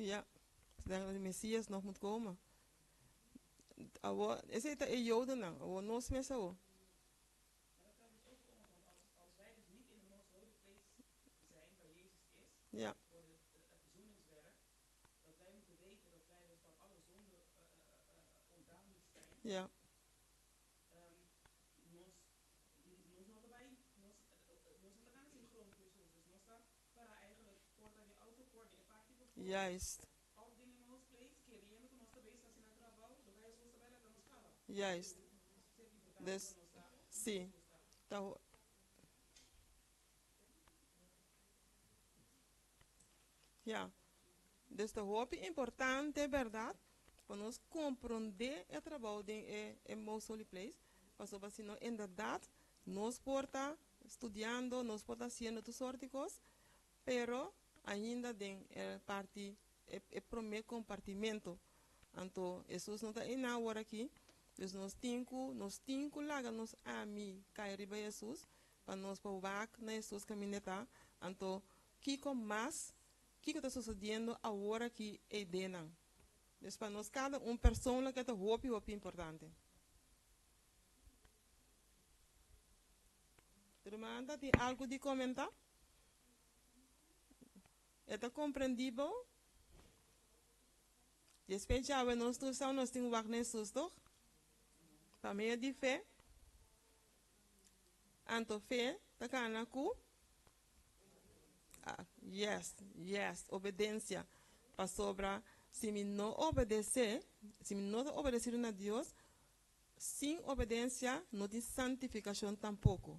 Ja, ze denken dat de Messias nog moet komen. Is het de Joden dan? Awo nos me zo. Ja. Ja. Juist. Juist. Dus, sim. Tá, ja. Dus de hoop is importante, verdad? Para nós compreender o trabalho de Most Holy Place. Para assim, não, verdade, nós porta estudando, nós porta haciendo tu sorte coisas, pero ainda tem parte, primeiro compartimento. Então, Jesus não está indo agora aqui. Dus nós tinko laga nos ami cai riba Jesus, para nós para na Jesus caminhar. Então, kiko mais, kiko está sucedendo agora aqui é denang. Dus para nós cada pessoa que está hopi importante. Irmã, tem algo de comentar? Está compreendido? Despeito já, nós temos que wacht na Jesus, toch? Para mim é de fé. Anto fé, tá cana cu? Yes, obedência. Para sobra, se me não obedecer, se me não obedecer a Deus, sem obedência, não tem santificação tampouco.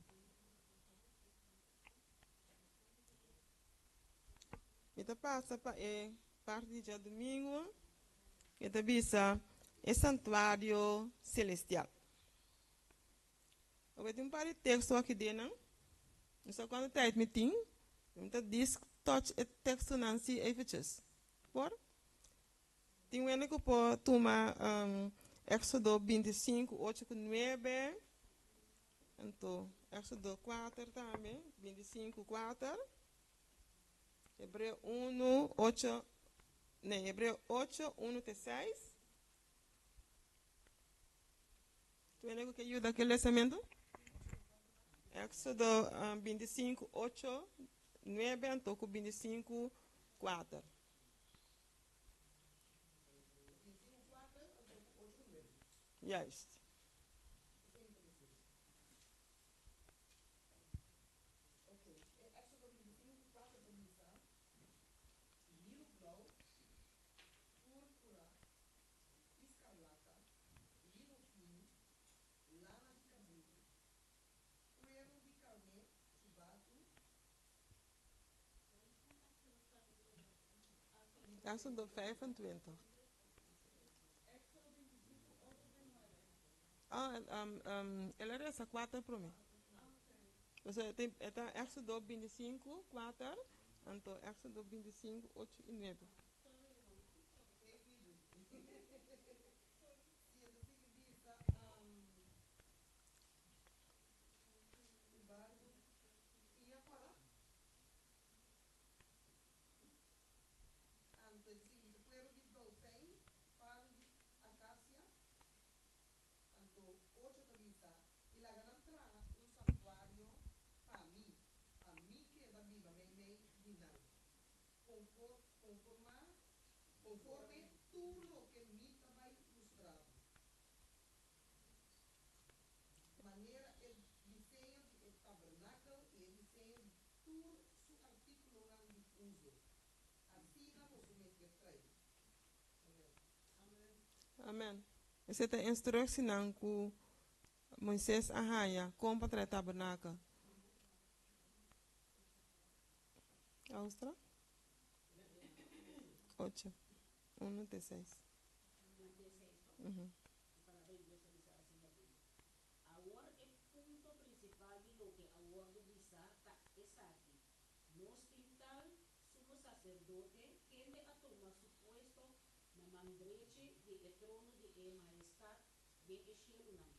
Então passa para parte de domingo, que te visa o santuário celestial. Eu vou ter par de texto aqui dentro, não sei quando traz meeting, então diz touch o texto não se evitches. Por? Tem um ano que pode tomar Éxodo 25, 8 com 9, então Éxodo 4 também, 25, 4. Hebreu 1, 8, Hebreu 8, 1 até 6. Tu vês que ajuda aquele lançamento? Éxodo 25, 8, 9, então 25, 4. Juist. Éxodo 25. Ela era essa 4 para mim. Então, tem Éxodo 25, 4, então Éxodo 25, 8 e 9. Amen. Essa é a instrução que Moisés arranha como para o tabernáculo. Austra? 8. 1 até 6. Agora, o ponto principal de lo que agora dice es aquí. Nos tintal sumo sacerdote que le ha tomado su puesto na mandreche de trono de majestad de Eshelunam.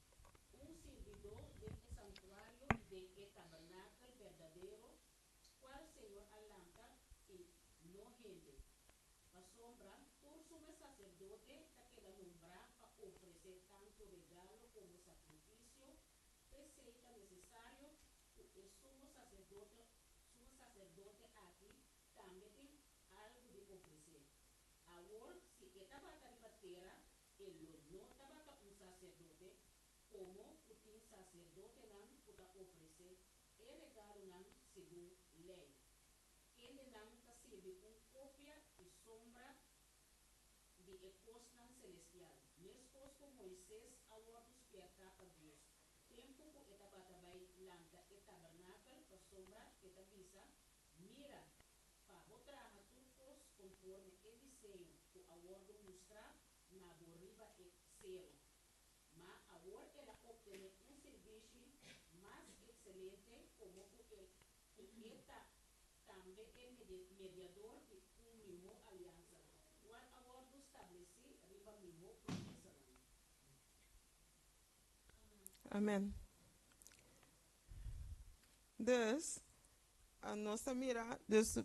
Un servidor del santuario de tabernáculo verdadero, cual Señor alanta y no gente. sombra, por sumo sacerdote te queda nombrar para ofrecer tanto regalo como sacrificio, receita necesario, el sumo sacerdote aquí también tiene algo de ofrecer. Ahora, si esta bata de batera, el no tabaca un sacerdote, como un sacerdote nan pueda ofrecer el regalo nan según ley. Ele nan ta sirve con copia y sombra de ecosnan celestial. Mesmos como Moisés agora despierta para Deus. Tempo que eta bata vai lanta e tabernáculo para sombra eta visa, mira, para botraha turcos conforme el diseño que agora mostrar na borriba e cero. Mas agora ela obtém um serviço mais excelente como que eta também é mediador de uma mesma aliança. Qual agora estabelece riba mesmo promessa. Amen. Dus, a nossa mira, dus,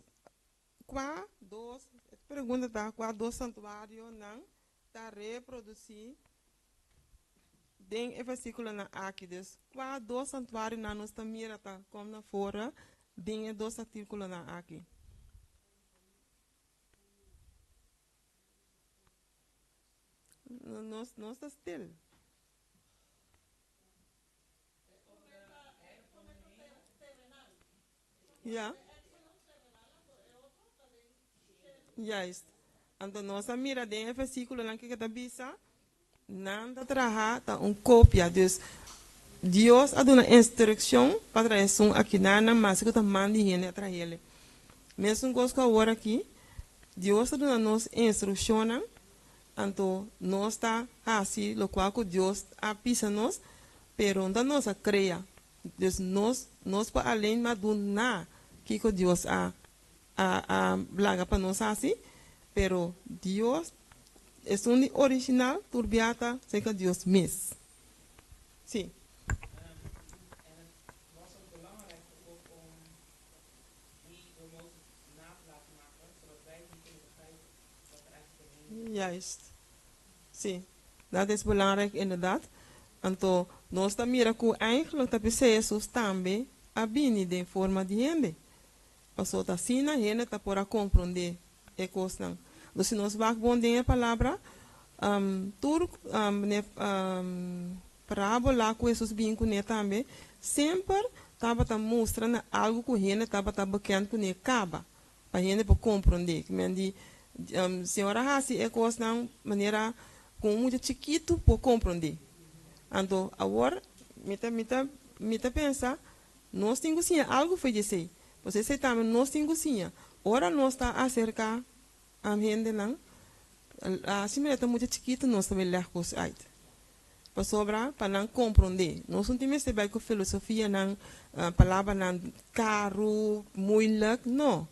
qua dos, pergunta tá, qua dos santuário não tá reproduzir den e versículo na aqui, dus, qua dos santuário na nossa mira tá, como na fora, den e dos artículos na aqui. Nós tá still. Ja. Juist. Então, nossa mira de versículo lá que está bisa, nada trabalha tá cópia. Deus ha dado uma instrução para trazer aqui na mas que está mandando gente atrás ele. Mesmo coisa que agora aqui, Deus ha dado nos instrução, então nós está assim, lo qual que Deus ha pisa nos, pero não nós a cria. Deus nós para além mas do na que Deus a blaga para nós assim, pero Dios es un original turbiata zeker Dios mis. Sí. En het was ook belangrijk ook om die door Mozes na te laten maken, zodat wij niet kunnen begrijpen wat er eigenlijk in Juist. Sí. Dat is belangrijk inderdaad. Anto nós mira que eigenlijk dat Jesus também abini de forma de gente. Paso ta sina gente ta pora compreender e coisas. Então se nós vamos bonder a palavra turco parábola que Jesus bem com ele também sempre estava tá mostrando algo que gente estava tá bekend com ele acaba para gente para compreender. Que mendi senhora hasi é coisa maneira com muito chiquito para compreender. Então agora mita pensa nós temos sim algo foi dizer. Você sei também nós temos sim. Ora nós está acerca a gente não assim mesmo muito chiquito nós também lejos aí. Para sobra para não compreender. Nós não temos esse bairro filosofia não palavra não caro moeilijk não.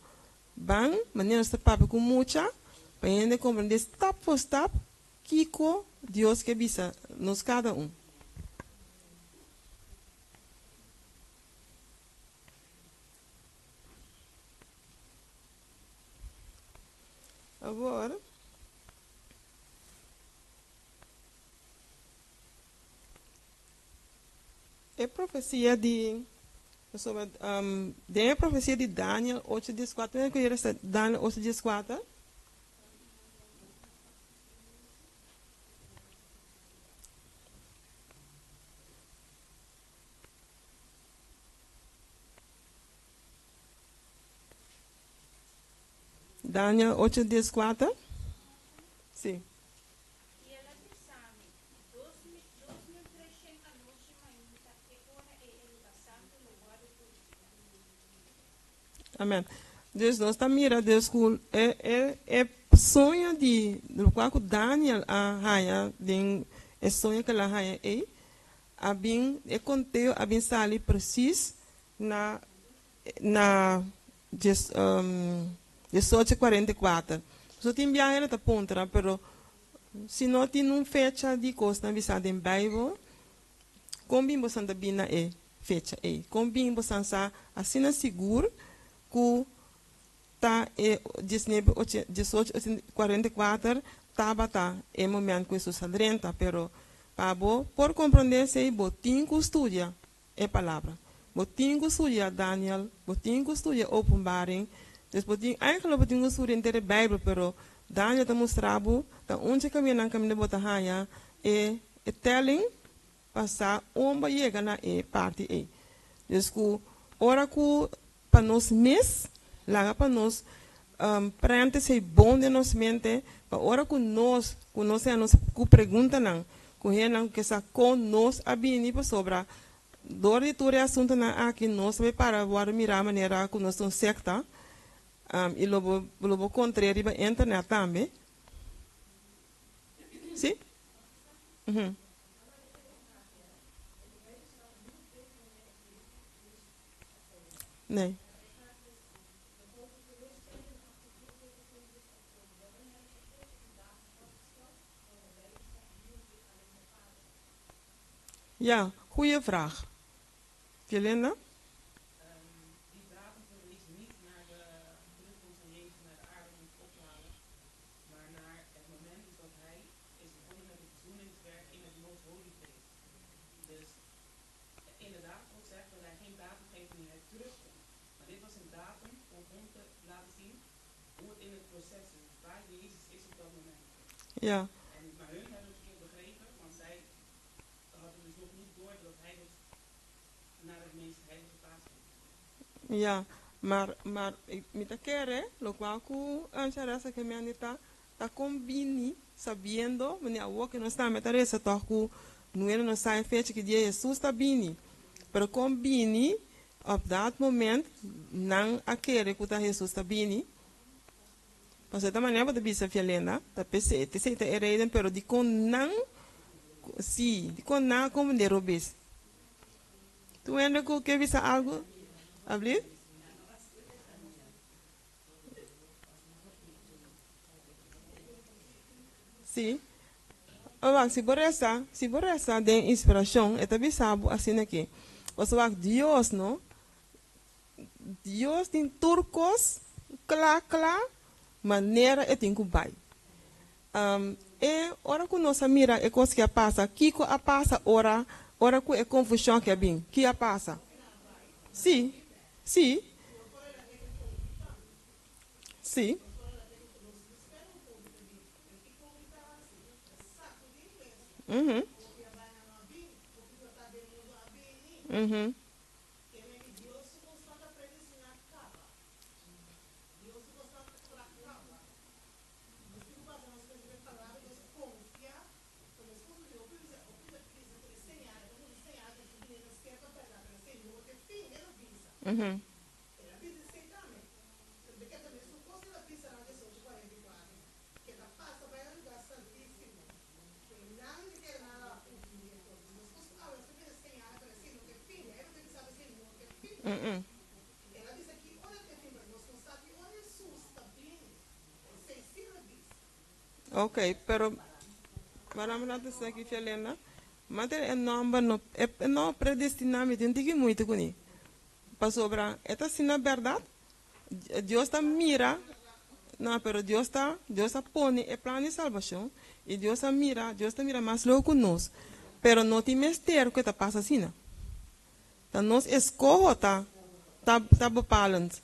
Bang maneira de papo com muita para gente compreender step por step Kiko Deus que bisa nos cada um. Agora, é profecia de a profecia de Daniel 8:4. Eu queria essa Daniel 8:4. Daniel 8:4. Sim. E ela sabe, 2.300 anos ainda, que agora é ele passando no lugar do Amém. Deus nós está mira Deus é sonho de do qual Daniel a raia de é sonho que ela raia a bem é conteu a bem sali preciso na 18:44. Só tem viagem na ponta, pero se não tem uma fecha de coisa na visão da Bíblia, como você anda bem na fecha como você está assim seguro que tá 1844 tabata é momento que isso adrenta, pero pabo por compreender se botin que estudia é palavra. Botin que estudia Daniel, botin que estudia Openbaring, desbotin eigenlijk botin que estudia inteira Bíblia, pero Daniel te mostrava da onde caminha na caminho de botahaya é telling passar onde chega na parte e. Desku ora ku para nós mes, lá para nós prende se bom de nos mente, para ora ku nós a nos ku pergunta não, ku henan que sa com nós abini para sobra dor de tudo assunto na aqui nós vai para agora mirar maneira que nós estamos secta e lobo contrário para internet também, sim? Nee. Ja, goede vraag. Jelena? Die datum verwijst niet naar de terugkomst van Jezus naar de aarde om het op te halen, maar naar het moment dat hij is begonnen met het verzoeningswerk in het Most Holy Place. Dus inderdaad, God zegt dat hij geen datum geeft wanneer hij terugkomt. Maar dit was een datum om ons te laten zien hoe het in het proces is, waar Jezus is op dat moment. Ja. Maar hun hebben het verkeerd begrepen, want zij hadden dus nog niet door dat hij dus naar het meest heilige plaats ging. Ja, maar met de keren, lo cual ku ancharasa que me anita, ta combini sabiendo, wanneer a woke no sta met a resa toch ku nuere no sai fecha que dia Jesus sta bini. Pero combini op dat moment nang a kere ku ta Jesus sta bini. Pas esta maneira pode bisa fialena, ta pese te se te ereden, pero di con nang si, di con na como de robes. Tu ainda ku que bisa algo? Hablir? Sim. Mas se por essa de inspiração, é também sabe assim aqui. Você vai Deus, não? Deus tem turcos, clá, maneira é tem que vai. E ora que nós mira é coisa que passa, Kiko a passa ora que é confusão que é bem, que a passa. Sim. Sim. Sim. Uhum. Uhum. Uhum. Mm-mm. Ok, pero vamos lá dizer aqui, Helena, mas é não predestinamento, não tem muito com isso. Para sobrar, esta sim é verdade. Deus está mira, não, pero Deus está põe o plano de salvação e Deus está mira mais logo conosco. Pero não tem mistério que está passa assim, não. Então nós escolha tá bepalend.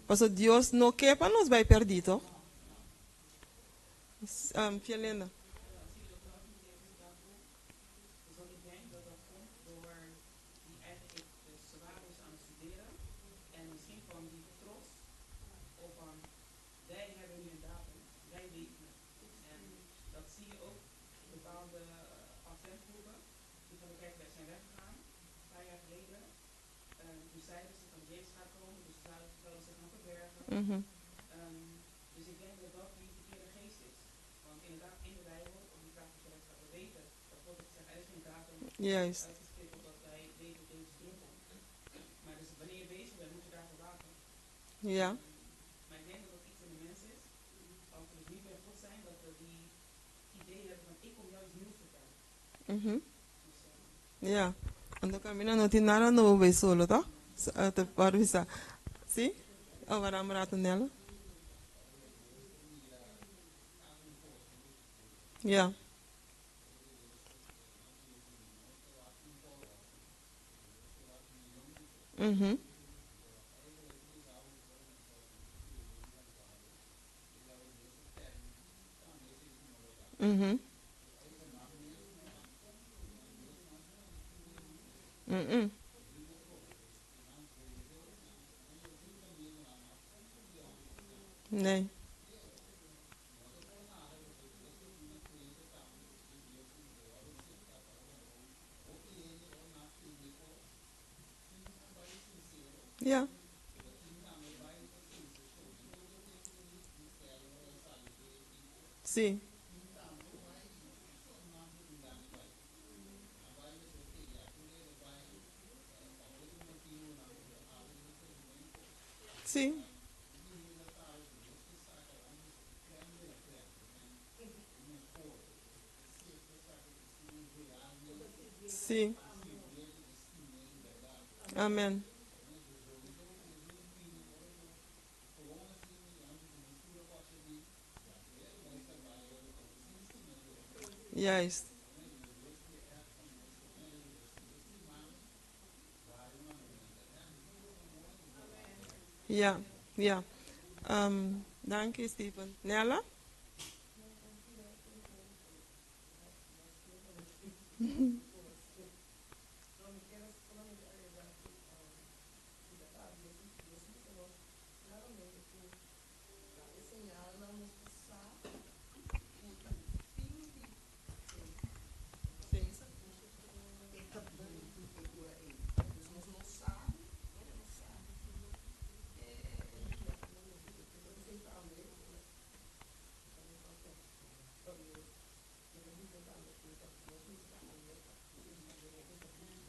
Porque Deus não quer para nós vai perdido. Fialena. Dus wat ik denk dat dat komt door die eigenlijk zwaar is aan het studeren en misschien van die trots of van wij hebben nu een datum, wij weten het. En dat zie je ook in bepaalde accentgroepen die van de kerkweg zijn weggegaan, een paar jaar geleden. Toen zeiden ze van Jezus gaat komen, dus zouden ze gaan verbergen. Mm-hmm. Dus ik denk dat dat die verkeerde geest is. Want inderdaad in de Bijbel, of die praktische les gaat we weten dat God heeft gezegd, er is geen datum Juist. uitgestippeld dat wij weten dat Jezus terugkomt. Maar dus wanneer je bezig bent, moet je daarvoor waken. Ja. Maar ik denk dat dat iets in de mens is, als we dus niet bij God zijn, dat we die idee hebben van ik kom jou iets nieuws vertellen. Mm-hmm. Dus, Ja. En dan kan je nou niet naar een novo solo, toch? Te parvisa. Sim? Agora a morada nela. Yeah. Mhm. Mhm. Mhm. Nee. Ja. Sim. Sim. Sim. Amém. Juist. Ja. Ja. Dank je, Stephen. Nella? Sim.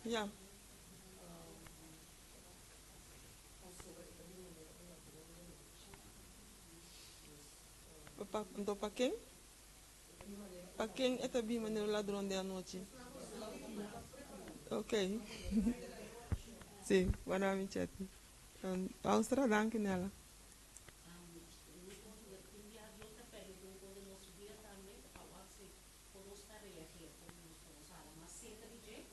Ja. Então, para quem? Para quem é também maneiro ladrão da noite? Ok. Sim, para mim, chat. Austra, dank nela. Nos poder enviar outra pergunta de nos diretamente ao WhatsApp por nos reagir como nos podemos falar mas sempre de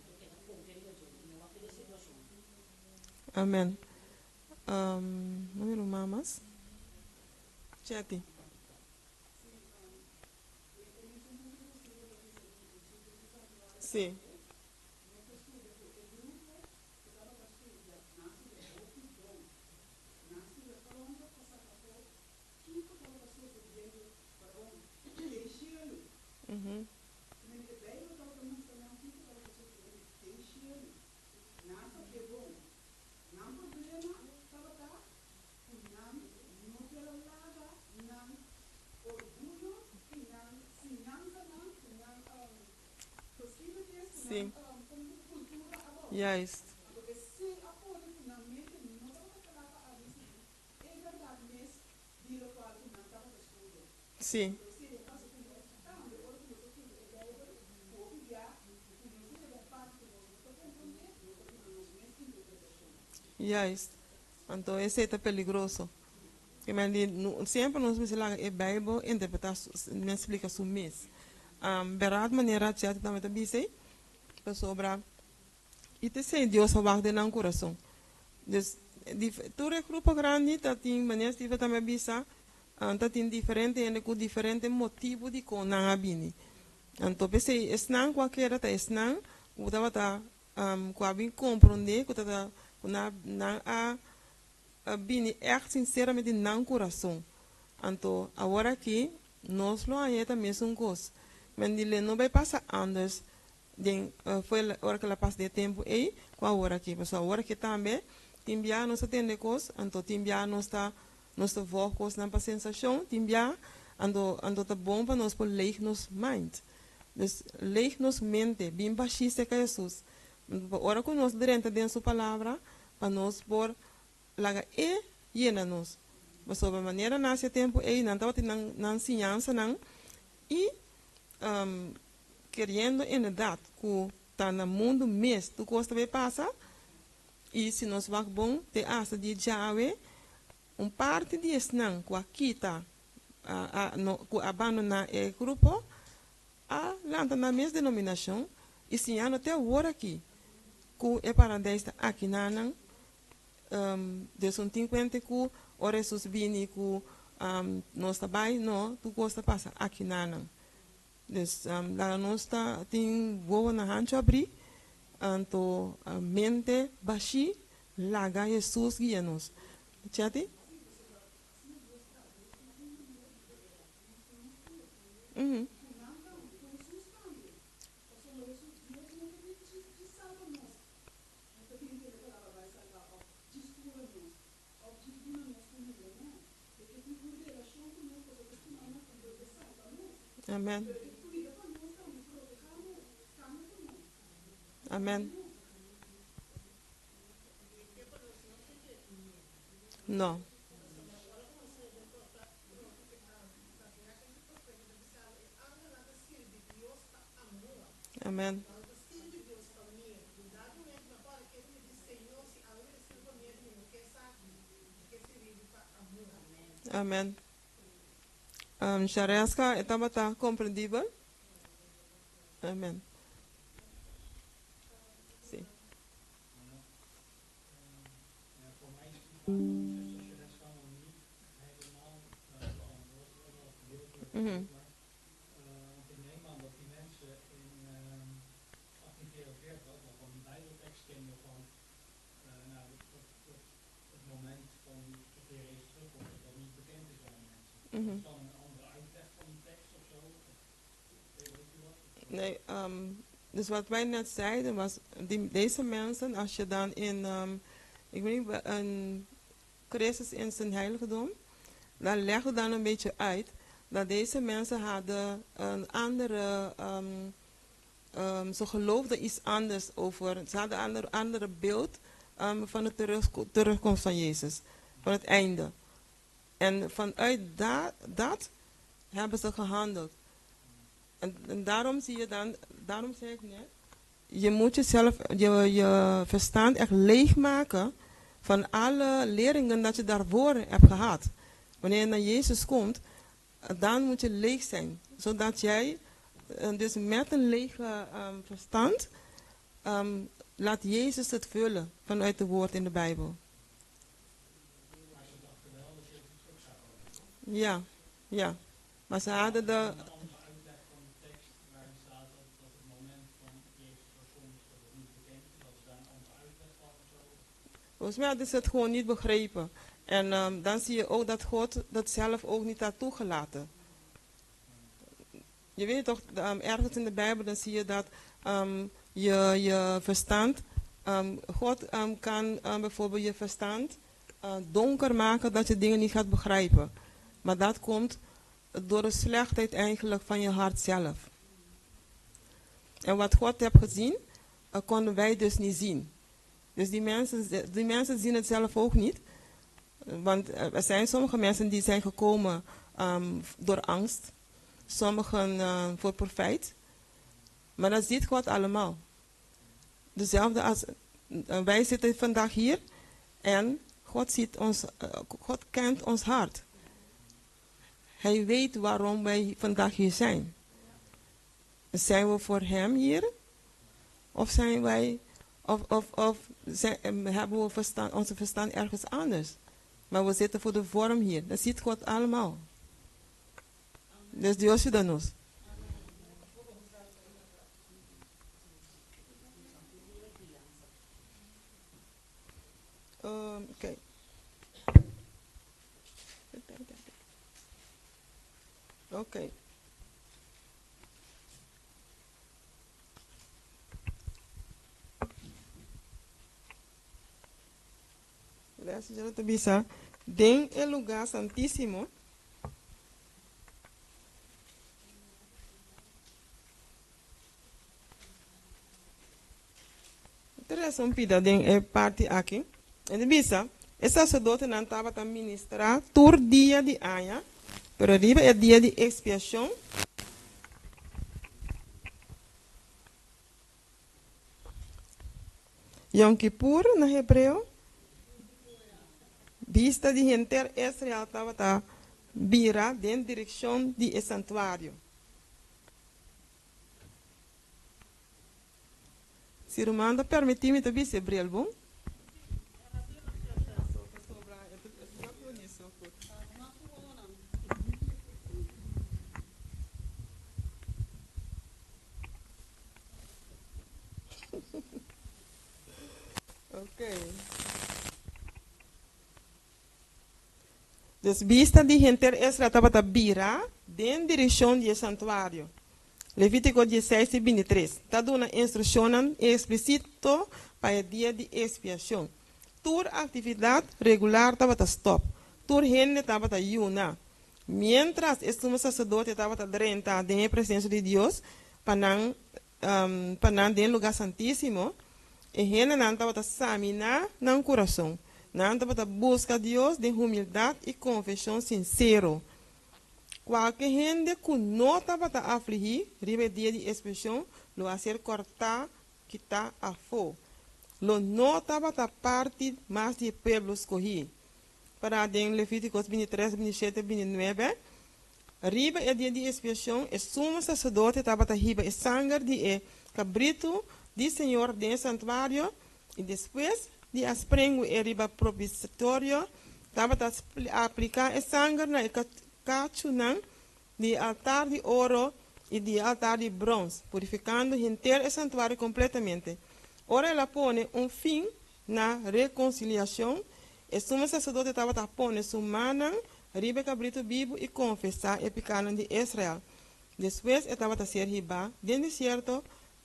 porque da conversa de não aquela situação. Amém. Número mamas. Chat. Sim. Uhum. Sim. Juist. Sim. Juist. Então, esse é peligroso. Que me ali, sempre nos mencionam a Bíblia interpretar, me explica o mês. Berat maneira que também está bem, sobre e te sei Deus vai de no coração. Dus tu grupo grande tá tem maneiras de também bisa, tá tem diferente e com diferente motivo de com na abini. Então pensei, esnan qualquer tá esnan, o tava tá com a bem compreender, que tá na a bini echt sinceramente não coração. Então agora aqui nós lo aí também são coisas, mas ele não vai passar anders. Foi a hora que ela passa de tempo aí, com a hora aqui, mas a hora que também timbia não se tem coisa, então timbia não está focus na sensação, timbia ando tá bom para nós por leig nos mind. Dus leig nos mente, bem baixista que Jesus. Ora que nós dentro de sua palavra, para nós por laga llena nos. Mas sobre maneira nesse tempo aí, não estava na ensinança não, e querendo verdade que está no mundo mesmo, tu gosta de passar, e se nós vamos bom, te asa de Yahweh, parte de esnan kwa kita no ku abandona e grupo a lanta na mes denominação e se ano até agora aqui ku e paradise aqui nanang de son 50 ku ore sus bini ku nós trabalho no tu gosta passa aqui nanang dus lá nós tá tem boa na hancho abrir anto mente baixi laga Jesus guia-nos chati Amen. Amen. No. Amen. Amen. Shareaska, etabata compreendível? Amen. Sim. Voor mij is die zuster Shareska nog niet helemaal beantwoord, wel gedeeltelijk. Want ik neem aan dat die mensen in 1844 ook nog van die Bijbeltekst kenden van het moment van dat de Heer Jezus terugkomt, dat dat niet bekend is bij de mensen. Is dan een andere uitleg van die tekst of zo? Weet u wat? Nee, dus wat wij net zeiden was, deze mensen, als je dan in, ik weet niet, een Christus in zijn heiligdom, dan leggen we dan een beetje uit dat deze mensen hadden een andere, ze geloofden iets anders over, ze hadden een andere beeld van de terugkomst van Jezus, van het einde. En vanuit dat hebben ze gehandeld. En daarom zie je dan, daarom zei ik net, je moet jezelf, je verstand echt leegmaken van alle leringen dat je daarvoor hebt gehad. Wanneer je naar Jezus komt, dan moet je leeg zijn. Zodat jij, dus met een lege verstand, laat Jezus het vullen vanuit het woord in de Bijbel. Ja, ja. Maar ze hadden de... Volgens mij hadden ze het gewoon niet begrepen. En dan zie je ook dat God dat zelf ook niet had toegelaten. Je weet toch, ergens in de Bijbel dan zie je dat je verstand, God kan bijvoorbeeld je verstand donker maken dat je dingen niet gaat begrijpen. Maar dat komt door de slechtheid eigenlijk van je hart zelf. En wat God heeft gezien, konden wij dus niet zien. Dus die mensen zien het zelf ook niet. Want er zijn sommige mensen die zijn gekomen door angst. Sommigen voor profijt. Maar dat ziet God allemaal. Dezelfde als wij zitten vandaag hier. En God ziet ons, God kent ons hart. Hij weet waarom wij vandaag hier zijn. Zijn we voor hem hier? Of zijn wij... hebben we onze verstand ergens anders. Maar we zitten voor de vorm hier. Dat ziet God allemaal. Dus Dios ayúdanos. Oké. Oké. Gracias, yo te avisa. Den el lugar santísimo. Tres son pida den parte aqui. En de visa, el sacerdote não estava a ministrar todo dia de año, pero arriba é dia de expiação. Yom Kippur na hebreu. vista de gente Israel estava vira em direção do santuário. Se o manda permitir-me também se abrir bom? Ok. Dus vista de gente Israel estava vira em direção do santuário. Levítico 16 e 23. Está dando instrução explícita para o dia de expiação. Toda atividade regular estava stop. Toda gente estava yuna. Mientras o sumo sacerdote estava drenta em presença de Deus, para não em lugar santíssimo, e gente não estava examinar no coração. Não estava buscar Deus de humildade e confissão sincero. Qualquer gente que não estava afligir, ribe dia de expressão, lo hacer cortar, quitar a fogo. Lo não estava parte mais de pueblo escolhido. Para em Levíticos 23, 27, 29, ribe o dia de expiação, o sumo sacerdote estava ribe o sangue de cabrito do Senhor do santuário, e depois de asprengo e riba propiciatório, estava a aplicar o sangue na cachunan de altar de ouro e de altar de bronze, purificando inteiro o santuário completamente. Ora ela põe fim na reconciliação. O sumo sacerdote estava a pôr sua mão, riba cabrito vivo e confessar o pecado de Israel. Depois estava a ser riba do deserto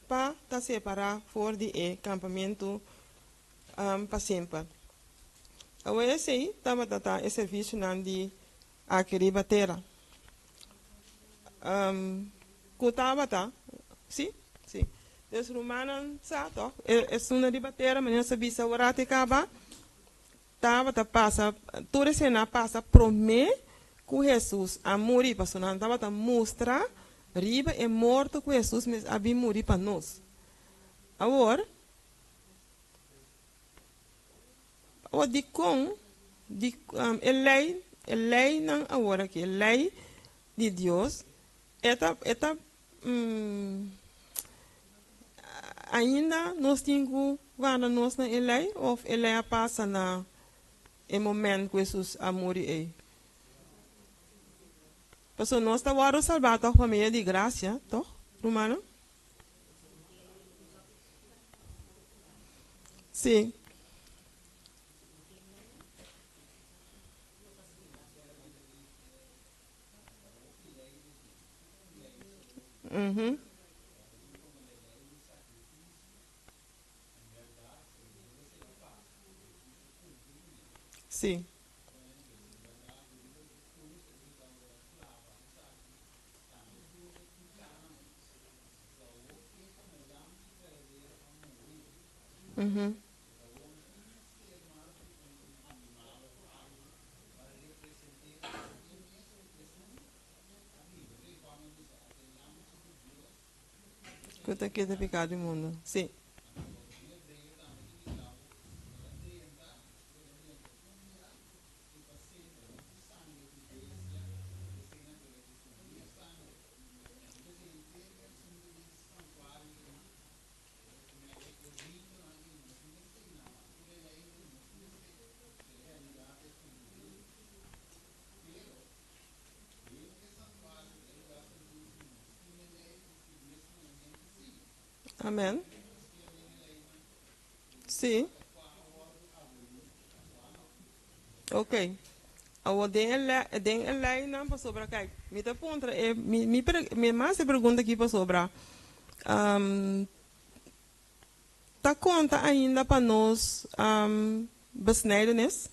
para separar fora do campamento para sempre. Agora esse estava a serviço de aquele terra. Kutaba tá? Sim? Sim. Os romanos, sabe? É uma ribateira, mas não sabia se o rate acaba. Tava a passar, toda cena passa promê que Jesus a morrer para sonar, tava a mostrar riba é morto que Jesus mas havia morrer para nós. Agora, o de com de lei não agora que lei de Deus eta ainda nós temos vana nós na lei ou lei passa na momento que Jesus a morrer. Porque nós estamos salvados a família de graça, toch, Romano? Sim. Uhum. Sim. Uhum. Quanto aqui é pecado imundo. Sim. Amém. Sim. Ok. Ao den lei não para sobra cai. Me tá pontra me mais se pergunta aqui para sobra. Tá conta ainda para nós besnijdenis?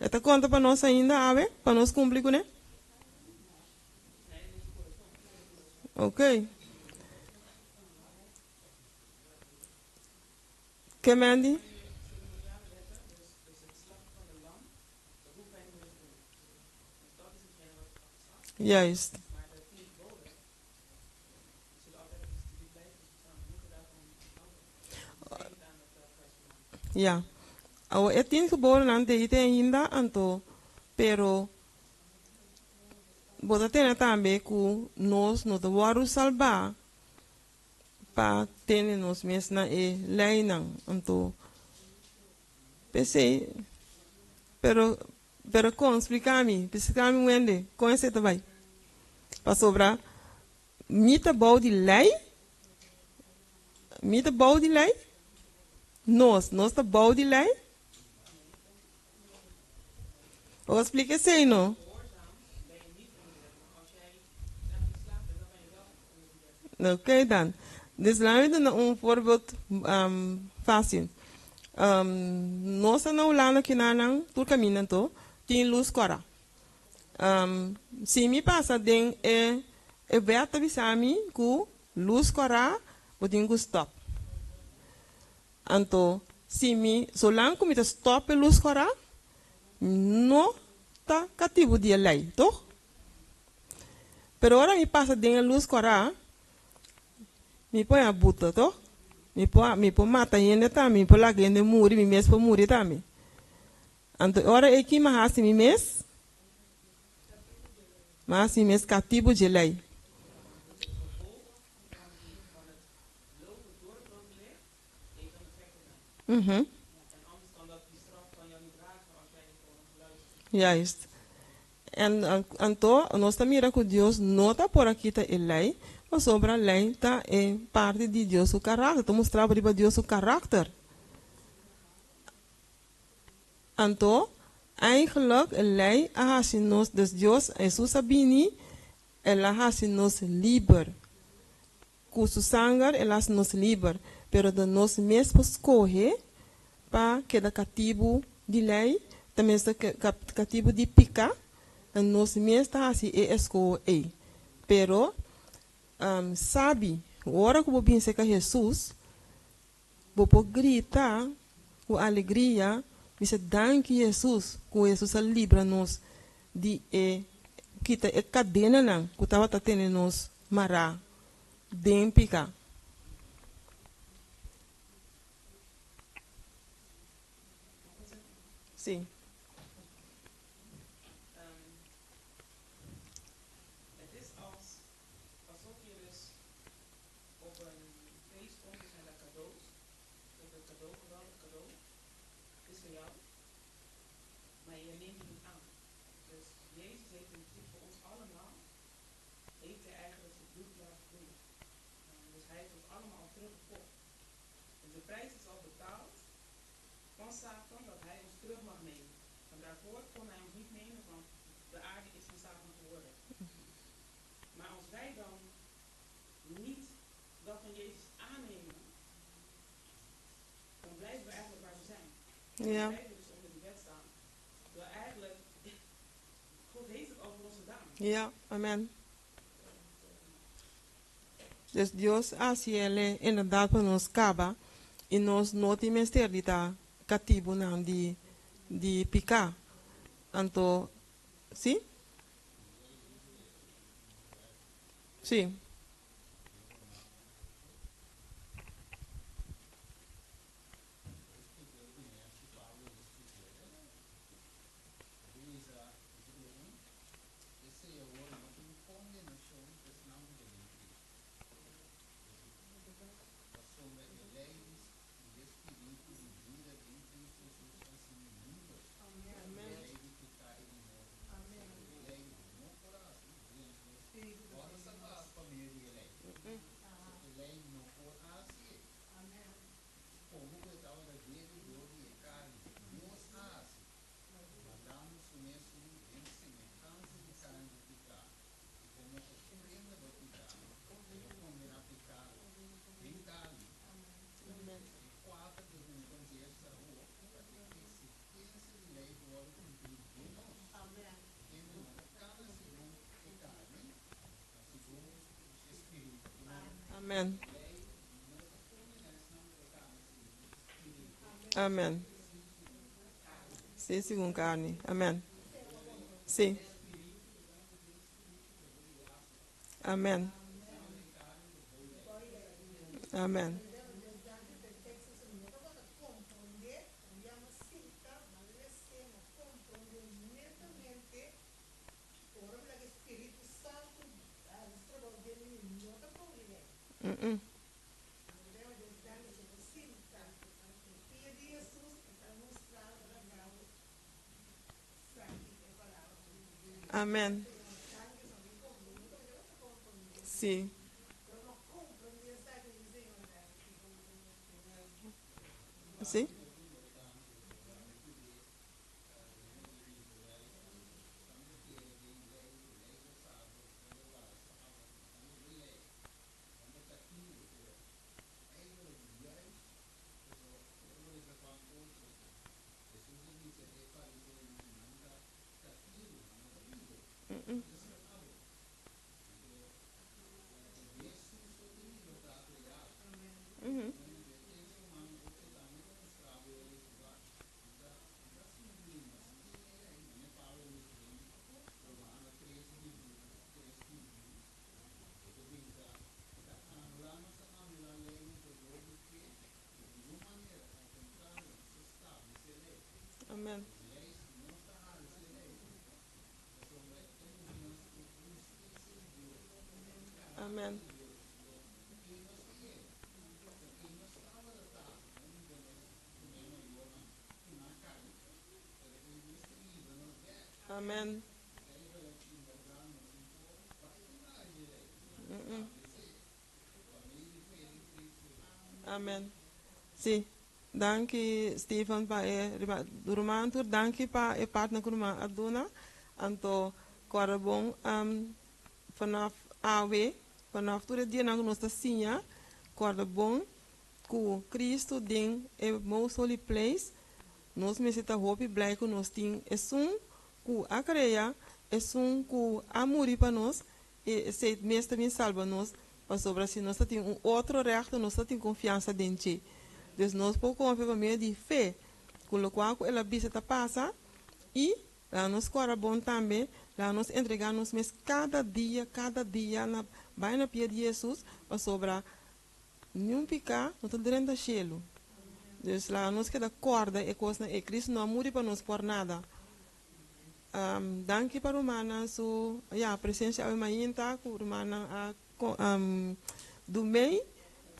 Tá conta para nós ainda, ave? Para nós cumprir com né? Ok. Que Mandy? Juist. Ja. Awa etin geboren aan de ite hinda anto, pero bota tena tambe ku nos no de waru salba pa tene nos mesna e leinan anto. Pensei, pero com explicar-me wende, com esse também. Para sobrar, mita bau de lei, mita bau de lei, nós tá bau de lei. Eu expliquei assim, não? Gehoorzaam ben je niet onwettig, maar als jij slecht geslaagd bent, dan ben je wel onwettig. Ok, dan. Dus laten we een voorbeeld fácil. Nós não lá na Kinanang, tu caminhando to, tem luz cora. Se me passa den é verta bisami ku luz cora, o tenho stop. Anto, se me solang ku mita stop luz cora, no tá cativo de lei, toch? Pero ora me passa den luz cora, me põe a buta, toch? Me põe mata ainda também, me põe lá ainda muri, me mês para muri também. Então, ora é que mahasi me mês, mahasi mês cativo de lei. Lopen door het rode licht heeft een effect op hem. Uhum. En anders kan dat die straf kan jou niet dragen als jij niet gewoon luistert. Juist. Então, nós também mira que Deus não está por aqui tá lei, mas sobre a lei tá é parte de Deus o caráter, tá mostrar para Deus o caráter. Então, eigenlijk a lei hace nos, dus Deus, Jesus sabini, ela hace nos liber. Com su sangue, ela hace nos liber, pero de nós mesmos escolhe para quedar cativo de lei, também está cativo de picar, e nós mesmos está assim, escolhe. Pero, sabe, a hora que eu penso que Jesus, vou gritar com alegria, me danke Jesus, que Jesus livra-nos de kita cadena não, que estava tendo nos mará, de picar. Sim. Het is alsof je dus op een feest komt, er zijn daar cadeaus. Je hebt een cadeau, geweldig cadeau. Het is voor jou, maar je neemt het niet aan. Dus Jezus heeft in principe voor ons allemaal, heeft hij eigenlijk zijn bloed laten vloeien. Dus hij heeft ons allemaal teruggekocht. Dus de prijs is al betaald van Satan dat hij ons terug mag nemen. En daarvoor kon hij ons niet nemen, want de aarde is van Satan geworden. Maar als wij dan niet dat van Jezus aannemen, dan blijven we eigenlijk waar we zijn. Ja. Dan blijven we dus onder die wet staan. Terwijl eigenlijk, God heeft het al voor ons gedaan. Ja, amen. Dus Deus, assim, ele inderdaad para nos caba, e nós não temos ter de estar cativo não de picar. Então, sim? Sim. Amen. Amen. Sim, segundo carne. Amen. Sim. Amen. Amen. Mm-mm. Amen. Sim. Sim? Mm-mm. Mhm. Amen. Amen. Amen. Mm-mm. Amen. Sim. Danke, Stefan, pa durmantur. Danke, pa partner kurma aduna. Anto, korabong, vanaf AW, vanaf toen het die na nos sinja, korabong, ku Cristo ding, e most holy place, nos me sita hopi blij ku nos ting, esun, ku akreya, esun, ku amuri pa nos, e se meeste min salva nos, pa sobra si nos tem outro recht, nos tem confiança dentro. Dus nós pouco confiar por meio de fé, com o qual ela bisa passa e lá nos cora bom também, lá nos entregamos mes cada dia na vai na pia de Jesus, para sobra nenhum picar, não tem dentro do cielo. Dus lá nos queda corda e coisa e Cristo não morre para nos por nada. Danke para Romana, so ja, presença ao mainta, com Romana do meio,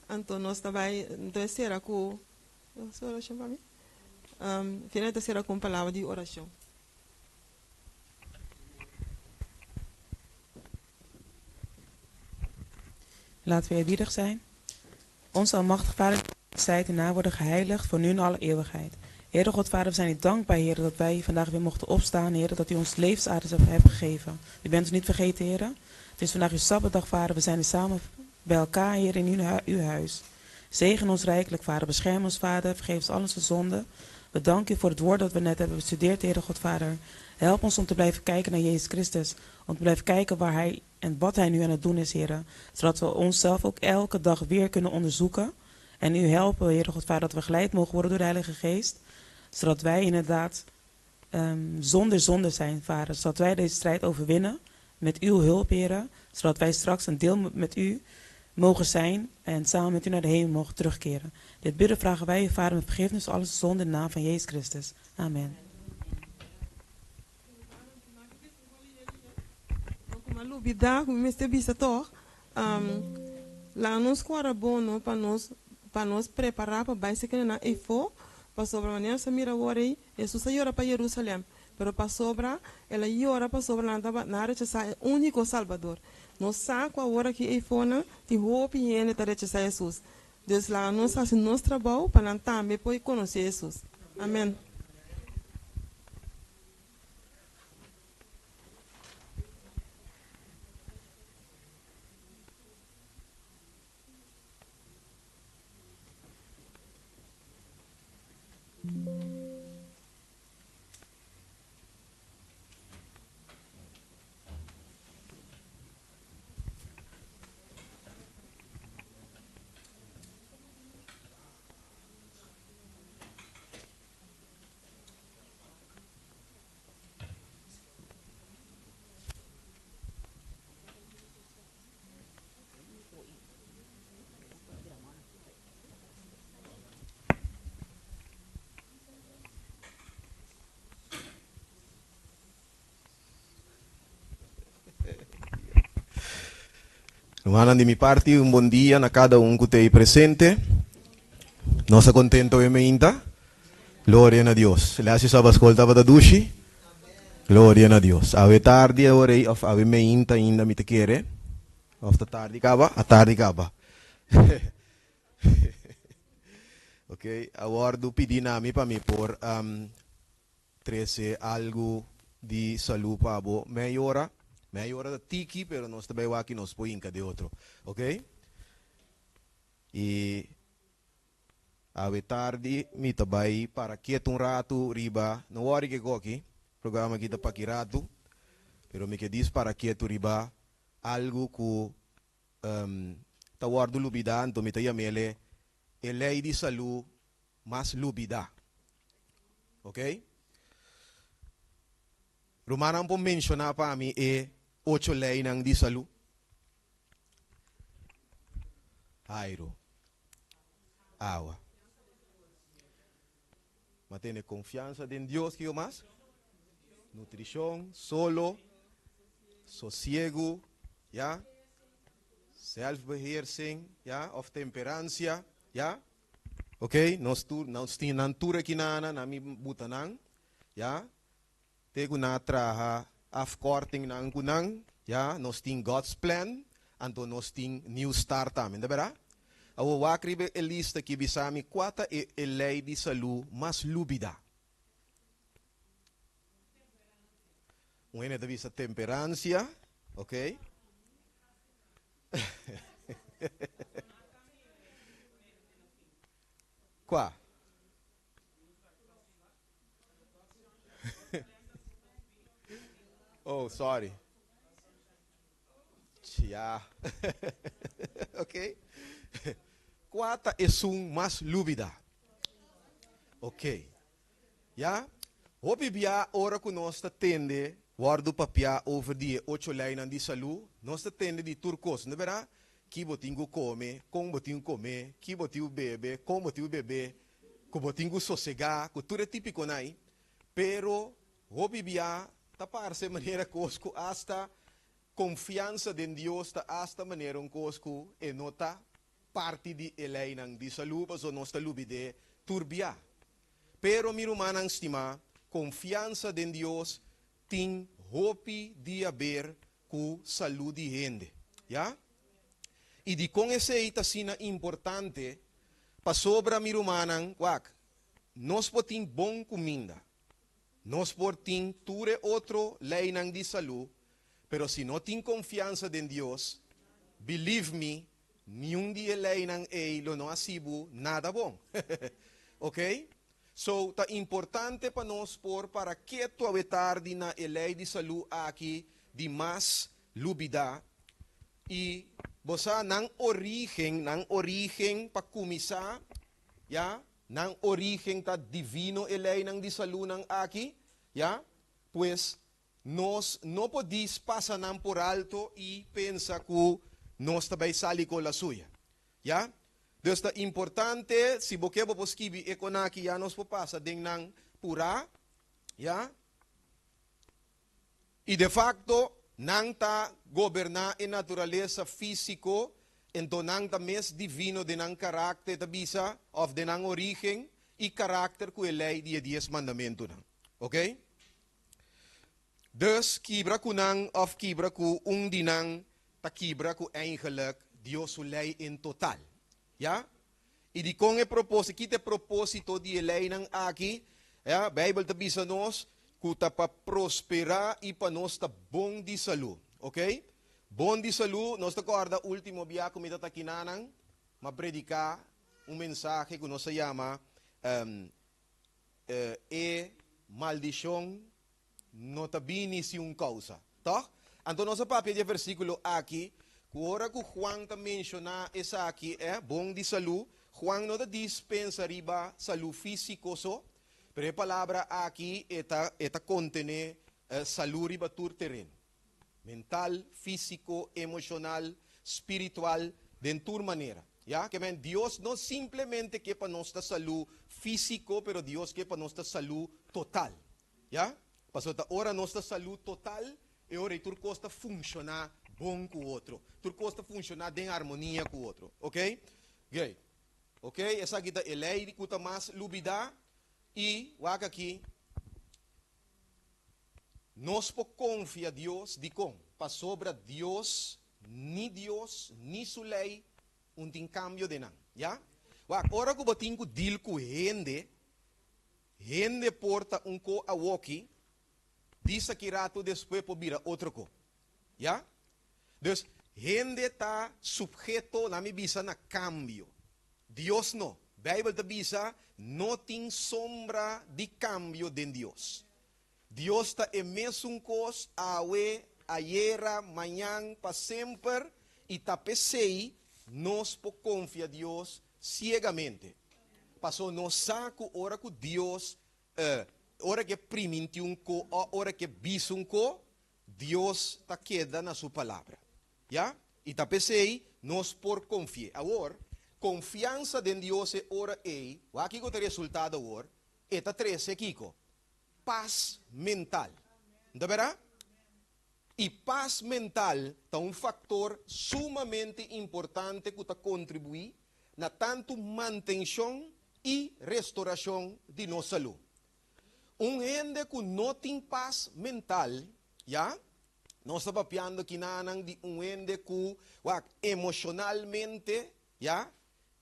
então nós também então será com sua oração para mim. Finalmente será com palavra de oração. Laten we eerbiedig zijn. Onze almachtige Vader, zij te na worden geheiligd voor nu en alle eeuwigheid. Heere God, Vader, we zijn u dankbaar, Heer, dat wij vandaag weer mochten opstaan, Heer, dat u ons levensadem hebt gegeven. U bent ons niet vergeten, Heer. Het is vandaag uw Sabbatdag, Vader. We zijn hier samen bij elkaar, Heer, in uw huis. Zegen ons rijkelijk, Vader. Bescherm ons, Vader. Vergeef ons al onze zonden. We danken u voor het woord dat we net hebben bestudeerd, Heer God, Vader. Help ons om te blijven kijken naar Jezus Christus. Om te blijven kijken waar Hij en wat Hij nu aan het doen is, Heer. Zodat we onszelf ook elke dag weer kunnen onderzoeken. En u helpen, Heer God, Vader, dat we geleid mogen worden door de Heilige Geest. Zodat wij inderdaad zonder zonde zijn, Vader. Zodat wij deze strijd overwinnen met uw hulp, Heer. Zodat wij straks een deel met u mogen zijn en samen met u naar de hemel mogen terugkeren. Dit bidden vragen wij u, Vader, met vergiffenis voor alle zonde in de naam van Jezus Christus. Amen. Lubida, Mr. Bisa toch? Lá nos quara bono para nos preparar para bicycle na EFO, para sobra maneira se mira agora Jesus ayora para Jerusalém, pero para sobra ela ayora para sobra na área que sai único Salvador. Nós saco agora que EFO na te hope e ele tá recha Jesus. Deus lá nós faz nosso trabalho para também poder conhecer Jesus. Amém. Hermana, de mi parte, un buen día a cada uno que esté ahí presente. Nos contento de meinta. Gloria a Dios. Gracias a Bascolta para Dushi. Gloria a Dios. Ave tarde ahora of ave meinta ainda me te quiere. Of the tarde acaba, a tarde acaba. Ok, aguardo pedir a mí para mí por 13 algo de salud para vos. Meia hora de tiki, pero nós também aqui nos põe de outro, ok? E a tarde me também para quieto rato riba, não hora que aqui, programa aqui para que rato, pero me que diz para quieto riba algo que tá guardo lubida, então me tá yamele lei de saúde mais lubida, ok? Romana po mencionar para mim 8 leis de saúde. Airo. Agua. Mantener confiança em Deus que eu mais. Nutrição, solo, sossego, ja? Zelfbeheersing, ja? Of temperância, ja? Ok? Nós temos natura que na mi butanang, ja? Tego na traha afkorting na kunang, ja? Nós temos God's plan, anto nós temos new start também, não é verdade? Awo wakribe a lista que bisami quata e lei de saúde mais lúbida. Uma da vista temperância, ok? Qua? Oh, sorry. Yeah. Ok? Quata es mais lúbida. Ok. Ja? Hopi bia ora que nós tende, guardo papia over die 8 lijnen de saúde, nós tende de turcos, não é verdade? Que botingo come, como botingo come, que botingo bebe, como botingo bebe, que botingo sossegar, que tudo é típico nai. Pero hopi bia tapar-se maneira cosco hasta confiança em Deus ta hasta maneira cosco e nota parte de eleinan de saúde, mas nós está lubide turbia. Pero mi rumana estima, confiança em Deus tem hopi de haver com saúde de gente, ja? E de com esse eita sina importante, para sobra mi rumana, nós podemos bom comida, nós podemos ture outro leinan de saúde, pero se não tem confiança em Deus, believe me, nenhum dia leinan lo não asibu nada bom. Ok? So, tá importante para nós para que tu tarde na lei de saúde aqui de mais lubida e você nang origem para começar, ya, nang origem tá divino lei nang de saúde nang aqui, ya, pues nós não podemos passar por alto e pensar que nós também salimos com a suya. Ja? Dus é importante, se você não escrever econaki, já nós passa dengan pura, ja? E de facto, não está governar a natureza físico, então não está mais divino de não caráter da bisa, of de não origem, e caráter que é lei de 10 mandamentos. Ok? Dus kibra kunang of kibra ku dinang takibra ku eigenlijk Dios lei in total. Ja? E di con e propósito, kite propósito di lei nang aki, ja, Bible ta bisa nos kuta pa prospera e pa nos ta bom di saúde, ok? Bom di saúde, nos ta guarda último biya kumita ta kinanang mapredicar mensaje que nos se llama maldición no te vini si un causa. Tá? Então, nossa papel de versículo aqui, que ora que Juan te menciona essa aqui, bom de saúde, Juan não te dispensa riba saúde físico só, pero a palavra aqui está contene saúde riba tur terreno. Mental, físico, emocional, espiritual, de tur maneira. Ya, que Dios no simplemente que para nuestra salud físico, pero Dios que para nuestra salud total. Ya, pasó ahora nuestra salud total y ahora tu costa funciona bom com o outro. Tudo costa funcionar em harmonia com o outro. Ok? Ok? Ok? Essa aqui é a lei de que mais lubida. E, waka aqui, nós podemos confiar a Deus de como? Para sobre Deus, ni sua lei, tem cambio de não. Já? Ora que eu tenho que deal com gente porta co a walkie, diz que rato depois por vir outro co. Já? Então, gente está sujeito na minha visa na cambio. Deus não. Bíblia te visa, não tem sombra de cambio de Deus. Deus está em mesmo coisa, ayer, amanhã, para sempre, e está pensei, nós podemos confiar em Deus ciegamente. Passou no saco, hora que Deus, hora que priminti hora que bisu Deus está queda na sua palavra. Já? E está pensei, nós por confiar. Agora, confiança em Deus é hora o aqui que o resultado agora, é 13 Kiko. Paz mental. Não verá? E paz mental é um fator sumamente importante que contribui na tanto manutenção e restauração de nossa saúde. Gente que não tem paz mental, já? Nós estamos falando que de gente que emocionalmente, já?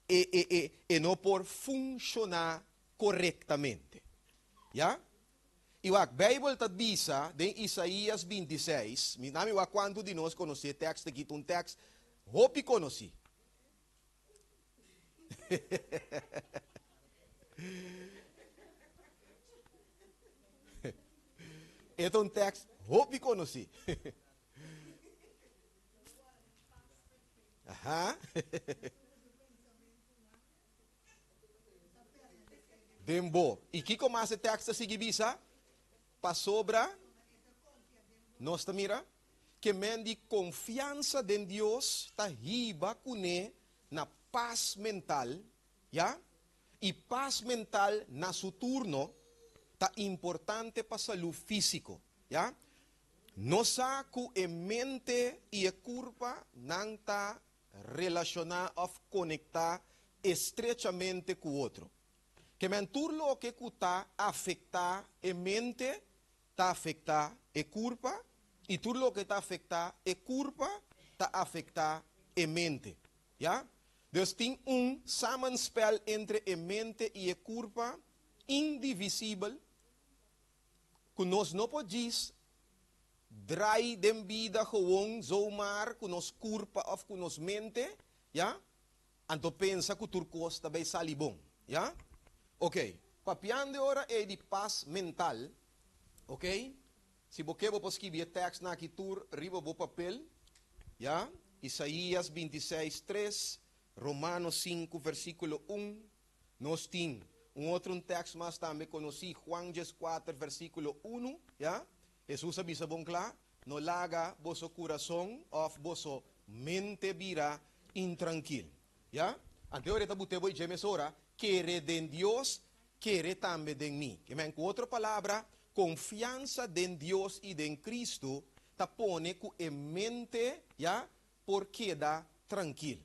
E não por funcionar corretamente. Já? E a Bíblia está dizendo, em Isaías 26, minami quando de nós conhece texto aqui, um texto, hope conheci. É um texto, hope conheci. Aham. Dembo. E que começa o texto a seguir bisa? Para sobra, nós mira, que mende confiança em Deus, está riba cune na paz mental, já? E paz mental, na seu turno, está importante para a saúde física, já? Nossa que a mente e a curva não está relacionada ou conectada estrechamente com o outro. Que menturlo que está afetar a mente, está afetar a curva, e tudo que está afetar a curva, está afetar a mente. Já? Então tem samspel entre a mente e a curva indivisível, que nós não podemos draai den vida gewoon zomaar com nos curva of com nos mente, ja? Anto pensa que o turcos também sali bom, ja? Ok, papiando ora é de paz mental, ok? Se você vou escrever texto na aqui tur, riba o papel, ja? Isaías 26, 3, Romanos 5, versículo 1, nós temos outro texto mais também conheci, Juan 4, versículo 1, ja? Jesus avisa bom claro, no laga vosso coração of vosso mente vira intranquilo. Ya? Ante ahora bute voy gemesora, quiere de Dios, quiere también de mí. Que me outra palavra, confiança en Dios y en Cristo, ta pone que en mente, ya, por queda tranquilo.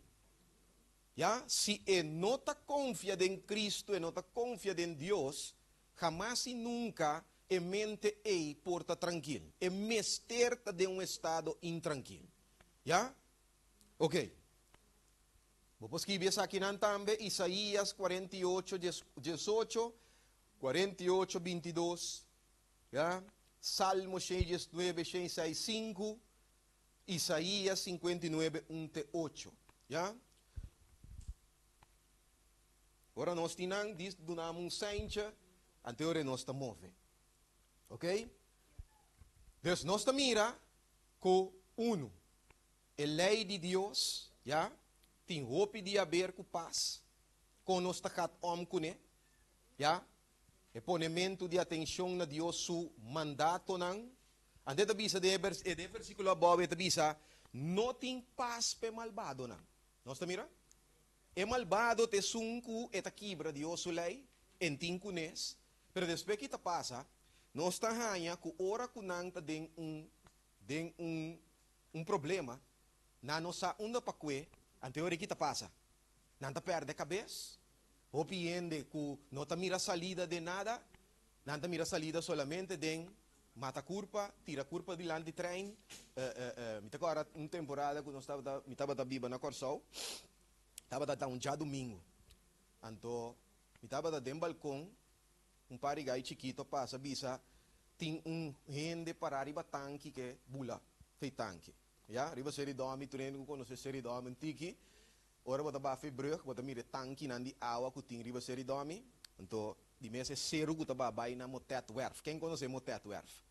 Ya? Si no ta confia en Cristo, no ta confia en Dios, jamás y nunca a mente porta tranquilo. É mesterta de estado intranquilo. Já? Ok. Vou escrever aqui também Isaías 48, 18, 48, 22. Já? Salmo 69, 65. Isaías 59, 1, 8. Já? Agora nós temos, diz, donamos senha, anterior nós estamos movendo. Ok? Deus nos mira com a lei de Deus, já? Tem hope de haver com paz, com nós takat com ele, já? E ponemento de atenção na Deus su mandato nang. Ante tabisa de versículo above tabisa, não tem paz pe malvado nang. Nos mira? E malvado te sunku et quebra Deus su lei, entin kunes, pero después que passa, nós está hanya que ora kunang ta den problema, na nossa onda pa que, anterior que passa. Nanta perde a cabeça, hopi ende que não ta mira salida de nada, nanta mira salida solamente de mata curpa, tira curpa de lá de trem. Me agora uma temporada que nós estava da biba na Corsol, estava da um dia domingo. Então, me estava da dentro balcão, par de gai chiquito passa, bisa, tem gente para arriba tanque que bula, fei tanque. Ja, arriba seridome, treino com conhecer seridome antiki. Ora bota bafe brug, bota mire tanque nandi água que tem arriba seridome. Então, de mês é zero que tá vai na motet werf. Quem conhece motet werf?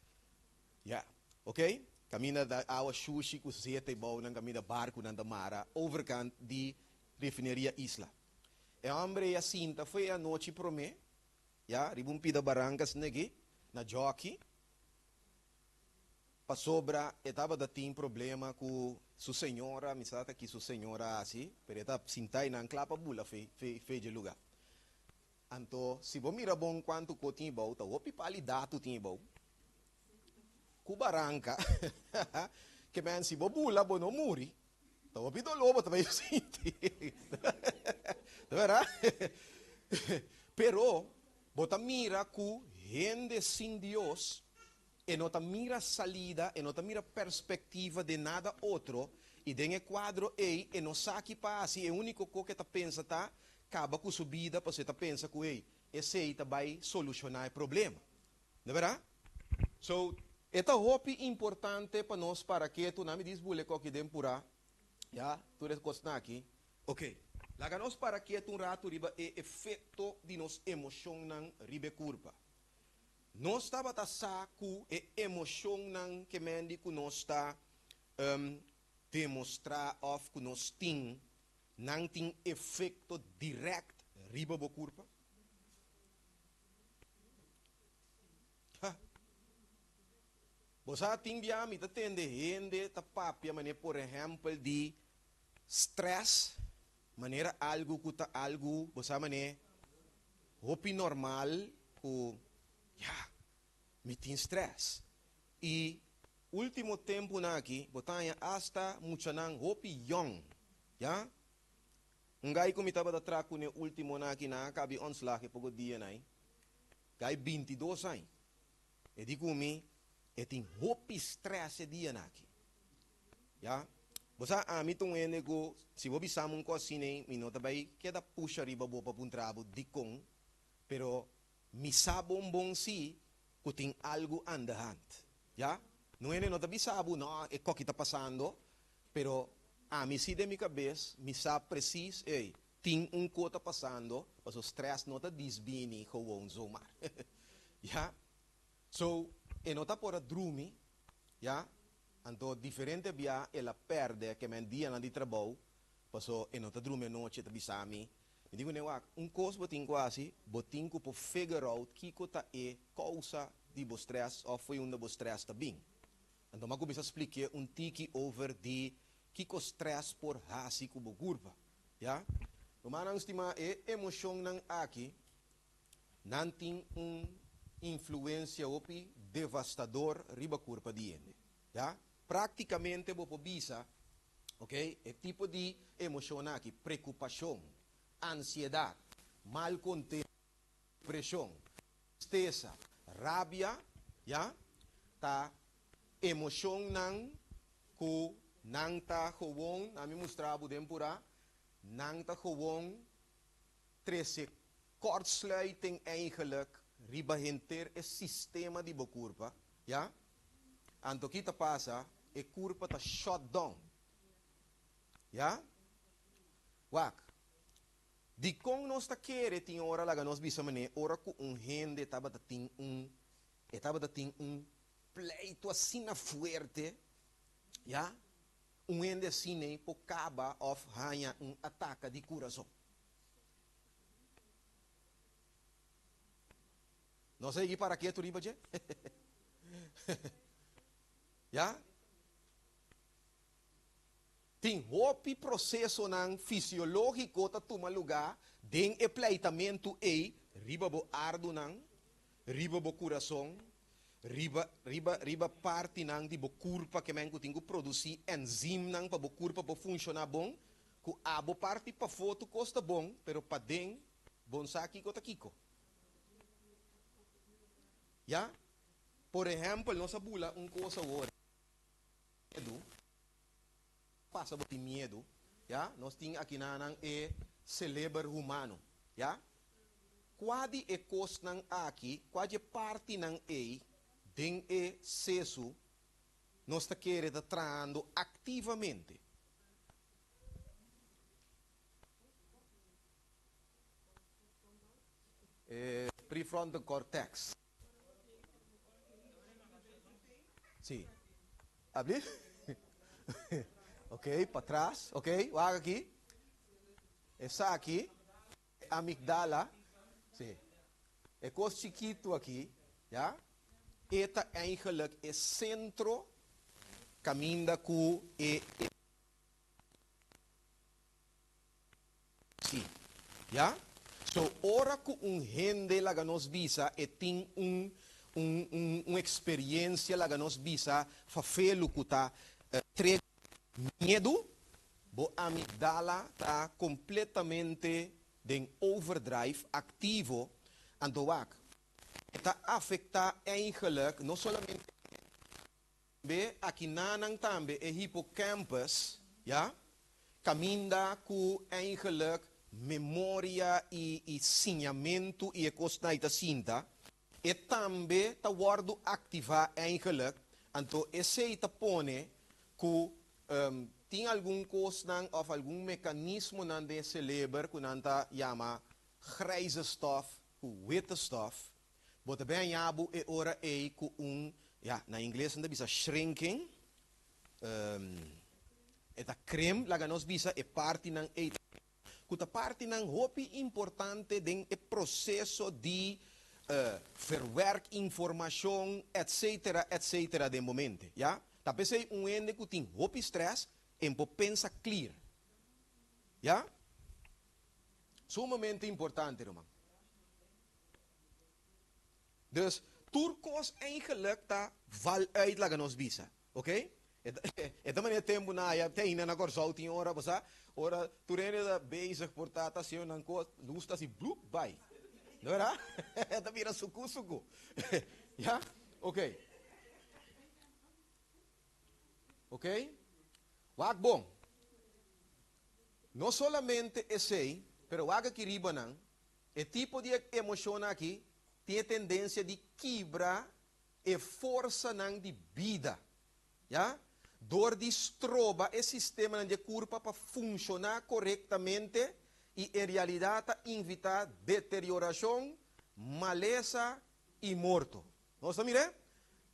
Ja, ok? Camina da água sushi com sete bom, na camina barco na da mara, overkant de refineria Isla. E hombre a cinta foi a noite pro me, ja, ribum pida barrancas negi, na jockey. Pa sobra, estava da tem problema com sua senhora, me sabe que sua senhora assim, pero estava sintai na clapa bula fe de lugar. Então, se você mira bom quanto que tem bom, tá o pipali dado tem bom. Com barranca, que men se você bula, você não muri. Tá o pido lobo também sinti. Tá verdade? Pero, você mira que gente sem Deus, e não mira salida, e não mira perspectiva de nada outro, e tem quadro aí, e não sabe para é o único que está pensa tá, acaba com sua vida, para você pensa que esse aí vai solucionar o problema. Não é verdade? So, é importante para nós, para que tu não me diz bule que tem por aí, já, tu recostas aqui, ok. Laga nós para que tu rato riba é efeito de nos emoção não ribe curva. Nós estava a saco e emoção não que mendi que nós está demonstrar of que nós tem não tem efeito direto riba bo curva. Você tem dia me atende gente tá papia maneira por exemplo de stress maneira algo que tá algo você maneira hopi normal que me tem stress. E último tempo na aqui, botanya hasta mucho nang hopi young. Ya? Ngai ko mitaba da traco ne último na aqui na cabe ons laki pogo dia na. Gai 22 anos. E di kumi e tem hopi stress dia na aqui. Ya? Bosa amitong ene go si bobi samon ko sine minota bay queda puxa riba bo pa puntrabo dikong pero mi sabon bom si que tem algo andante, já? Não é não tá bisabo, não é o que está passando, pero a mim se de minha cabeça, me sabe preciso, tem coisa passando, mas o stress não tá desbini com o zomar, já? So, e não tá por a dormir, já? Então diferente via ela perde que men dia na de trabalho, passo e não tá dormir noite tá bisami. Me digo né, coisa botin quase, botin que por figure out que cota é causa de bo stress ou foi bo stress também. Então, eu começo a explicar tiki over de que o stress por hasi que bo curva, já? O manang estima é emoção nang aqui, não tem influência opi devastador riba curva de ende, já? Praticamente bo pobisa, ok? É tipo de emoção aqui, preocupação, ansiedade, mal contento, depressão, tristeza, rabia, ya, ta emoção nang ku nang ta gewoon, nami mostrabo tempura, nang ta gewoon, 13 kortsluiting eigenlijk, riba hinter es sistema di bo curva, ya, anto kita pasa, e curva ta shut down, ya, wak, di kong nos ta kere ting ora laga nos bisa mane ora ku gente estaba ting pleito assim na fuerte, ya, ende assim po caba of hanya ataque de coração. Não sei para que tu riba je? Ya? Tem hopi processo nang fisiológico ta tuma lugar den e pleitamento riba bo ardo nang riba bo coração riba parte nang di bo kurpa que men tingo produzir enzim nang pa bo kurpa pa funcionar bom, ku abo parte pa foto costa bom, pero pa den bon sa kiko ta kiko. Ya? Por ejemplo, nossa bula coisa agora. Medo. Passa por medo, ya? Nós temos aqui na cérebro humano, ya? Quase é coisa nang aqui, quase parte nang den seso, nós está querendo trabalhando ativamente. Prefrontal cortex. Sim. Abrir? Ok, para trás. Ok, waga aqui. Essa aqui, amigdala. Sim. É coisa chiquito aqui, ja? Eta eigenlijk é centro caminda com sim, ja? So ora que gente lá nos visa e tem uma experiência lá nos visa fafelo que tá tre medo, bo amigdala tá completamente em overdrive ativo antoak. Está afecta eigenlijk não somente aqui nanang também é hippocampus, ja? Caminda com eigenlijk memória e sinhamento e costa cinta e também está guardo ativar eigenlijk então esse está pone que tem algum coisa ou algum mecanismo na de cérebro que nanta chama grijze stof, witte stof. Bota bem jabu e ora com ja, na inglês ainda bisa shrinking. Eta creme laga nos bisa e parte nang kuta parte nang hopi importante den e processo de verwerk informação, etc. de momento, ja? Tapi sei ende que tem hopi stress en po pensa clear. Ja? Sumamente importante, irmão. Dus turcos eigenlijk ta val uit laga nos visa, oké? Het manier tempo na ja teina na corso 10 ora basa, ora turene da bezig portatação nan ko lusta si bloep by. Não era? Eta vira suku. Ja? Oké. Oké? Wag bom. No solamente esse, pero waga kiriba nan, e tipo de emoção aqui tem tendência de quebrar e força nang de vida, já? Dor de estroba esse sistema de curva para funcionar corretamente e em realidade invitar deterioração, maleza e morto. Nós mire?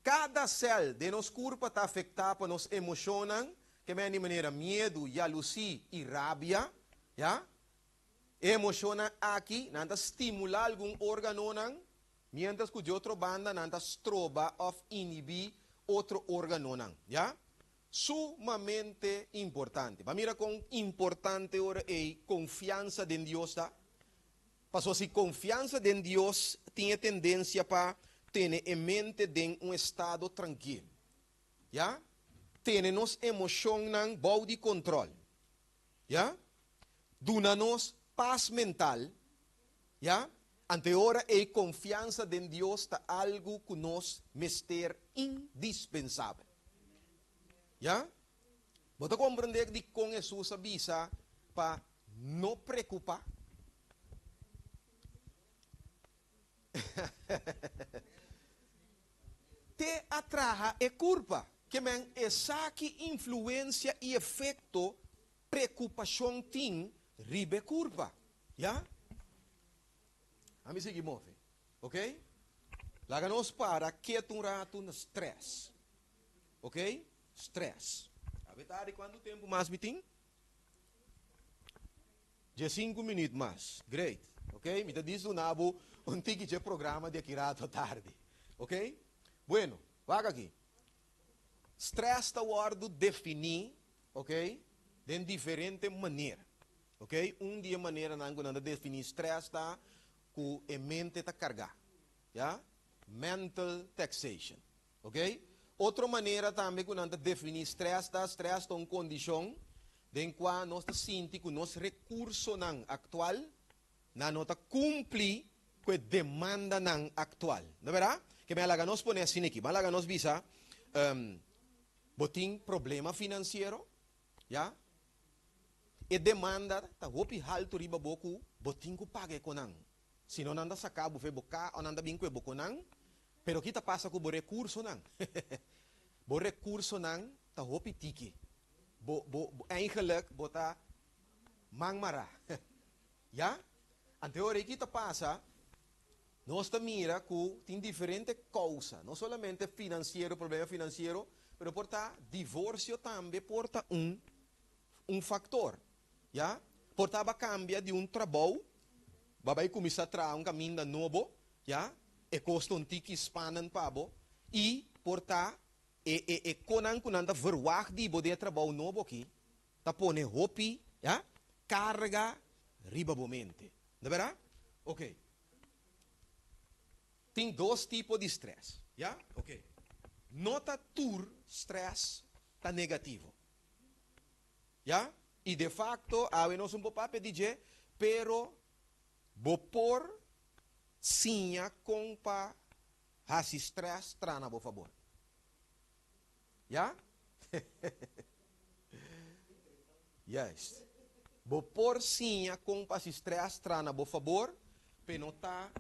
Cada célula de nos curva está afetada por nos emocionam, que é de maneira medo, jalousia e rabia, já? Emociona aqui, nada estimular algum órgão nang, mientras que de outra banda nada estroba ou inibir outro órgão nang, já? Sumamente importante. Vamos mirar com importante agora é confiança em Deus, tá? Passou se confiança em Deus tem tendência para ter em mente de estado tranquilo, já? Ter nos emoções nang bom de controle, já? Duna-nos paz mental, já? Ante ora a confiança em Deus está algo que nos mister indispensável. Já? Você compreender que com Jesus avisa para não preocupar? Te atraja e culpa, que men essa que influência e efeito preocupação tem ribe culpa, já? A mim seguir move, ok? Laga nos para que um rato no stress, ok? Stress. A verdade quanto tempo mais meeting? De 5 minutos mais, great, ok? Me diz o nabo ticket de programa de aqui rato tarde, ok? Bueno, vaga aqui. Stress está guardo definir, ok? De diferente maneira, ok? Dia maneira não quando definir stress está que a mente está carregada, já? mental taxation. Ok? Outra maneira também que nós definir stress é uma condição em qual nós sentimos que nosso recurso atual não cumpre com a demanda atual. Não é verdade? Que me alaga nós põe assim aqui, me alaga nós visa botin problema financeiro, já? E demanda tá hopi alto riba boku botin ku pague konan. Se não anda sacar bufe boca ou anda bem com boco nan, pero kita passa com o recurso nan. Bo recurso nan tá hopi tiki. Eigenlijk bota mangmara. Ja? En teoria kita passa nós mira que tem diferentes causas, não somente financeiro, problema financeiro, mas porta divórcio também porta fator, já? Portava cambia de trabalho, vai começar a trazer caminho novo, já? E custa tiki spanen pabo e porta konan kunanda verwacht die bode trabalho novo aqui, tá pone hopi, já? Carga ribabomente, de verdade? Ok. Tem dois tipos de estresse, já? Ok. Nota tur stress tá negativo, já? E de facto, nós pouco dizer, pero por sinha compa has stress trana por favor, já? Yes. Por sinha compa has stress trana por favor, pero tá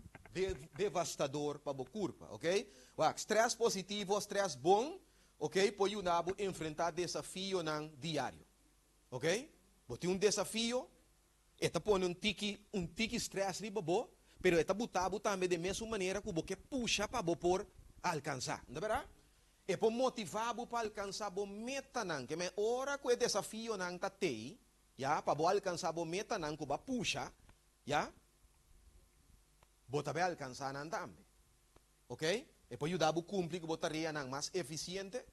devastador para a curva, ok? Stress positivo, stress bom, ok? Pode ajudar a enfrentar desafio diário, ok? Bote desafio, eta põe tiki stress riba bo, pero eta botabo também de mesma maneira que você puxa para por alcançar, não é verdade? E por motivar para alcançar a meta que me ora que o desafio tá tei, já, para alcançar a meta que vai puxa, já? Bota vai alcançar também. Ok? E pode ajudar a cumprir que botaria mais eficiente.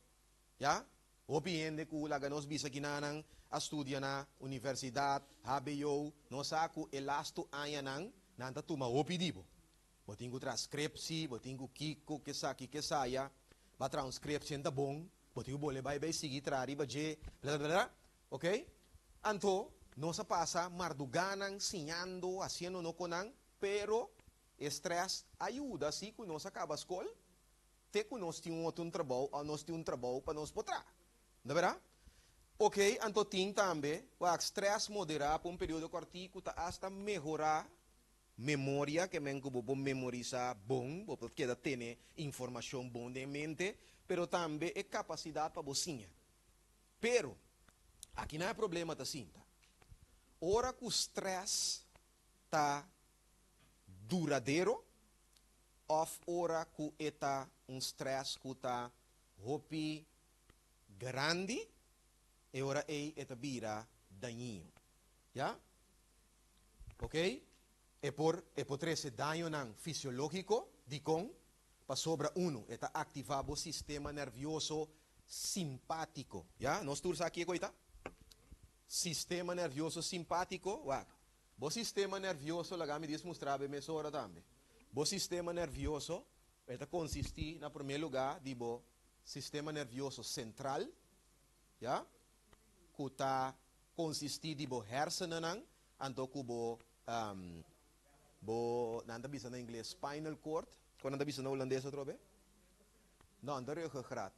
Já? Obviamente que lá nós visa que a estudia na universidade, HBO, nós saco elasto aya nanta tuma opidibo. Botingo transcripsi, botingo kiko, que saia, ba transcription da bom, botingo bole vai seguir trariba je, blá blá blá. Ok? Anto, nós passa marduganan, sinhando, haciendo no conan, pero estresse ajuda assim que nós acaba a escola, até que nós temos trabalho, ou nós temos trabalho para nós botar. Não é verdade? Ok, então tem também o estresse moderado por período curto, hasta melhorar memória, que men que vou memorizar bom, vou poder ter informação bom de mente, pero também é capacidade para você. Pero, aqui não é problema da cinta. Ora que o estresse está duradeiro, of ora que está stress que está hopi grande, e ora eta vira daninho. Já? Ok? E por esse dano fisiológico, de com, para sobra eta ativar o sistema nervioso simpático. Já? Nós todos aqui, coita? Sistema nervioso simpático, o sistema nervioso, lá me diz mostrar bem mesora também. O sistema nervioso, ele consiste, na primeiro lugar, de sistema nervioso central, já? Que está consiste de hersenen, anto que nanda bisa na inglês spinal cord, quando nanda bisa na holandês outra vez? Não, anda ruggengraat.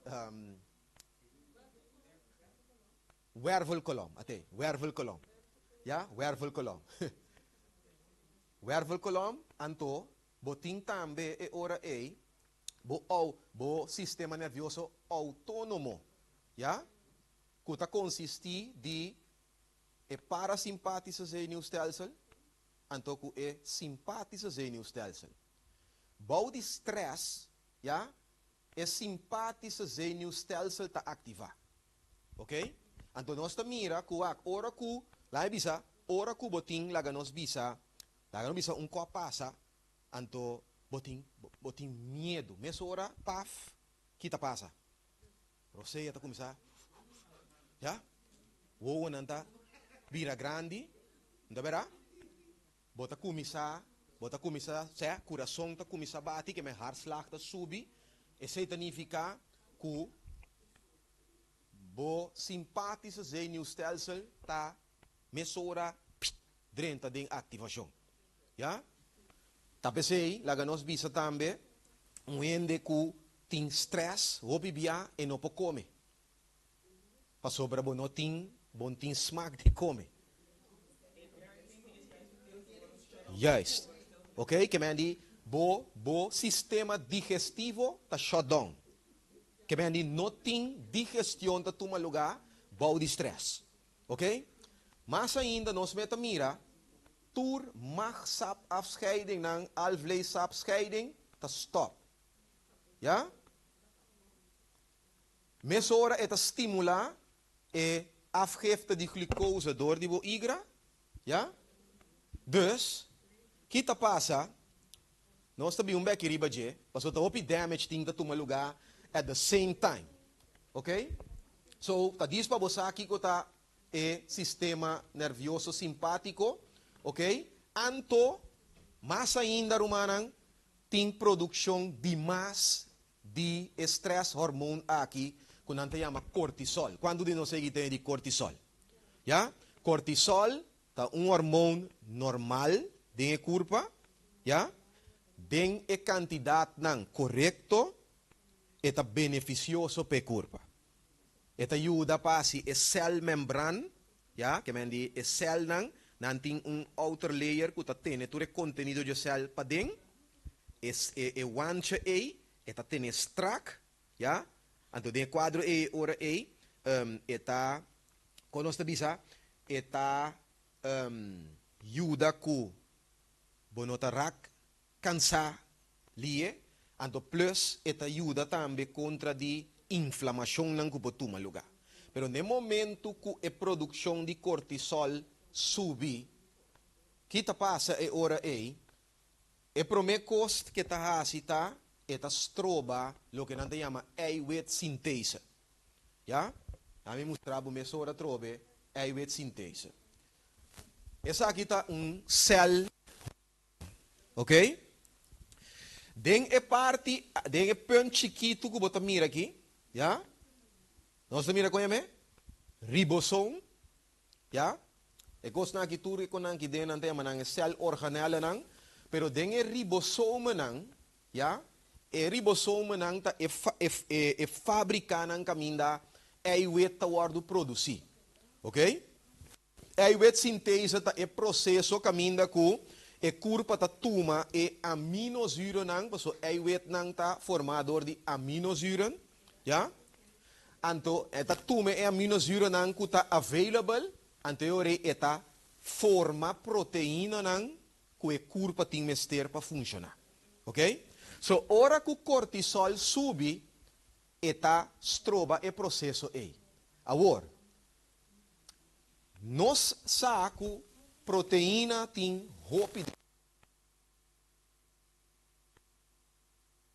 Wervelkolom, até, wervelkolom. Ja, wervelkolom. Wervelkolom, anto, boting tambe e ora bo sistema nervioso autônomo. Ja? Que consiste de parasimpathische zenuwstelsel, anto que é simpathische zenuwstelsel. Bouw die stress, ja, é simpathische zenuwstelsel te activar. Ok? Anto nós mira que ora que lá bisa, ora que boting laga nos bisa passa, anto boting medo. Mesa ora paf, kita passa. Você já tá começar, já? O nanta vira grande, não verá? Bota começar bota começa, se coração tá começa a bater, que meu hartslag tá subir, e significa que bo simpático zenuwstelsel tá mesora dentro da ativação. Ja? Tapesei, laga nos bisa também, ende que tem stress, hopi bia e não pode comer. Para sobra bo não tem, bom tem smaak de comer. Juist. Ok, que men die bo sistema digestivo tá shutdown. Que men die não tem digestão tá toma lugar, bom de stress. Ok? Mas ainda nós meta mira, tur mag sap afscheiding ng alvleesapscheiding ta stop. Ja? Mesora eta stimula e afgifte die glucose door die igra. Ja? Dus, kita passa, nós tabi um beque riba je, paso ta hopi damage ting ta tuma lugar at the same time. Ok? So, ta dispa bosaki ko ta e sistema nervioso simpático, ok? Anto, mas ainda rumanang, tem produção de mais de estresse hormônio aqui, que nós chama cortisol. Quando de nós tem de cortisol? Ja? Cortisol é hormônio normal de corpo, ja? Den a quantidade não correto, é beneficioso para o corpo. Ita ajuda para si a cell membrane, ja? Que mendi a cell nang nanting outer layer que tem todo o conteúdo de cell para dentro, é wancha eta tem strack, ja? Anto de quadro ora eta conosce bisa eta ajuda ku bonota rak cansa lie, anto plus eta ajuda também contra di inflamação nang kupotuma lugar. Pero no momento que a produção de cortisol sube, kita passa e ora e primeira coisa que está hasita é stroba lo que nós chama eiwit sintese. Ja? A mim mostrava me ora trobe eiwit sintese. Essa aqui está cell, ok? Den é parte, den é ponto chiquito que bota mira aqui, ja? Nós mira com ele, ribosome, ja? E gosto que tudo que nang que den nante manang cell organelle nang, pero den é ribosome nang, ja? E ribosome nang ta e fabrica nang caminda eiwit ta wardu produzir, ok? Eiwit sintese ta e processo caminda ku e corpo ta tuma e aminozuren nang, so eiwit nang ta formador de aminozuren, ja? Anto eta tuma e aminozuren nang ku ta available, anteore eta forma proteína nang ku e corpo ting mester pa funcionar, ok? So, ora que o cortisol sube, eta stroba e processo e. Agora, nós saco proteína tem roupa.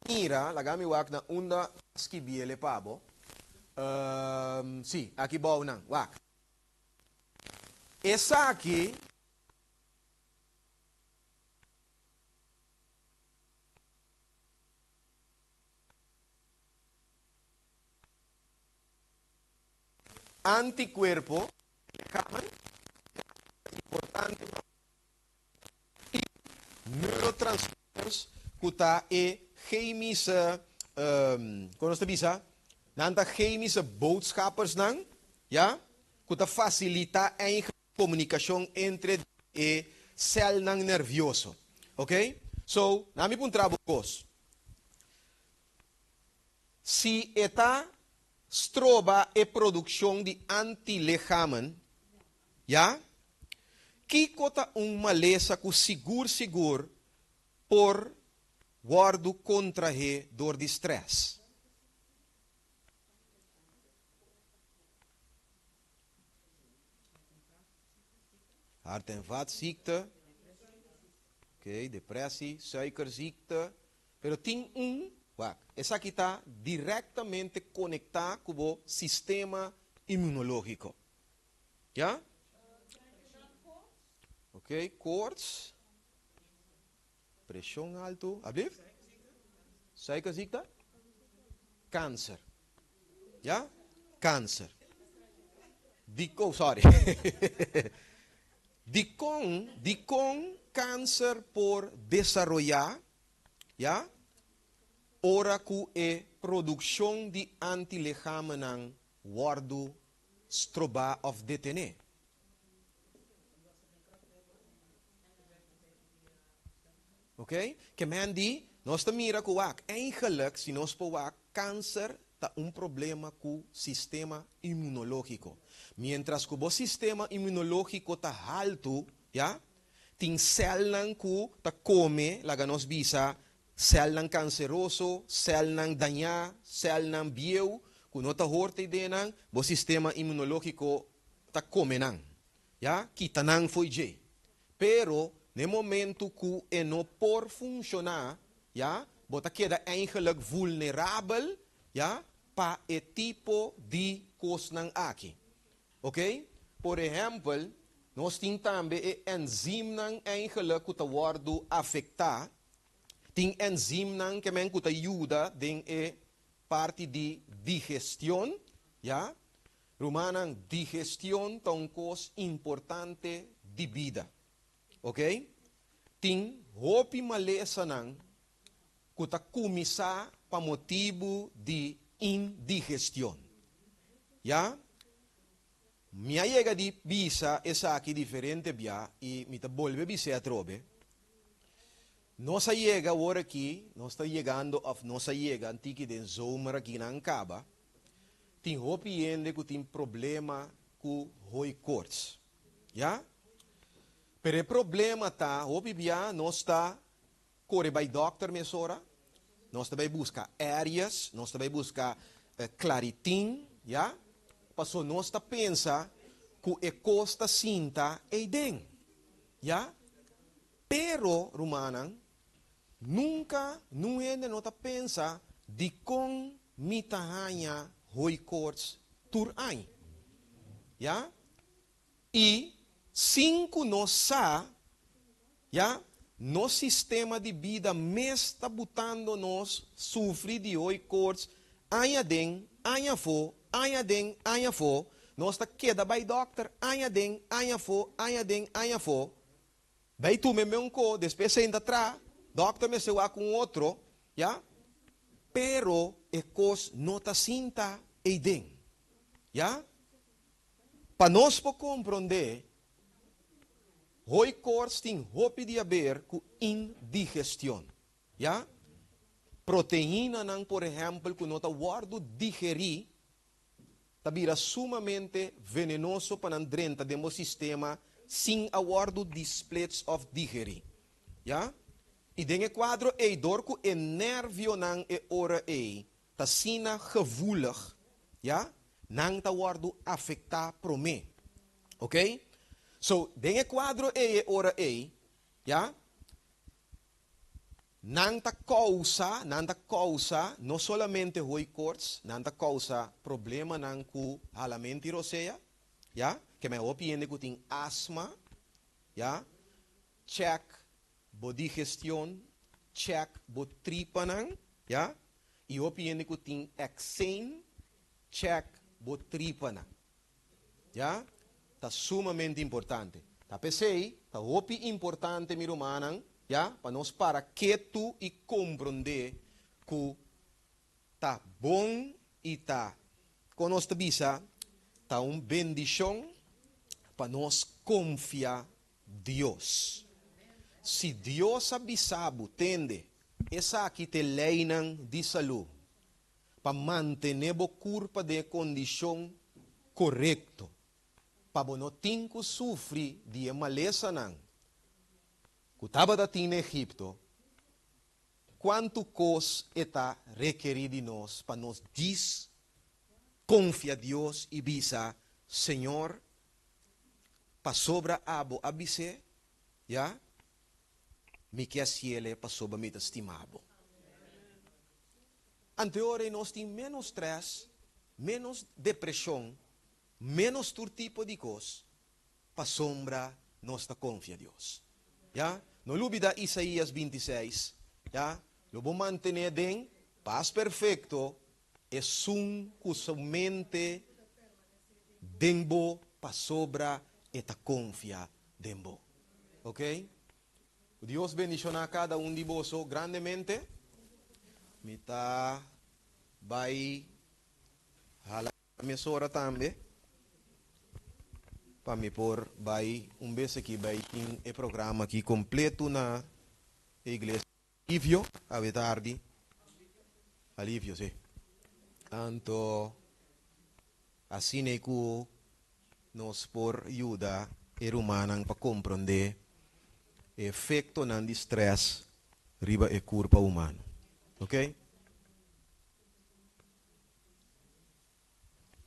Mira, lagami wak na unda skibiele pabo. Sim, aqui bom não, wak. Essa aqui anticuerpo, importante, neurotransmitters, kuta e chemische, como se diz, nanta chemische boodschappers nang, ja, kuta facilita a comunicação entre e cel nang nervioso, ok? So, nami pun trabocos. Si eta stroba e produção de antiligamen, ja? Que cota maleza que seguro por guardo contrahe door de stress. Hart- en vaatziekte, okay, depressie, suikerziekte, pero tem essa aqui está diretamente conectada com o sistema imunológico. Já? Ok, koorts. pressão alto, alsjeblieft. Suikerziekte? Cancer. Ja? Cancer. Sorry. di con cáncer por desarrollar, ja? Ora ku e producción de antilichamen nang wardu stroba of detene. Oké? Que men die, nós mira ku wak. Eigenlijk, si nós po wak, cáncer ta un problema ku sistema inmunológico. Mientras que o sistema inmunológico ta alto, ja? Ting cel nang ku ta come, laga nos bisa, cel nang canceroso, cel nang danya, cel nang bieu, kuno ta horte de nang, o sistema inmunológico ta come nang. Ja? Kita nang foi je. Pero, no momento que e não por funcionar, ja, bota queda eigenlijk vulnerável, ja, para e tipo de coisa aqui. Ok? Por exemplo, nós temos também e enzima eigenlijk que wordt afectar. Tem enzima que men que ajuda em e parte de digestão, ja. Romanan digestão é uma coisa importante de vida. Ok? Tem hopi malesa nang kuta kumisa pa motivo de indigestão. Ya? Minha llega di bisa esa aqui diferente bia e me ta volve bisa a trobe. Nossa llega agora aqui, nós está chegando of nossa llega antiki den zomer aqui na Ancaba. Tem hopi ende que tem problema com hoi koorts. Ya? Pero o problema está, hoje nós está corre by doctor mesora, nós também busca áreas, nós também busca claritin, já? Passou nós está pensa que é costa cinta e den, já? Pero Romanan nunca não é nós está pensa de com mitahanha hoi koorts tur ai, já? E 5 nós sa, ja, no sistema de vida mes está botando nós sofrer de hoi koorts, anya den, anya fo, nós está queda by doctor, anya den, anya fo, vai tu me menco, depois ainda tra, doctor me se va com outro, ja, pero e cos nota cinta e den, ja, para nós po compreender. Hoi koorts tem hopi de haver com indigestão. Ja? Proteína não, por exemplo, que nota guardo digerir, tabira sumamente venenoso para andrenta do sistema sem aguardo displays of digerir. Ja? E den quadro e door ku e nervio nang e ora e, ta sina gevoelig, ja? Nang ta guardo afecta pro me. Ok? So, den quadro e ora e, ja? Nanta causa, não solamente hoi koorts, nanta causa problema nang ku halamenti rosea, ja? Que me opiende ku ting asma, ja? Check bo digestão, check bo tripa nang, ja? E opiende ku ting eczema, check bo tripa nang, ja? Está sumamente importante. Tá pensei, tá hopi importante mi romanang, já, para nós para que tu e compreender que tá bom e tá com nós bisa, tá bendição para nós confiar Deus. Se Deus avisabo tende essa aqui te leinan de saúde para manter a curva de condição correto. Para não ter que sofrer de maleza não. Que estava na Egipto, quanto coisa está requerido de nós para nós desconfiar Deus e bisa, Senhor, para sobra abo abise, já, me que cielo para sobra me estimado. Anteriormente nós temos menos stress, menos depressão, menos todo tipo de coisa, para sombra nós confia Deus. Ja? No olvida Isaías 26. Ya, lo vou mantener den paz perfecto es un mente dembo pa sobra eta confia dembo. ¿Ok? Dios bendicionar a cada un de vosotros grandemente. Mita vai hala mi sora también. Para mí por vai vez aqui vai em el programa aqui completo na igreja Alívio a tarde. Alívio, sim. Tanto assim é que nos por ajuda ser humano para compreender o efeito do estresse riba e corpo humano. Ok?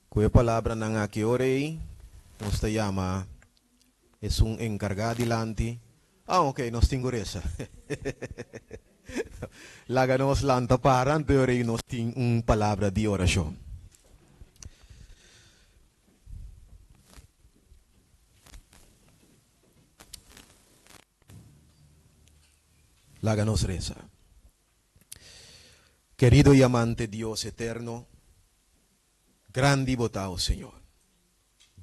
Com a palavra na aqui orei, nos te chama es un encargado delante. Ah, ok, nos tengo esa. Láganos lanta para, pero nos tiene una palabra de oración. Láganos reza. Querido y amante Dios eterno, grande y votado Señor,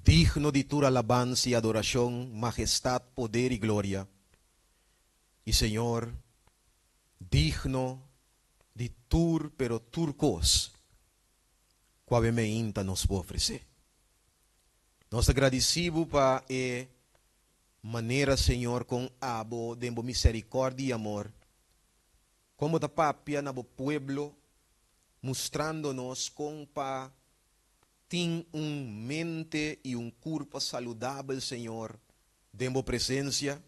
digno de tu alabanza y adoración, majestad, poder y gloria. Y Señor, digno de tur, pero turcos, cuave me inta nos ofrece. Nos agradecemos para maneira, Senhor, com abo, de misericórdia e amor, como da papia na bo pueblo, mostrando-nos com pa tem mente e corpo saudável, Senhor, de bo presença,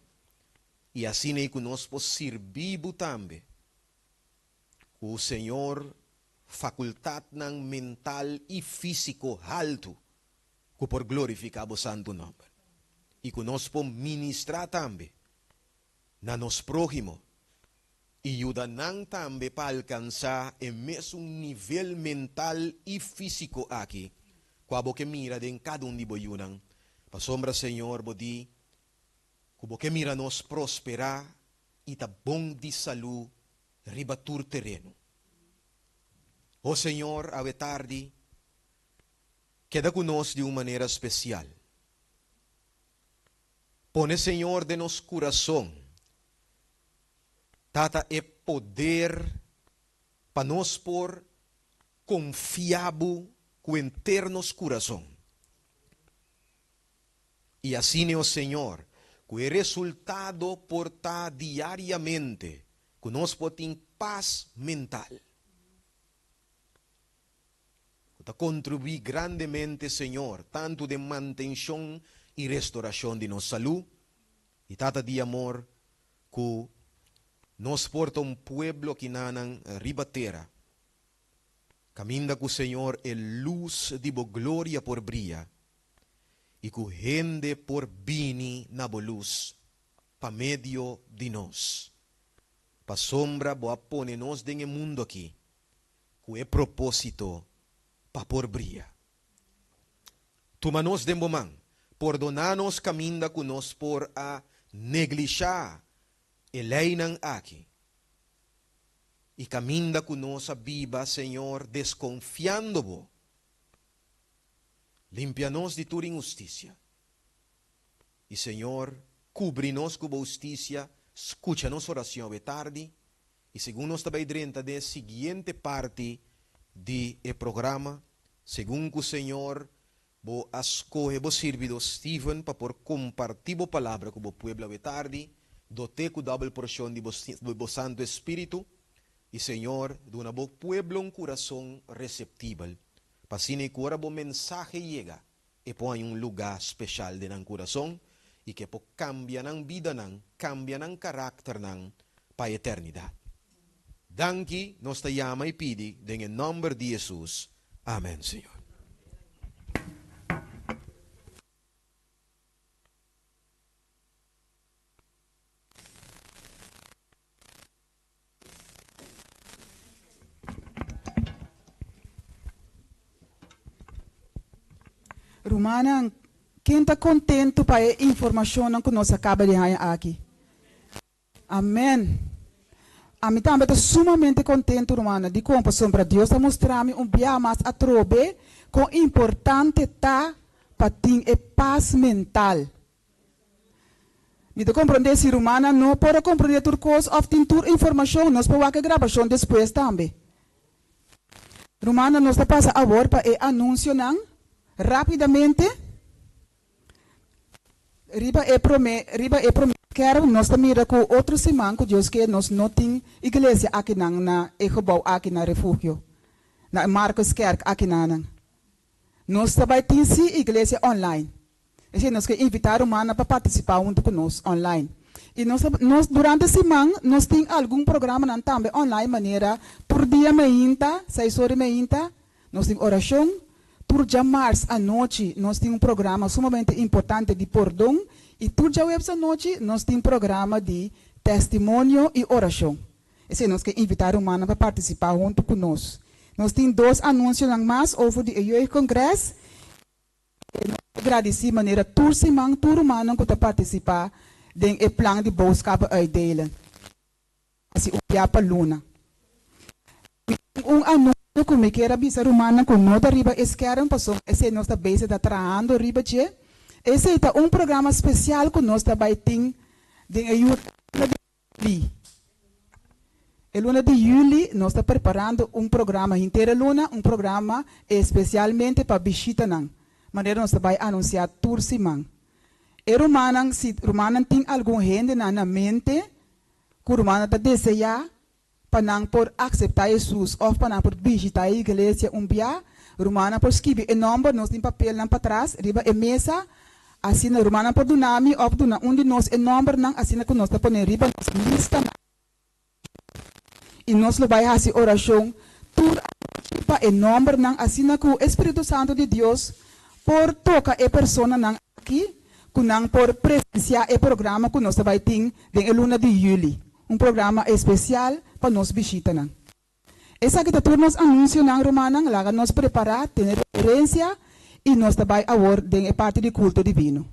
e assim é que nós podemos servir também. O Senhor, faculdade mental e físico alto, que por glorificar o santo nome. E que nós podemos ministrar também na nos próximo e ajudar também para alcançar o mesmo nível mental e físico aqui, quando que mira de cada um de nós. Para sombra, Senhor, bodi, quando que mira nos prosperar e tá bom de saúde, ribatur terreno. Oh Senhor, a tarde, queda conosco de uma maneira especial. Pone, Senhor, de nos coração, tata é poder para nós por confiável com internos coração. E assim é o Senhor, que o resultado por estar diariamente, que nós podemos ter paz mental. Que contribui grandemente, Senhor, tanto de manutenção e restauração de nossa saúde, e tata de amor que nos porta pueblo que nanan ribatera. Caminda com o Senhor é luz de bo glória por brilha, e que gente por bini na bo luz, pa medio de nós. Pa sombra bo apone nos den mundo aqui, que é propósito pa por brilha. Tuma nos den bomang, por donar-nos caminda que nos por a neglijar a lei não aqui. E caminda que nos a viva, Senhor, desconfiando-bo. Limpia-nos de toda injustiça. E, Senhor, cubre-nos com justiça, escucha-nos oração de tarde, e segundo nós também dentro da seguinte parte do programa, segundo o Senhor bo escolhe bo servido Steven para por compartir a palavra com o pueblo de tarde, dote com double porção de bo Santo Espírito, e Senhor, dona bo pueblo um coração receptível, para assim que ora bo mensagem chega e põe lugar especial de nan coração, e que po cambia nan vida nan, cambia nan carácter nan, para a eternidade. Danke, nos te llama e pede, em nome de Jesus. Amém, Senhor. Romana, quem está contente para a informação que nós acabamos de dar aqui? Amém. A mim também estou sumamente contente, irmã, de compaixão para Deus a mostrar-me dia mais a trobe com importante tá para ter paz mental. Me de compreender se irmã não pode compreender tudo coisa ou tem tudo informação, nós podemos fazer gravação depois também. Irmã, nós está passando agora para o anúncio não rapidamente. Riba é prometer. Quero nós também com outro semana que Deus quer nós não tem igreja aqui na gebouw aqui na refúgio na Marcos Kerk aqui na nós também tem sim igreja online. E nós queremos invitar o para participar junto conosco online. E nós durante a semana nós tem algum programa também online maneira por dia meia 6 horas meia nós tem oração. Por dia março à noite nós tem programa sumamente importante de perdão. E tudo já essa noite nós temos programa de testemunho e oração. Esse nós queremos invitar o para participar junto conosco. Nós temos 2 anúncios mais over o Jeugd Congresso. Agradecer maneira toda semana todo humano que está participar do plano de boodschap uitdelen. Assim o dia para Luna. Anúncio que me quero avisar humana com nota riba esquerda passou esse nós está base da traando riba che. Esse é programa especial que nós também temos de julho. A luna de julho, nós estamos preparando programa inteira luna, programa especialmente para visita. Maneira nós vai anunciar toda semana. E Romana, se Romana tem algum gente na mente, que Romana está desejar para por aceitar Jesus ou para por visitar a igreja dia, Romana por escrever o nome, nós temos papel para trás, riba a mesa. Assim, a Romana por dunami, ou duna onde nós é número não, assim que nós está riba nós lista. E nós vai fazer oração por para o número não, assim que o Espírito Santo de Deus por tocar a pessoa não aqui, que não por presenciar o programa que nós vai ter de luna de julho, programa especial para nós visitar não. Essa que todos nós anuncios não Romana, lá nós preparar, ter referência e nós também agora de parte de culto divino.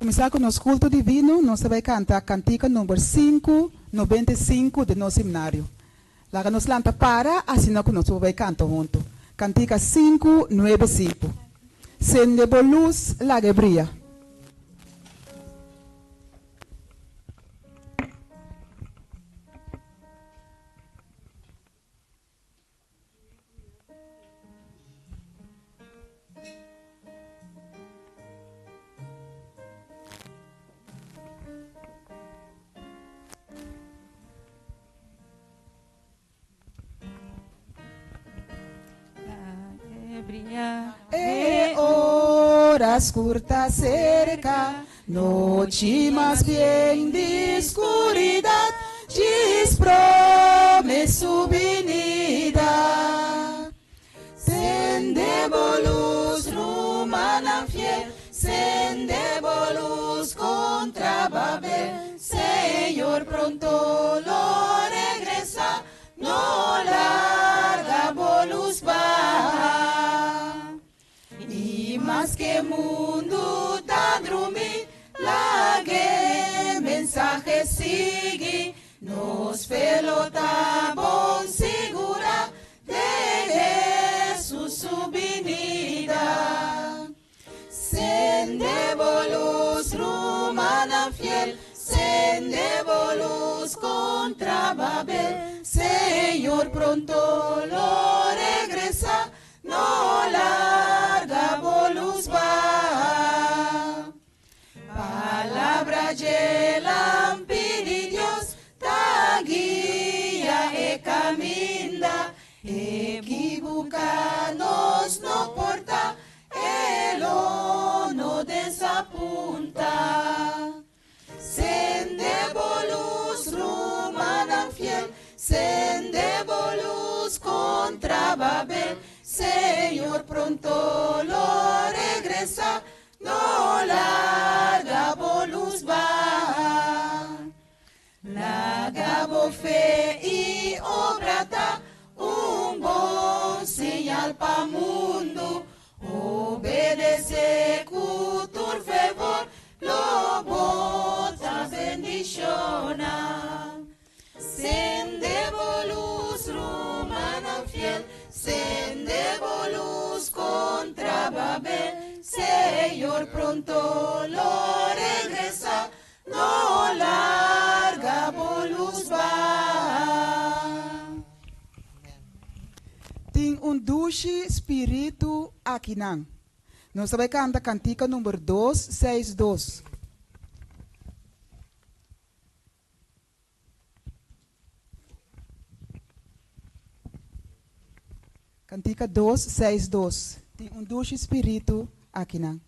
Começar com nosso culto divino, nós vai cantar a cantiga número 595 do nosso seminário. Lá nos lanta para, assim que nós vai cantar junto. Cantiga 595. Sende luz, la que brilla. E horas curtas cerca, noche más bien de escuridad, desprome su venida. Sendebo luz rumana fiel, sendebo luz contra Babel. Señor pronto lo regresa, no larga luz va. Y más que mundo tan dormir, la que mensaje sigue, nos pelota bon segura de Jesús su venida. Sendebo luz rumana fiel, sendebo luz contra Babel. Señor pronto lo regresa, no larga luz va. Palabra de lámpara Dios, ta guía e camina, equivocanos no porta, el no desapunta. Sendebo luz rumana fiel, sendebo luz contra Babel. Señor pronto lo regresa, no larga luz va. Larga fe y obrata, un bon señal pa mundo. Obedece cultur fervor, lo bota bendiciona. Sendebo luz rumana fiel, sendebo luz contra Babel. Señor pronto lo regresa, no larga luz va. Tem dulce espírito aqui não. Nós vamos cantar a cantiga número 262. Cantiga 262. Tem dulce espírito aqui não.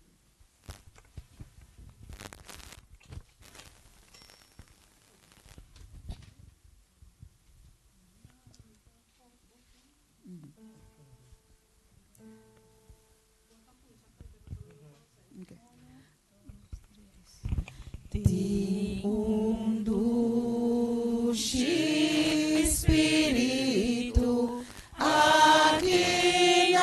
Tem dulce espírito aqui na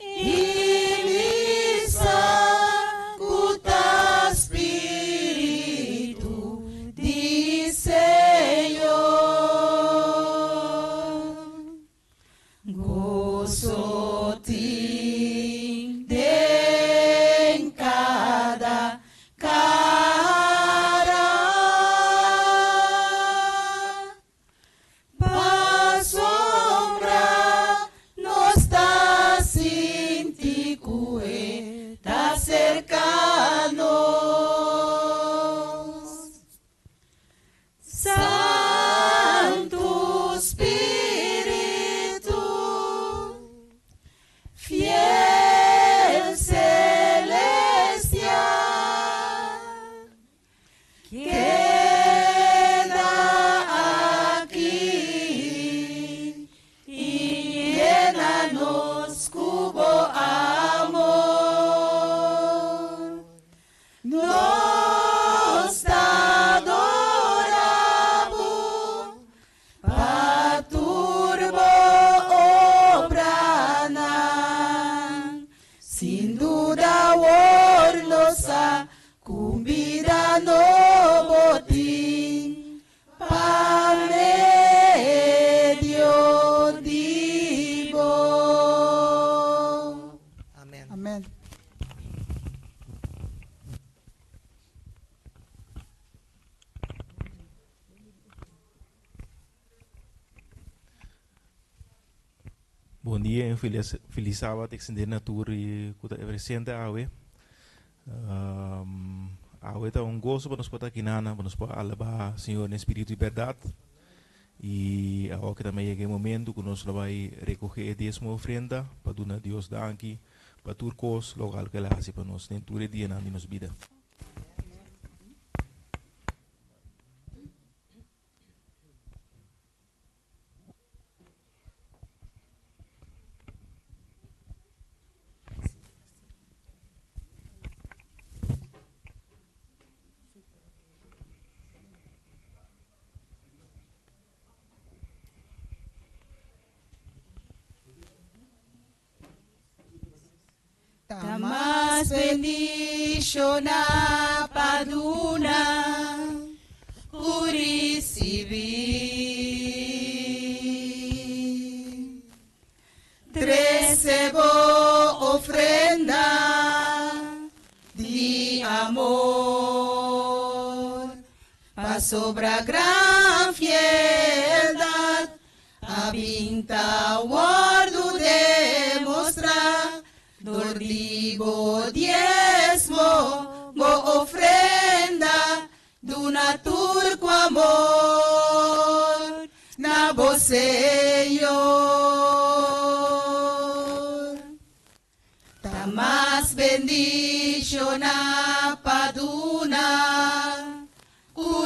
e sacuta espírito de Senhor, gozo te Bom dia e feliz sábado. Ik ben naturi kuta presente awe. Awe tá gozo para nós poder aqui nana, para nós poder alabar Senhor em espírito e verdade. E agora que também é o momento que nós vai recolher a ofrenda para dar a Deus danke, para turcos local que ele faz para nós dentro do dia na nossa vida. Tamas bendición a Paduna, recibir. 13 ofrenda de amor, pa sobra gran fieldad, a vinta guardo demostrar. Dordibo diezmo, go ofrenda, duna turco amor, na Señor. Tamas bendición a Paduna,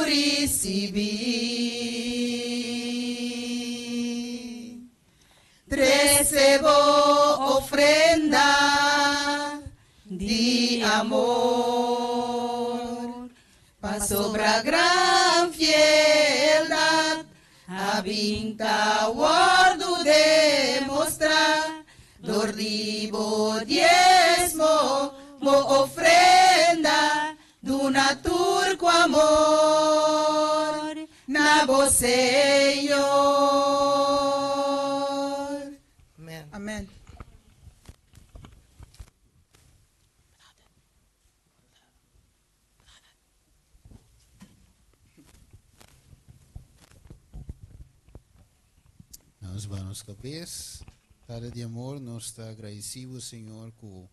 recibir. 13 ofrenda de amor, pa sobra gran fieldad, a vinta guardo demostrar, dordibo diezmo, mo ofrenda, duna turco amor, na Señor. Amen. Amen. Nós vamos cabeça, Padre de amor, nós está agradecidos, Senhor, que o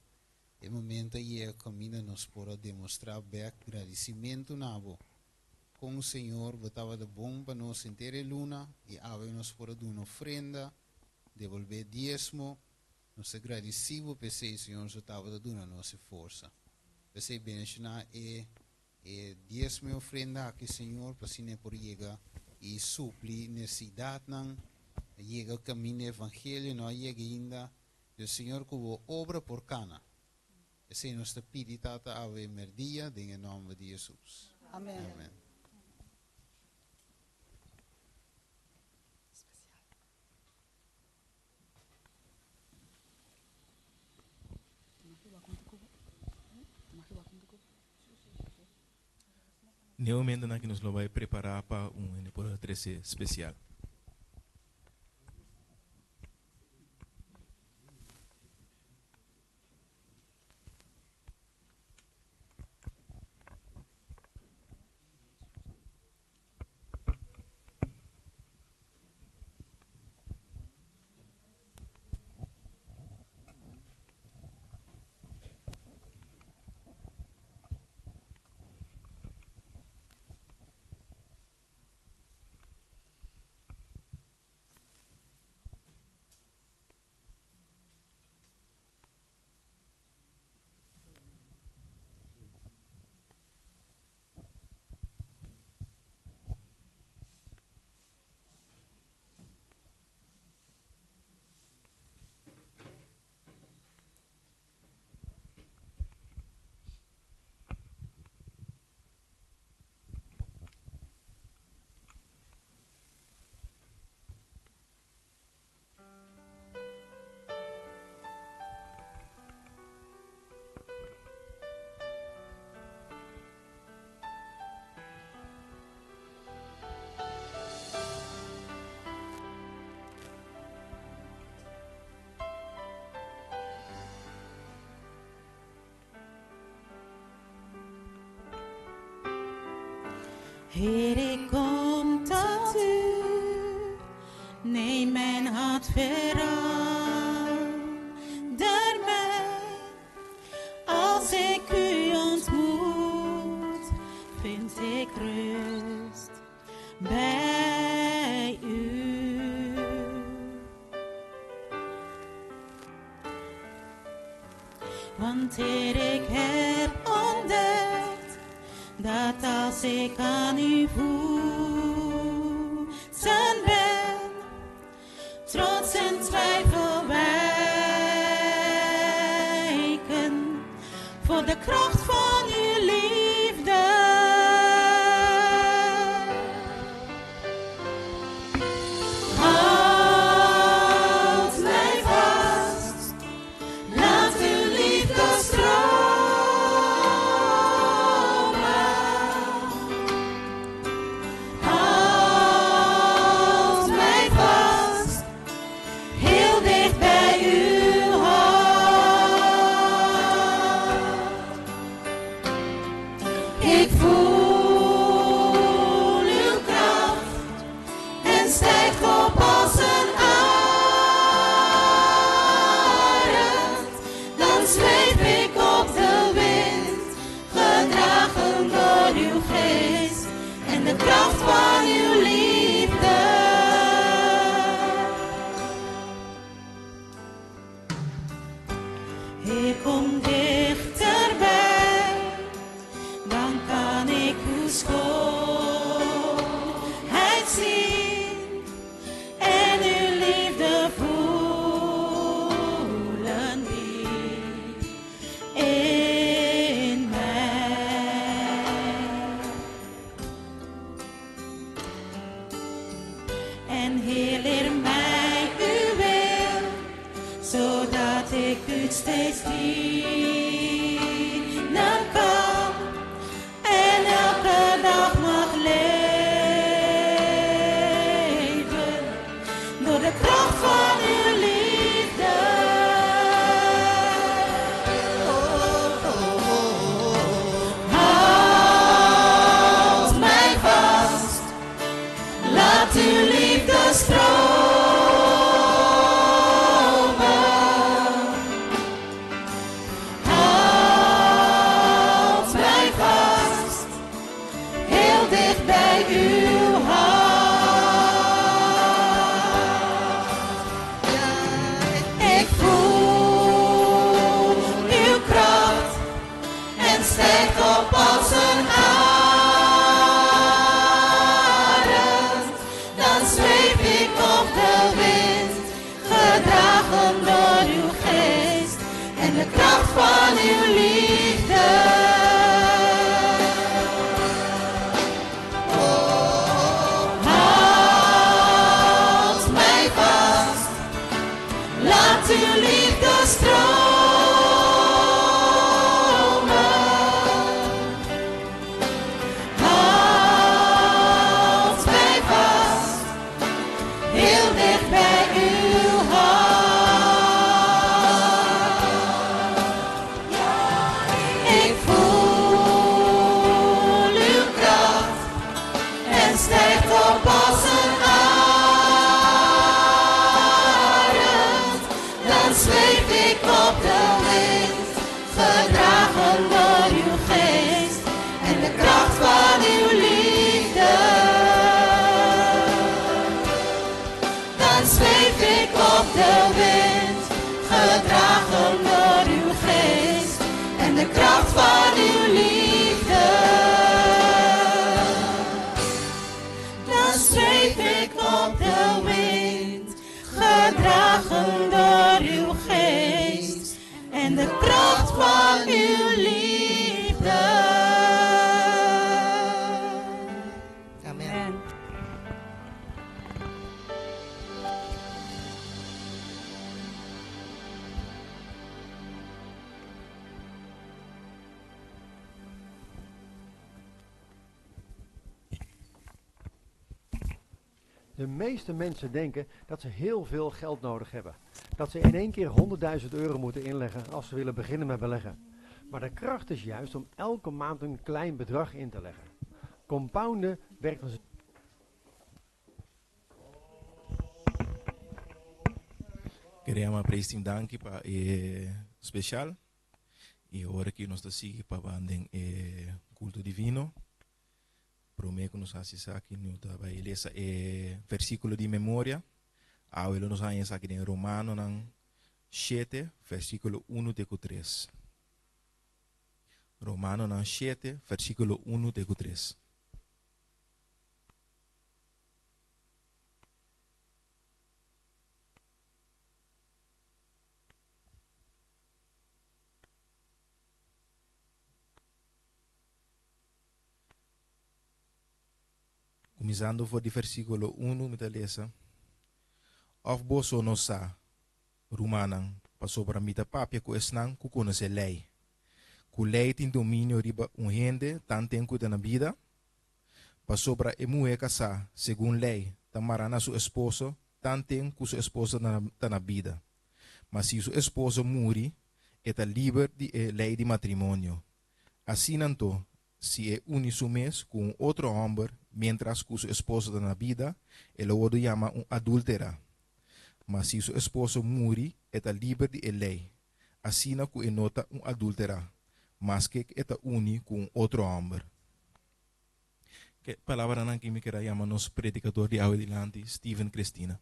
momento aí é caminho nós por demonstrar bem agradecimento nabo. Com o Senhor, botava de bom para nós inteira luna e ave nós por dar uma ofrenda, devolver diezmo, nós agradecidos por ser Senhor, já estava de dar a nossa força. Por ser bendicionar e diezmo e ofrenda aqui, Senhor, para se por chegar e suplir necessidade não. Llega o caminho evangelho, não chega ainda, o Senhor que o obra por cana. Esse é nosso pedido, tata, ave merdia, em nome de Jesus. Amém. Amém. Nesse momento que nós vamos preparar para por 13 especial. Heer, ik kom tot u, neem mijn hart veraan. Want Heer, ik heb ontdekt dat als ik aan uw voeten ben, trots en twijfel wijken voor de kracht van uw liefde. Houd mij vast, laat uw liefde stromen. Houd mij vast, heel dicht bij uw hart. Ik voel uw kracht en stijgt op als een arend. Dan zweef ik op de wind, gedragen door uw geest en de kracht van uw liefde. Heer, kom dichterbij, dan kan ik uw schoonheid zien en uw liefde voelen diep in mij. En Heer, leer mij uw wil, zodat ik u steeds dienen kan en elke dag mag leven door de kracht van uw liefde. Houd mij vast, laat uw liefde stromen. Houd mij vast, heel dicht bij uw hart. Ik voel uw kracht en stijgt op als een arend. Dan zweef ik op de wind, gedragen door uw geest en de kracht van uw liefde. Houd mij vast, laat uw liefde stromen. Houd mij vast, heel dicht bij uw hart. Ik voel uw kracht en stijgt op als een arend. Dan zweef ik op de wind, gedragen door uw geest en de kracht van uw liefde. Dan zweef ik op de wind, gedragen door uw geest en de kracht van uw liefde. Dan zweef ik op de wind, gedragen door uw geest en de kracht van uw liefde. Amen. De meeste mensen denken dat ze heel veel geld nodig hebben. Dat ze in één keer 100.000 euro moeten inleggen als ze willen beginnen met beleggen. Maar de kracht is juist om elke maand een klein bedrag in te leggen. Compounden werkt als... Queremos prestar dank para especial y ahora que nos sigue para banden culto divino. Prometo que nos hace aquí no taba elesa versículo de memoria. Ahora nos hace aquí en Romano 7 versículo 1 de 3. Romanos 7, versículo 1 até 3. Começando por o versículo 1, me lesa. Of boso no sa, rumanang, passou para mita papia ku esnang ku conhece lei. Ku lei tem domínio riba gente, tanto cuida na vida. Passou para emue casar, segundo lei, tamarana su esposo, tanto ku su esposa tá na vida. Mas se su esposo muri, eta liber de lei de matrimônio. Assim nanto, se é unisumes com outro homem, mientras que su esposo está na vida, ele o chama adúltera. Mas se su esposo muri, eta liber de lei. Assim na que nota adúltera, mas que eta uni com outro homem. Que palavra não que me quer chamar nosso predicador de adelante, Steven Cristina.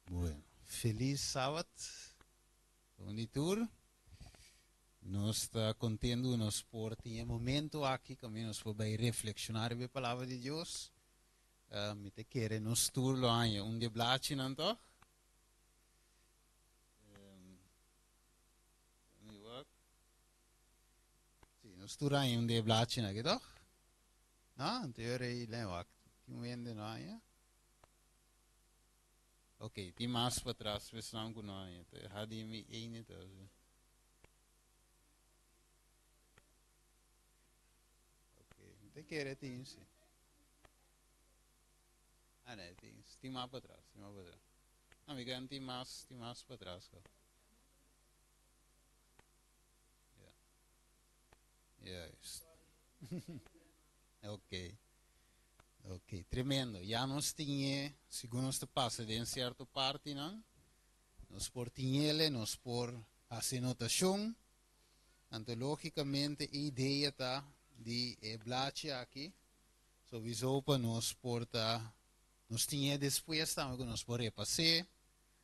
Bueno, feliz sábado, bonito. Nós está contendo nos por ter momento aqui que nós vamos reflexionar sobre a palavra de Deus. Me te quer nos tour lo año de blachi não toch? Sim, nos tour año de blachi não, toch? Não, teoria lewak. Que momento não año? Ok, die maas para trás, we staan com nós. Had je me één thuis? Ok, te quer tem sim. Ah, não, tem. Die maas para trás, die maas para trás. Não, we gaan die maas para trás. Ja, juist. Ok. Ok, tremendo. Já nós tínhamos, segundo nós passa de certa parte, não? Nós por tinhele, nós por fazer notação. Então, logicamente, a ideia tá de blache aqui. So, visou para nós por tá, nós tínhamos depois, tá, nós por repassar.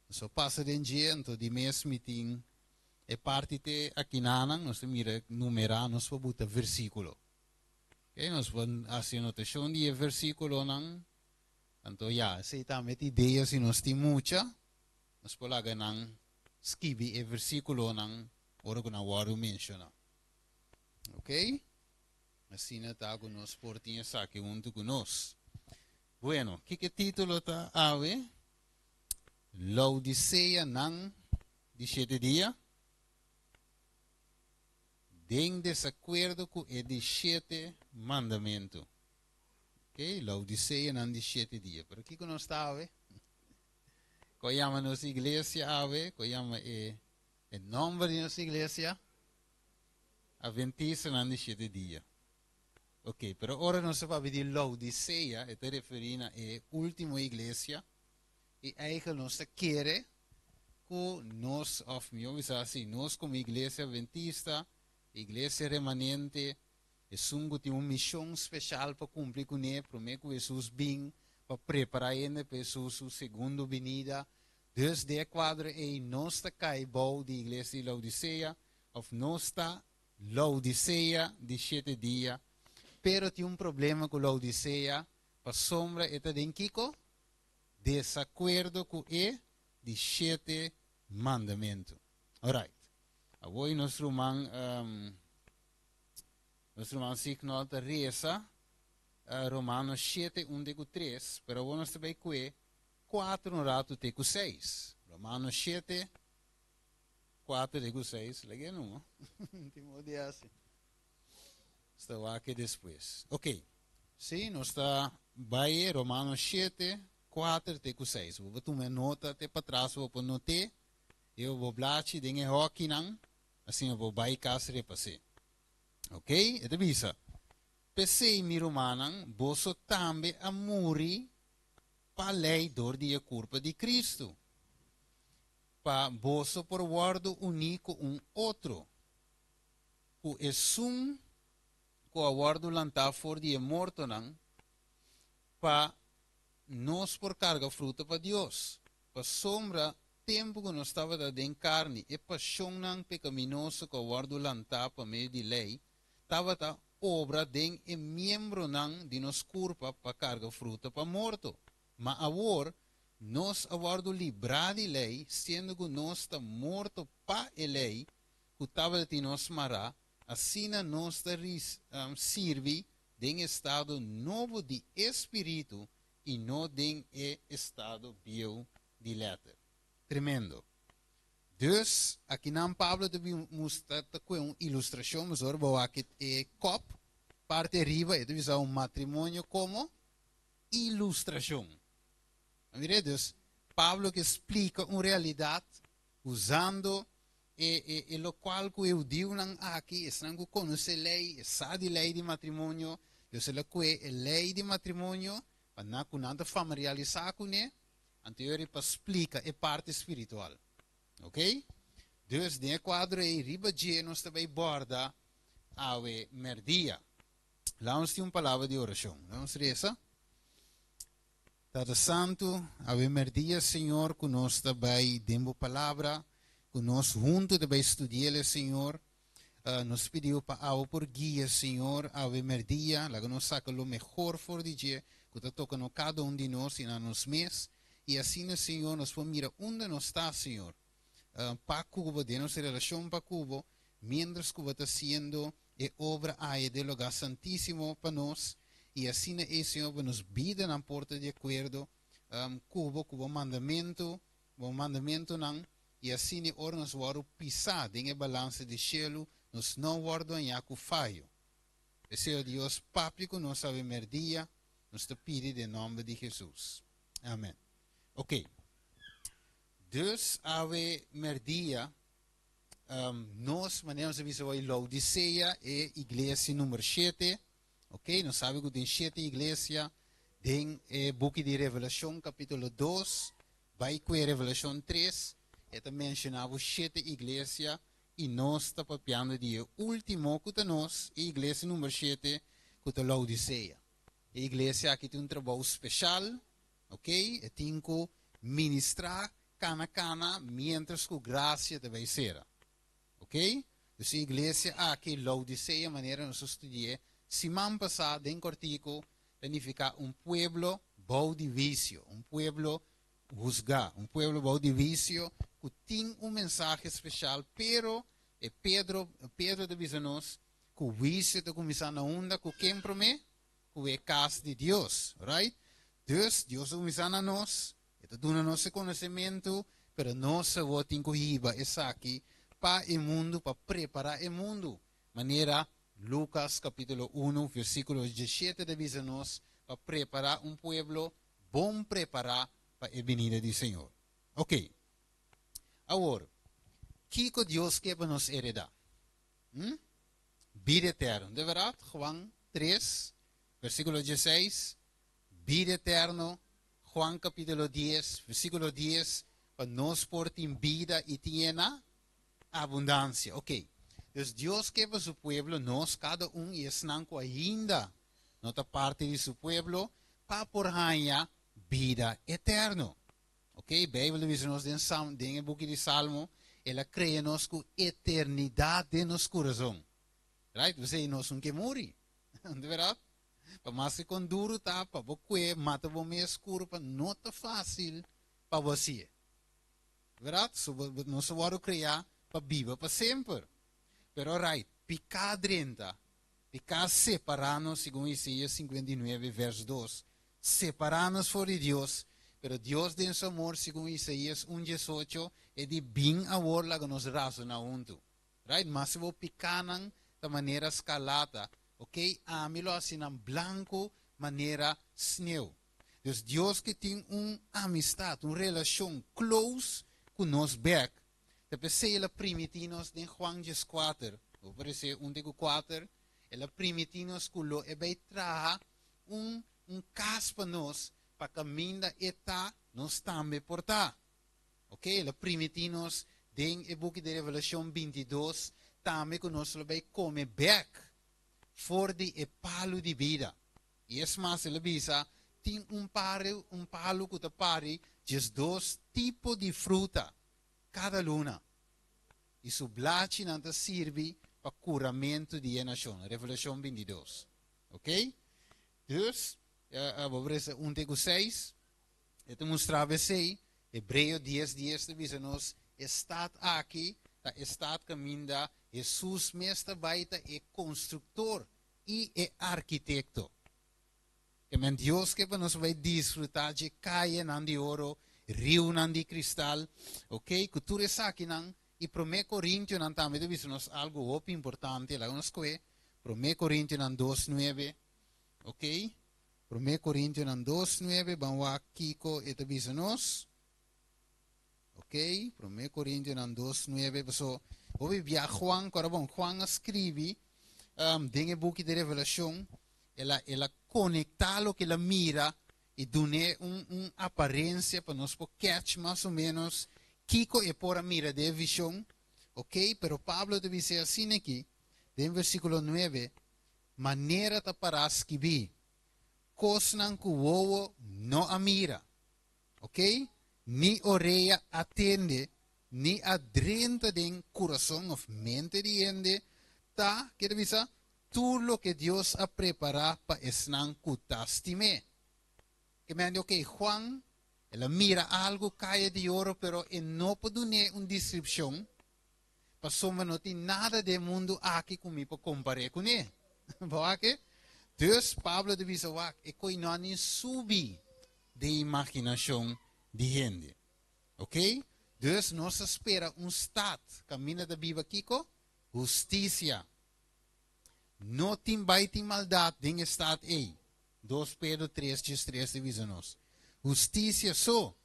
Nós passa de dia, então, de mês meeting, é parte de aqui nana, nós mira numerar, nós por botar versículo. Okay, nós vamos fazer notação de versículo não, então já, se também ideias se nós temos muita, nós podemos não escrever o versículo não, ora que não vou mencionar, ok? Assim está com nós portinhas aqui junto com nós. Bueno, que título está ave? Laodicea não de 7 dias. Em desacordo com o 17 mandamento. Ok? Laodicea não de 7 dias. Por aqui que nós estamos. Qual chama nossa igreja? Qual chama o nome de nossa igreja? Adventista não de 7 dias. Ok, pero agora nós vamos ver Laodicea, está referindo a última igreja. E aí que nós queremos que nós, assim, nós como igreja adventista, igreja remanente, tem uma missão especial para cumprir com ele, para que Jesus venha, para preparar ele para sua segunda vinda. Desde o quadro é nós está caibou de igreja de Laodicea, ou nós está Laodicea de 7 dias, pero tem um problema com Laodicea, para sombra está em Kiko, desacordo com o 17 mandamento. Alright. Agora nosso irmão signal da reza, Romanos 7, 1-3, pero vamos também que 4 no rato teco 6. Romanos 7, 4-6, legue não? Timóteo assim. Está aqui depois. Ok. Sim, nós está vai Romanos 7, 4-6. Vou tomar nota até para trás, vou notar. Eu vou blate, dengue hockey não. Assim eu vou vai casa repasse. Ok? Itu bisa. Pesei mi romanang, boso tambe a muri pa lei dor di culpa di Cristo. Pa boso por guardo unico un outro. Ku esum ko aguardo lanta for di morto nang pa nos por carga fruta pa Dios. Pa sombra tempo que nós estava da den carne e paixão nang pecaminoso ko aguardo lanta pa meio di lei, estava ta obra den e membro nang di nos curpa pa carga fruta pa morto. Ma agora, nós aguardo librar de lei, sendo que nós está morto pa e lei, que estava de nos mará, assim nós está serve den estado novo de espírito e não den estado bio de letra. Tremendo. Dus, aqui na Pablo também mostra uma ilustração, mas agora vou aqui cop, parte riba, e deve um matrimônio como ilustração. Dus, Pablo que explica uma realidade usando o qual que eu digo aqui, estão que conhece lei, sabe lei de matrimônio, eu sei que é lei de matrimônio, para não familiarizar com ele, anterior para explicar a parte espiritual. Ok? Dus de quadro aí, riba de nós também borda a merdia. Lá nós temos uma palavra de oração. Vamos reza. Tata Santo, a merdia, Senhor, que nós também demos palavra, que nós juntos também estudamos, Senhor. Nos pediu para por guia, Senhor, a merdia, lá que nós saca o melhor for de dia, que está tocando cada de nós e nos mês. E assim, Senhor, nós vamos mirar onde nós está, Senhor. Para Cuba, de nossa relação para Cuba, mientras Cuba está sendo obra aí do lugar santíssimo para nós, e assim é, Senhor, para nos vida na porta de acordo, Cuba mandamento não, e assim é hora nós vamos pisar em balança de cielo, nós não guardamos em falho. Senhor Deus, páprico, nós sabemos dia, nós te pedimos em nome de Jesus. Amém. Ok. Dus, ave merdia, nós mandamos a visão em Laodiceia e igreja número 7, ok? Nós sabemos que tem 7 igrejas, tem o book de Revelação, capítulo 2, vai com a Revelação 3, e também mencionava 7 igrejas, e nós estamos papiando de último que nós, a igreja número 7, que é Laodiceia. A igreja aqui tem um trabalho especial, ok? E tem que ministrar cana, mientras que graça também será. Ok? Então, a igreja aqui, Laodiceia, maneira nós estudamos, semana passada, em Cortico, significa pueblo bom de vício, pueblo juzgar, pueblo bom de vício, que tem mensagem especial, pero Pedro diz-nos que o vício está começando a onda, que quem promete, que é casa de Deus, right? Dus, Deus está começando a nós, está dando nosso conhecimento, pero nós vamos ter que ir aqui para o mundo, para preparar o mundo. Maneira, Lucas capítulo 1, versículo 17, diz-nos, para preparar pueblo bom preparar para a venida do Senhor. Ok. Agora, o que Deus quer para nos heredar? Vida eterna. De verdade, Juan 3, versículo 16, vida eterna. Juan capítulo 10, versículo 10, para nós portar vida e ter abundância. Ok. Então, Deus quer para seu povo, nós, cada e estão ainda, nota parte de seu povo, para por ganhar vida eterna. Ok? A Bíblia diz-nos em o book de Salmo, ela cria-nos com eternidade no nosso coração. Right? Você nós não quer morrer. Não é verdade? Para mais que com duro tá, para você mata o meio escuro, para não é fácil para você. Verdade? Nós vamos criar para viver para sempre. Pero right, picar 30, Picar separarnos, según Isaías 59, verso 2. Separarnos por Dios, pero Dios de su amor, según Isaías 1:18, es de bien amor la que nos razona junto. Right? Mas se vos picanan de manera escalada, ok? Amilo assim en blanco, manera sneeuw. Dus Dios que tem amistad, relação close com nós back. Depois se ele primitinos de Juan 4, ou parece 1:4, ele primitinos culo e vai trazer cas para nós, para caminhar eta nós também portar. Ok? Ele primitinos den e book de Revelação 22, também que nós vai comer back, for de e palo de vida. E es mais, ele bisa, tem palo que te pare, just 2 tipos de fruta, cada luna. E su blachi não te serve para curamento de nação. Revelação 22. Ok? Dus, vamos ver 1:6. Eu mostrava assim, Hebreu 10:10 te visa nos, está aqui, está caminhando, Jesus mestre baita é construtor e é arquiteto. Que men Deus que nos vai desfrutar de caia nan de ouro, rio nan de cristal, ok? Cultura aqui nan, e 1 Coríntios nan também te visa nos algo muito importante, lá nos coe, 1 Coríntios nan 2:9, ok? 1 Coríntios nan 2:9, vamos aqui com e te visa nos. Ok, 1 Coríntios 2:9, so, ouvi via Juan, Juan escreve, dentro do book de Revelação, ela conecta lo que ela mira e dá uma aparência para nós catch mais ou menos, Kiko é por a mira de visão, ok, pero Pablo deve ser assim aqui, dentro do versículo 9, maneira ta para escrever, cosnan que o não a mira, ok? Ni orella atende, ni adrenta den corazón of mente de ende, ta, quiere decir, tú lo que Dios ha preparado para esnan kutastime. Que me han dicho que Juan, él mira algo cae de oro, pero él no puede dar una descripción, para no tiene nada de mundo aquí conmigo para comparar con él. ¿Vale? Dus Pablo deve dizer, é que não nem subir de imaginação de gente. Ok? Dus nós espera estado, caminho da Bíblia Kiko, justiça. Não tem baita maldade em estado aí. 2 Pedro 3:3 divisa nós. Justiça só,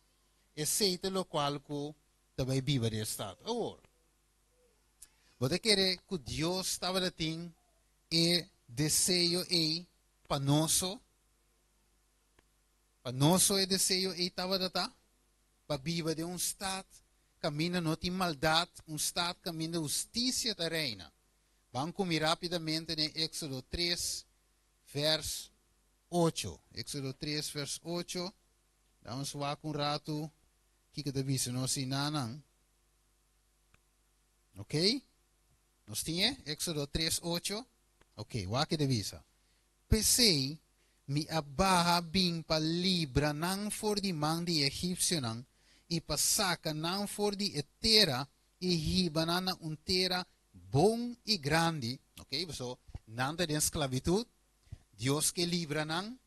aceita lo qual que também viva de estado. Agora, você quer que Deus estava da ting e desejo é panoso é desejo é estava da tá para viver de estado caminho não tem maldade estado caminho de justiça da reina. Vamos comer rapidamente em Éxodo 3 verso 8. Éxodo 3 verso 8. Vamos lá com um rato que te avisa nós sinanang. Ok? Nós tinha Éxodo 3 8. Ok, waki de visa. Pesei mi abaha bing pa libra nang for di mang di Egipsyo nang ipasaka nang for di etera e hiba na un tera bom e grande. Ok, so nanda de esclavitud. Dios que libra nang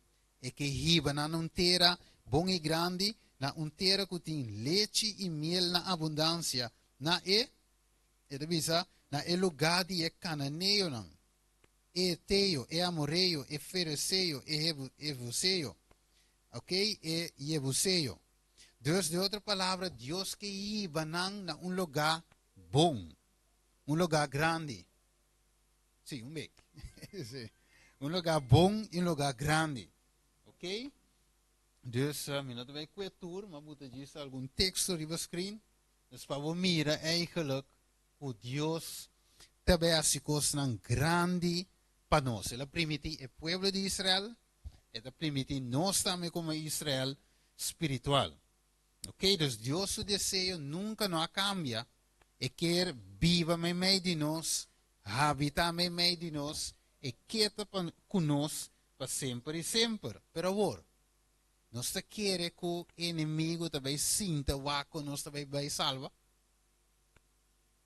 e que hiba na un tera bom e grande na un tera que tem leite e miel na abundância na de visa na lugar de cananeo nang. Eteo, Amoreo, Fereceo, Evuseo. Ok? Jebuseo. Dus de outra palavra, Deus que iba na um lugar bom. Um lugar grande. Sim, um beco. Um lugar bom e um lugar grande. Ok? Dus, minuto vai kwetur, maar moet je algum texto op screen. Dus para we mirar eigenlijk hoe Deus também as coisas grande para nós. Ela permite o povo de Israel, ela permite nós também como Israel espiritual. Ok? Dus Deus o desejo nunca não cambia. E quer viva em meio de nós, habitar em meio de nós, e quieta conosco para sempre e sempre. Pero agora, nós queremos que o inimigo também sinta o nós também vai salvar.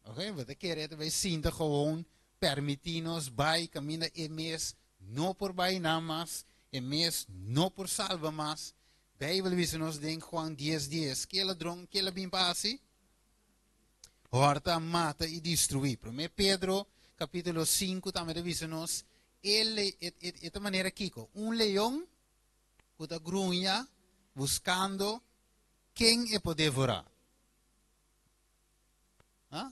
Ok? Wat queremos também sinta gewoon permitirnos vai camina e mês não por vai nada mais, e mês não por salva mais. Bijbel diz nos denk Juan 10:10, que ladrão, que bem passe, horta, mata e destruir. 1 Pedro, capítulo 5, também diz nos, ele, esta maneira Kiko, leão, que está grunha, buscando quem é poder devorar. ¿Ah?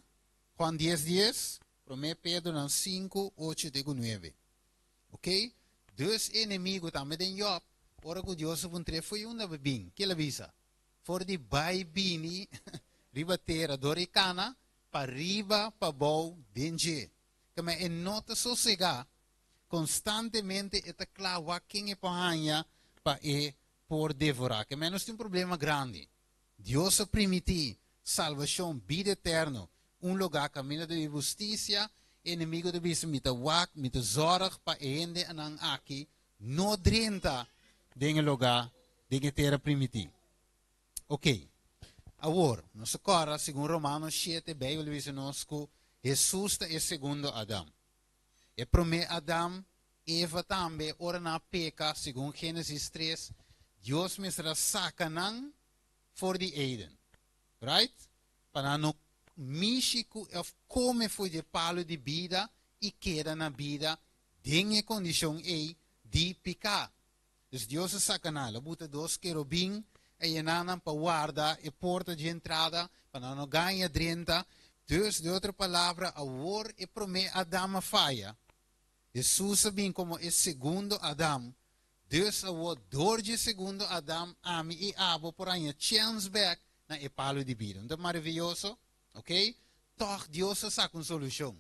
Juan 10:10, 1 Pedro 5, 8 e 9. Ok? Dus inimigo também tem Job. Ora que Deus foi bem. Que ele avisa? For de bai bini, ribatera doricana, para riba, para bom, denje. Que me nota sossegar, constantemente eta clava quem é para para por devorar. Que menos tem um problema grande. Deus permitir salvação, vida eterna, lugar caminho de justiça, inimigo de bisa mita wak, mita zorg para ende anang aqui, no drenta denge lugar, denge terra primiti. Ok. Agora, nossa cora, segundo Romanos 7, Bíblia diz nos que Jesus é segundo Adão. E primeiro Adão, Eva também, ora na peca, segundo Gênesis 3, Deus me será sacanang for the Eden. Right? Para não Místico come foi de palo de vida e queda na vida, tem a condição de picar. Dus Deus é sacanagem. Buta dos querubim e enanan para guardar e porta de entrada para não ganhar 30. Dus, de outra palavra, a war e promete Adão a falha. Jesus bem como é segundo Adão. Dus, a war door de segundo Adão, ami e abo por aí chance back na e palo de vida. Não é maravilhoso? Ok? Toch Deus saca uma solução.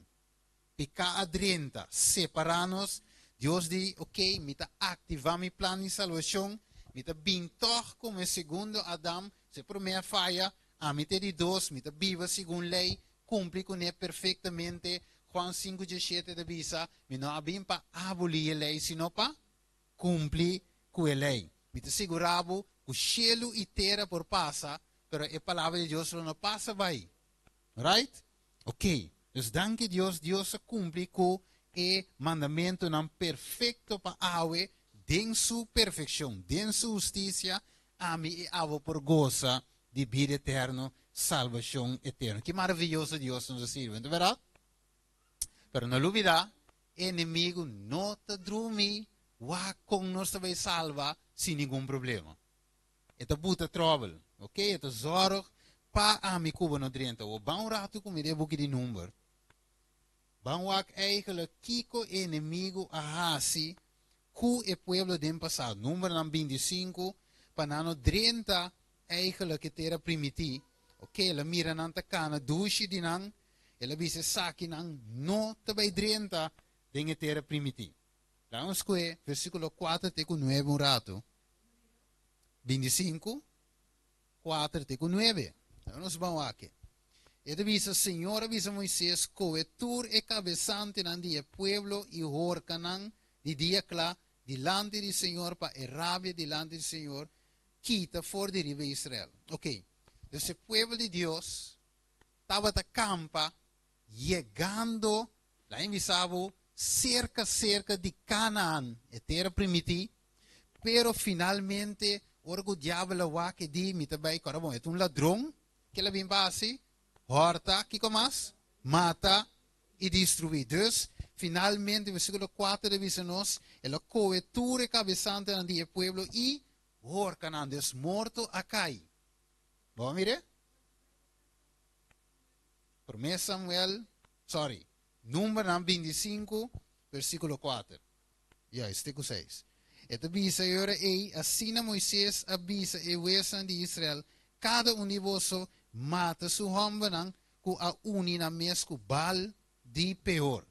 Picar a 30, separar-nos. Deus diz, ok, me está ativar meu plano de salvação. Me está bem toch como é segundo Adão. Se promete falha, a me de dois, me está viva segundo lei. Cumpre com ele perfeitamente. Juan 5:17 de visa. Me não abim para abolir a lei, sino para cumprir com a lei. Me está segurado que o cielo e terra por passa, pero a palavra de Deus não passa vai. Right? Ok. Dus danke Deus, Deus cumpre com o mandamento não perfeito para awe, den sua perfeição, den sua justiça, a mim e avo por goza de vida eterna, salvação eterna. Que maravilhoso Deus nos sirve, não é verdade? Pero não olvidar, inimigo não te dorme, wa com nós vai salvar sem nenhum problema. É buta trouble, ok? É zorg. Pa ami kuba no drenta. O bang rato kumide buki di number. Bang wak eigenlijk kiko inimigo ahasi ku e pueblo den passado. Number nam 25. Panano drenta eigenlijk het era primiti. Ok, la mira nan takana dushi dinang. Ela bise saki nang no tabay drenta den het era primiti. Vamos que versículo 4 teco 9 un rato. 25. 4 teco 9. Nós vamos aqui. Ele diz, Senhor, avisa Moisés, coetur e cabeçante nan dia pueblo e horcanan, de dia clá, delante do Senhor, para a rabia delante do Senhor, quita fora de riba Israel. Ok. Esse pueblo de Deus estava da campa, chegando, lá em Visabo, cerca de Canaã, a terra primitiva, pero finalmente, o diabo lá que diz, me também, bom, é um ladrão, que ela vem para assim, horta, que mais? Mata e destruir. Dus, finalmente, versículo 4 diz nos, ela coetura cabeçante no dia pueblo e horcanan, dus morto a cai. Vamos ver? 1 Samuel, número 25, versículo 4. Ja, stico 6. Het avisa ora assim Moisés avisa e wesan de Israel, cada univoso mata su hombanang ku a uni na mes ku bal di peor.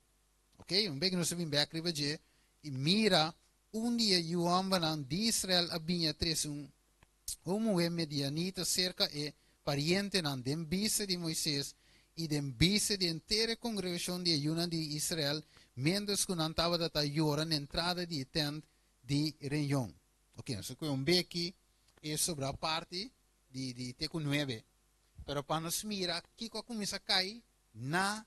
Ok? Beetje no sabim back ribaje e mira dia yu hombanang de Israel abinha tres homo medianita cerca e pariente nan dem bisa de Moisés e dem bisa de inteira congregação de ayunan de Israel, mendes ku nantava data yora na entrada de tent de reunião. Ok, so que beki é sobre a parte de teco 9. Pero para nos mira, que começa a cair na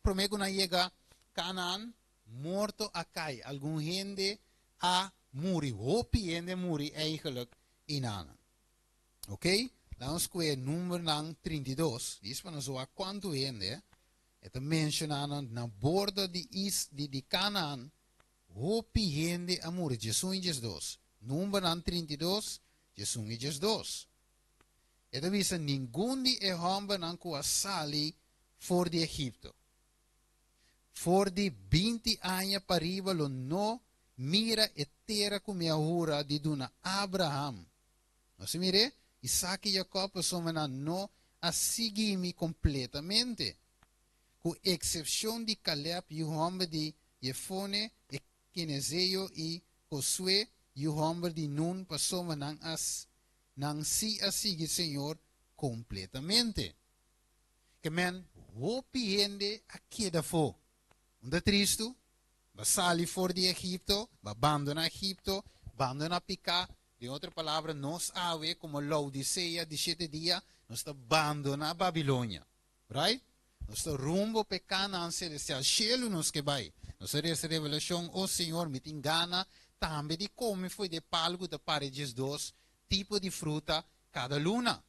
promete na llega Canaan, morto acai. Algum gente a muri. Hopi gente muri eigenlijk in Canaan. Oké? Laten we nummer 32. Die is van zo quanto gente. Het mencionado na borda de Canaan. Hopi gente a muri. Jesus 2. Nummer 32. Jesus 2. Het visa ninguém de homem não sali voor de Egipto. Voor die 20 anos para arriba, lo no mira e terra como a hora de dona Abraham. Não se mire? Isaac e Jacob são no a seguir-me completamente. Com exceção de Caleb e o homem de Jefone, e Quenezeu e Josué, e o homem de Nun, passou não se a seguir Senhor completamente. Que men, hopi gente aqui da fo. Onde Cristo, va sali for de Egipto, va abandona Egipto, abandona Pica. De outra palavra, nos ave como Laodicea de 7 dias, nos abandona Babilônia. Right? Nos rumbo pe Canaan celestial. Cielo nos que vai. Nos essa revelação, o Senhor me engana, também de como foi de palco de paredes 2, tipo de fruta cada luna.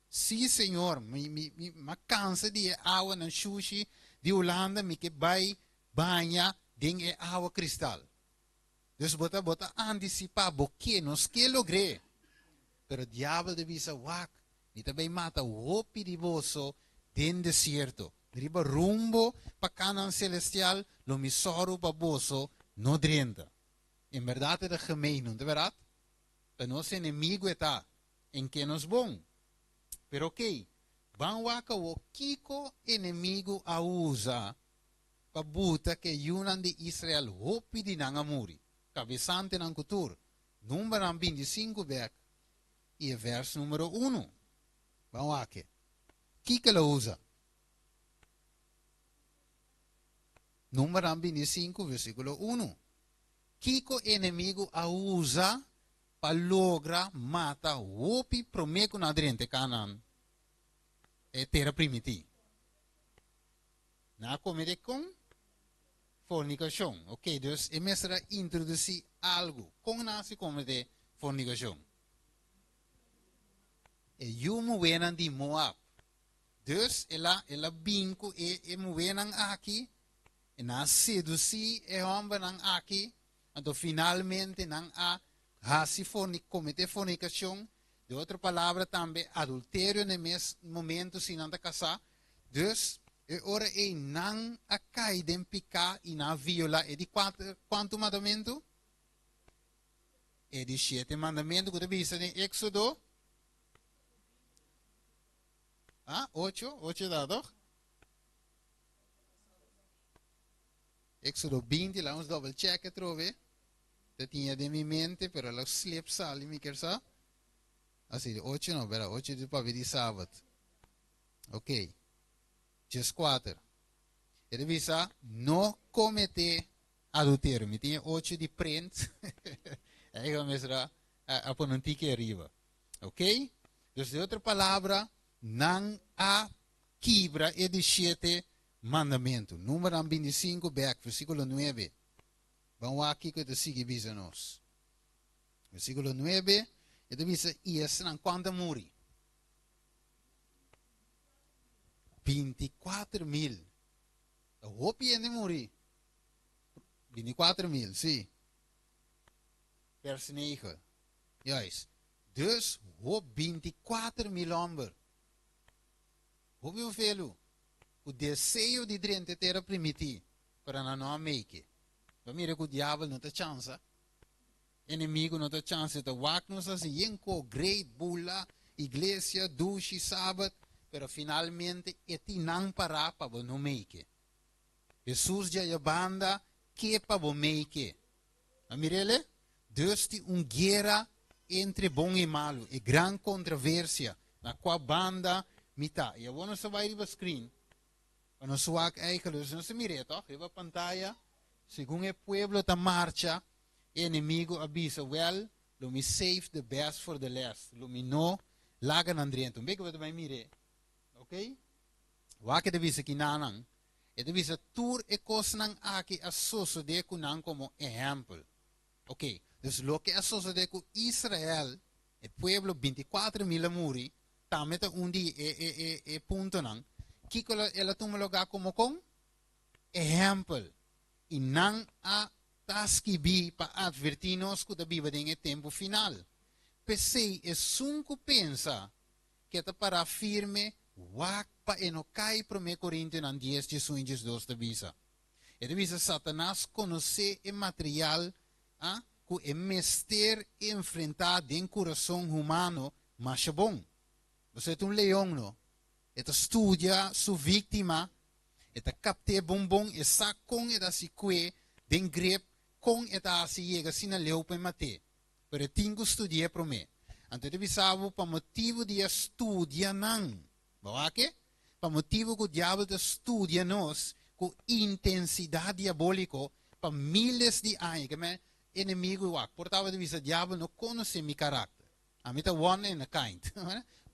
Sim, Senhor, me cansa de água na sushi de Holanda, me que vai banha de água cristal. Dus bota antecipar porque nos que logré. Pero diabo de visa wak, ni também mata o hopi de boso den deserto. Riba rumbo pa Canaan celestial, lo misoro pa boso no drenta. En verdade é gemeen, não é verdade? Para nosso inimigo está em que nos bom. Pero ok, van waka o kiko inimigo a usa pabuta que yunan de Israel hopi di nangamuri. Cabeçante ng kultur. Número 25 back. E verso número 1. Van wake. Kika la usa. Número 25 versículo 1. Kiko inimigo a usa para logra mata hopi promeco na drente Canaan. É terra primiti. Na comede com fornicação. Ok, dus é mestra introduzir algo. Com nasi comede fornicação. E yumu wenan di Moab. Dus ela binko e muwenan aqui. E na seduzi e homem nang aqui. Então finalmente nang a hasi comete fornicação. De outra palavra também adultério no mesmo momento se não está casar. Dus e ora e não a cai de picar e na viola e de quanto mandamento? E de 7 mandamentos que vista em Éxodo. 8 dado. Éxodo 20, vamos double check trove. Dat tinha de minha mente, pero la slip sali mi kersa. Assim, 8 não, vera 8 de para de sábado. Ok. Just 4. Ele visa não cometer adultério. Me tinha 8 de print. Aí começa a pôr um tique arriba. Ok? Dus de outra palavra, não há quebra e de 7 mandamentos. Número 25, versículo 9. Vamos aqui que eu sigo visa nós. Versículo 9. Ele visa, e esse não quando morre. 24.000. Eu vou piende morrer. 24.000, sim. Vers 9. Juist. Dus, hoop 24.000 homens. Hoop hoeveel? O desejo de drente terra primiti. Para não make. Vamos ver que o diabo não tem chance. Inimigo não tem chance de wak-nos assim. Yenko, great, bula, igreja, dushi, sábado. Pero finalmente, eti não para não make. Jesus já banda que para make. Amirele? Dus die guerra entre bom e malo. E grande controvérsia. Na qual banda mita. E agora você vai ir screen. Quando sua eigenlijk, não se mire, toch? Riba pantalla. Según o pueblo ta marcha, inimigo avisa, well, lo me save the best for the last. Lo me no lagan andriento. Bek wat vai mire. Ok? Wake de visa ki nanang. E deve ser tur e cosnan aqui associo de kunang como ejemplo. Ok, dus lo que associo de ku Israel, e pueblo 24.000 muri, tameta undi e punto nang, kiko ela tumaloga como con ejemplo. E nang a taski bi pa advertinos ku da biba ding tempo final. Pesei e sunku pensa que ta para firme wak pa enokai pro me Corinto nan 10 Jesus 2 da bisa. E da bisa Satanás conhece e material ku e mester enfrentar den coração humano mas bom. Você é um leão, no? Eta studia su vítima, eta capte bombom e sa con eta si que den grep con eta si llega sina leu pe mate. Pero tingo studia pro me. Ante de bisavo pa motivo de studia nang. Bawa ke? Pa motivo que o diabo de studia nos com intensidade diabólico pa miles de anos. Que me inimigo wak. Portava de visa diabo no conhece mi caráter. A mita one and a kind.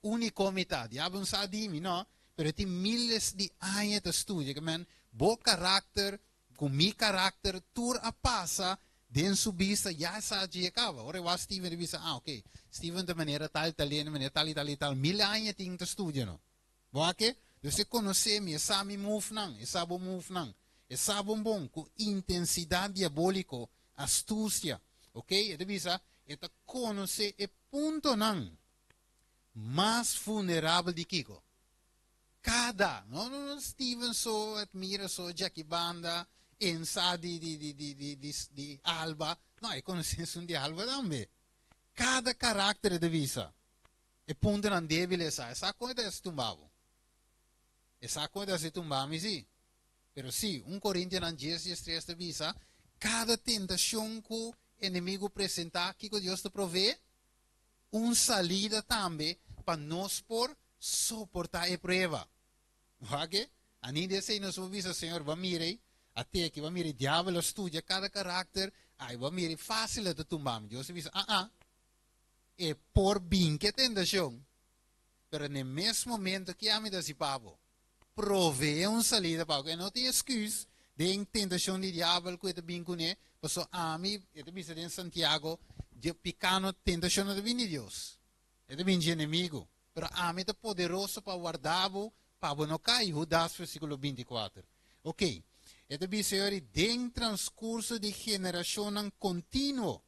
Unicomità. Diabo non sa di mi, no? Pero ti miles de anos de studia. Que men, bo caráter, com mi caráter, tur a passa, den su vista, ja sa giacava. Ora was Steven de visa, ok. Steven de maneira tal, italiano, maneira tal, 1000 anos ting te studiano. Boa que? Você conhece-me, sabe move não, sabe move não. Sabe bom, com intensidade diabólica, astúcia, ok? E visa, eta conhece e ponto não. Mais vulnerável de Kiko. Cada, não Steven so, admira so, Jackie Banda, Ensa de Alba, não, é conhecência de Alba também. Cada caráter de visa. E ponto não deve essa coisa é tumbado. Essa coisa se tumbamos, sim. Pero sim, Coríntios 10:3 de visa, cada tentação que o inimigo apresentar, que Deus te provê, salida também para nós por suportar a prova. Ok? A ninguém disse, nós vamos dizer, Senhor, vamos mirar, até que vamos mirar, diabo estudia cada caráter, aí vamos mirar, fácil de tumbar. Deus diz, é por bem que tentação. Pero no mesmo momento que a me dá pavo, provee salida para que não tem excuse de tentação de diabo que está bem com ele, porque a mim, eu disse em Santiago, de picano tentação de vir de Deus. É de vir de inimigo. Pero a mim é poderoso para guardar-o, para não cair, Judas, versículo 24. Ok. É de vir, Senhor, de transcurso de geração contínuo.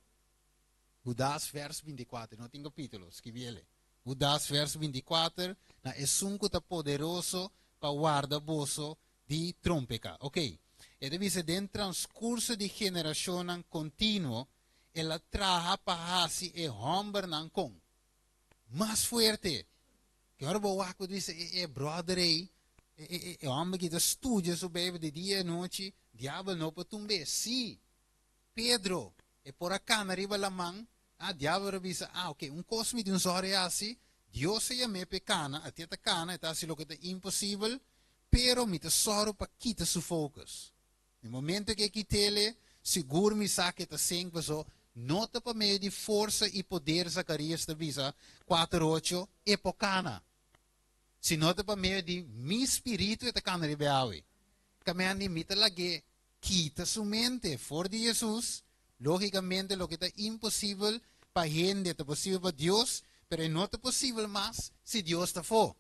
Judas, verso 24, não tem capítulo, escrevi ele. Judas, verso 24, na esunco tá poderoso para guardar bolso de trompeca. Ok. E deve ser dentro do transcurso de geração contínuo, ela traga para si e homem não com. Mais forte. Que agora vou aqui dizer, brother aí, homem que estuda sobre de dia e noite, diabo não pode tumber. Sim. Pedro, e por acá na riba lamang, diabo diz, ok, cosme de hora assim, Deus se chama pecana, até a cana, está assim, lo que é impossível, pero me tesoro para quitar seu focus. No momento que quitele, seguro me saque ta sempre so, nota para meio de força e poder Zacarias da visa 4:8 e pocana. Se nota para meio de mi espírito e ta cana ribeawi. Caminhando me ta lage, quita sua mente, for de Jesus, logicamente lo que é impossível para gente, é possível para Deus, pero não é possível mais se Deus está for.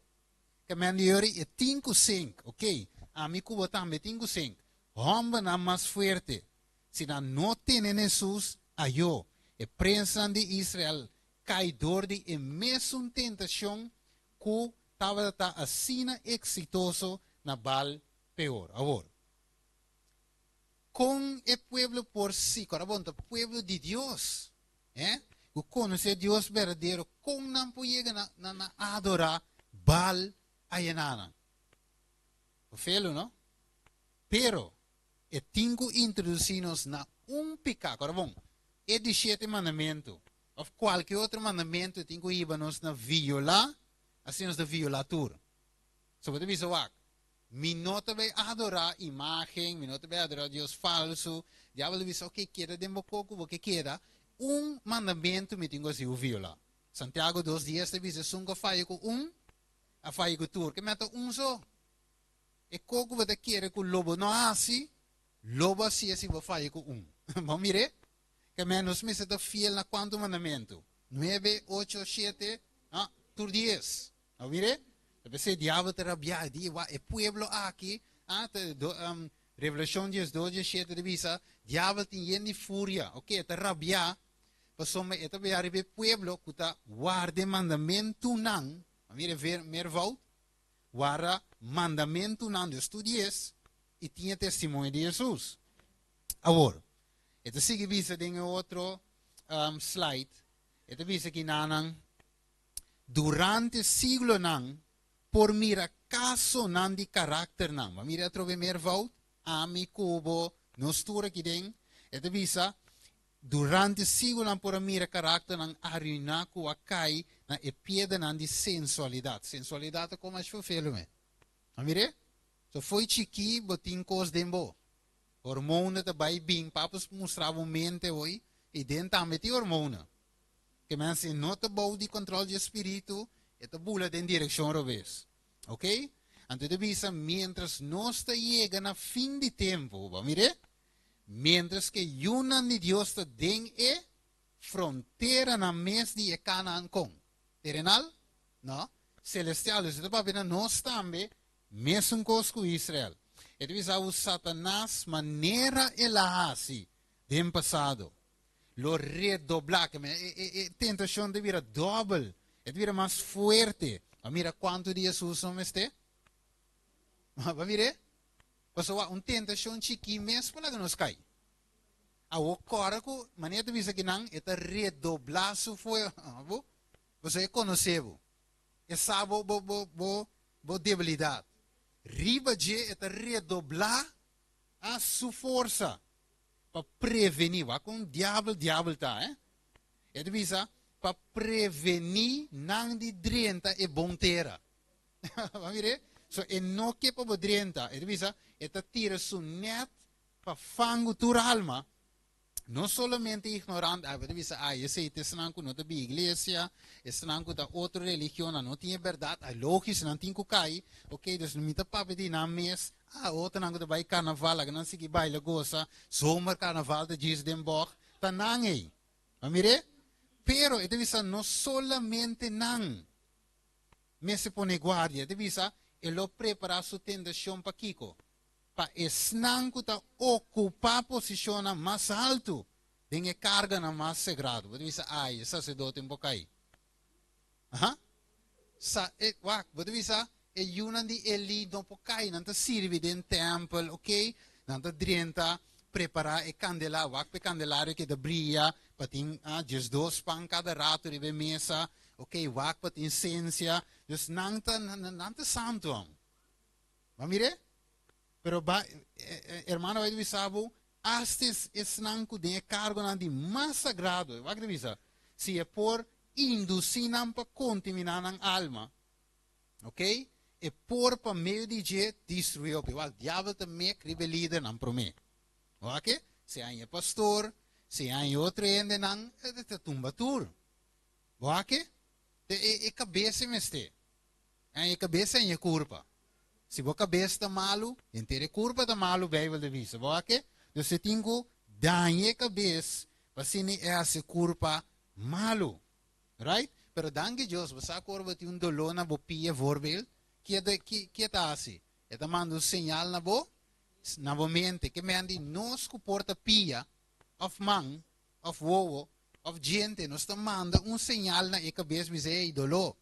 Caminhando yori é 5-5, ok? A mim cuba também 5-5. Homem é mais forte. Se não tem Jesus, ayo, e prensa de Israel, caidor de e mesmo tentação que estava assim exitoso na bal peor. Agora, com o pueblo por si, carabonta, o pueblo de Deus, que conhece Deus verdadeiro, com não pode na adorar bal ayanana. O felo, não? Pero, e tenho introduzidos na pecado, carabon, é de 7 mandamentos, ou qualquer outro mandamento, tenho íbanos na violar, assim nos de violatura. So, você diz, mi nota vai adorar imagem, mi nota vai adorar Deus falso. Diabo diz, ok, queda de mococo, o que queda? Mandamento me tenho assim, o viola. Santiago 2:10 diz, sunga faio com a faio com tur, que meta só. E coco vai querer que o lobo não assim, lobo assim vai fazer com Vamos mire? Que menos me se está fiel na quanto mandamento? 9, 8, 7, por 10. Vamos mire? Depois o diabo te rabia, e pueblo aqui, Revelação 10, 12, 7, de visa, diabo tem de fúria, ok? Te rabia, pasome eta be arrive pueblo kuta guarde mandamento nang, mire ver mervoud, guarda mandamento nang de estudies e tinha testemunho de Jesus. Agora, eta sigue visa em outro slide, eta visa que nanang durante siglo nang por mira caso nang di karakter nang, mira trove mervoud, ami kubo, nostura que den, eta visa durante siglo por mira carácter ng arina ku akai na epieda nan di sensualidade. Sensualidade como as fofelo me. Amire? So foi chiqui botin cos dembo. Hormone te bai bing papas mostrava mente oi e dentro meti hormone. Que mensen não te bou di controle de espírito e te bula den direção revés. Ok? Então te visa mientras nós te chega na fim de tempo, amire? Mientras que yuna ni Dios te den frontera na mes di Canaan con. Terrenal? No. Celestial. Isso é para nós também, mesmo com Israel. E tu visa o Satanás maneira ela assim, de passado. Lo redoblar, que a tentação de vir doble, de vir mais forte. Mira quanto de Jesus não este? Vai vir? Pasal tentação chiquinho mesmo para que nos cai. O coraco, maneira de visa que não, é redoblar su foi, você conhece, é sabe bo debilidade. Riba de é redoblar a sua força para prevenir, vai com diabo tá, é de visa para prevenir não de drenta e bom terra. Vai ver? So, e não que para drenta, é de visa é tira su net para fango tua alma. Não somente ignorante, eu sei que não tem na igreja, não tem outra religião, não tem verdade, é lógico, não tem que cair, ok, então não me dá para pedir na mesa, outra não tem vai carnaval, não sei que baila goza, zomer carnaval de Jesus den Bog, tá não é, amire? Pero, não somente não, me se põe guardia, ele prepara sua tentação para Kiko. Para esnanco ta ocupar posição mais alto, tem carga na mais sagrado. Você diz, ai, sacerdote em bocai. Você diz, é uma de Eli não bocai, não te serve dentro do templo, ok? Não te drenta, preparar e candelar, pe candelário que te brilha, para ter dois pães cada rato de mesa, ok? Para ter incência, dus não te santo. Mas mire? Pero hermano, vai dizer, astes esnanco de cargo de mais sagrado. Vai dizer, se é por induzir para contaminar a alma, ok? É por para meio de jeito destruir o o diabo também escreve líder não para mim, ok? Se há pastor, se há outro ende não, é tumba tur, ok? É cabeça mestre, é cabeça é culpa. Se a cabeça está malo, inteira curva está malo, Bíblia de vista. Ok? Então, se tem que danhar a cabeça, assim é essa curva malo. Right? Pero danke Deus, você curva tem dolor na bopia, voorbeeld, que está assim. Está mandando sinal na mente, que mande nos comporta pia, of man, of wowo, of gente, nos está mandando sinal na cabeça, dizer, dolor.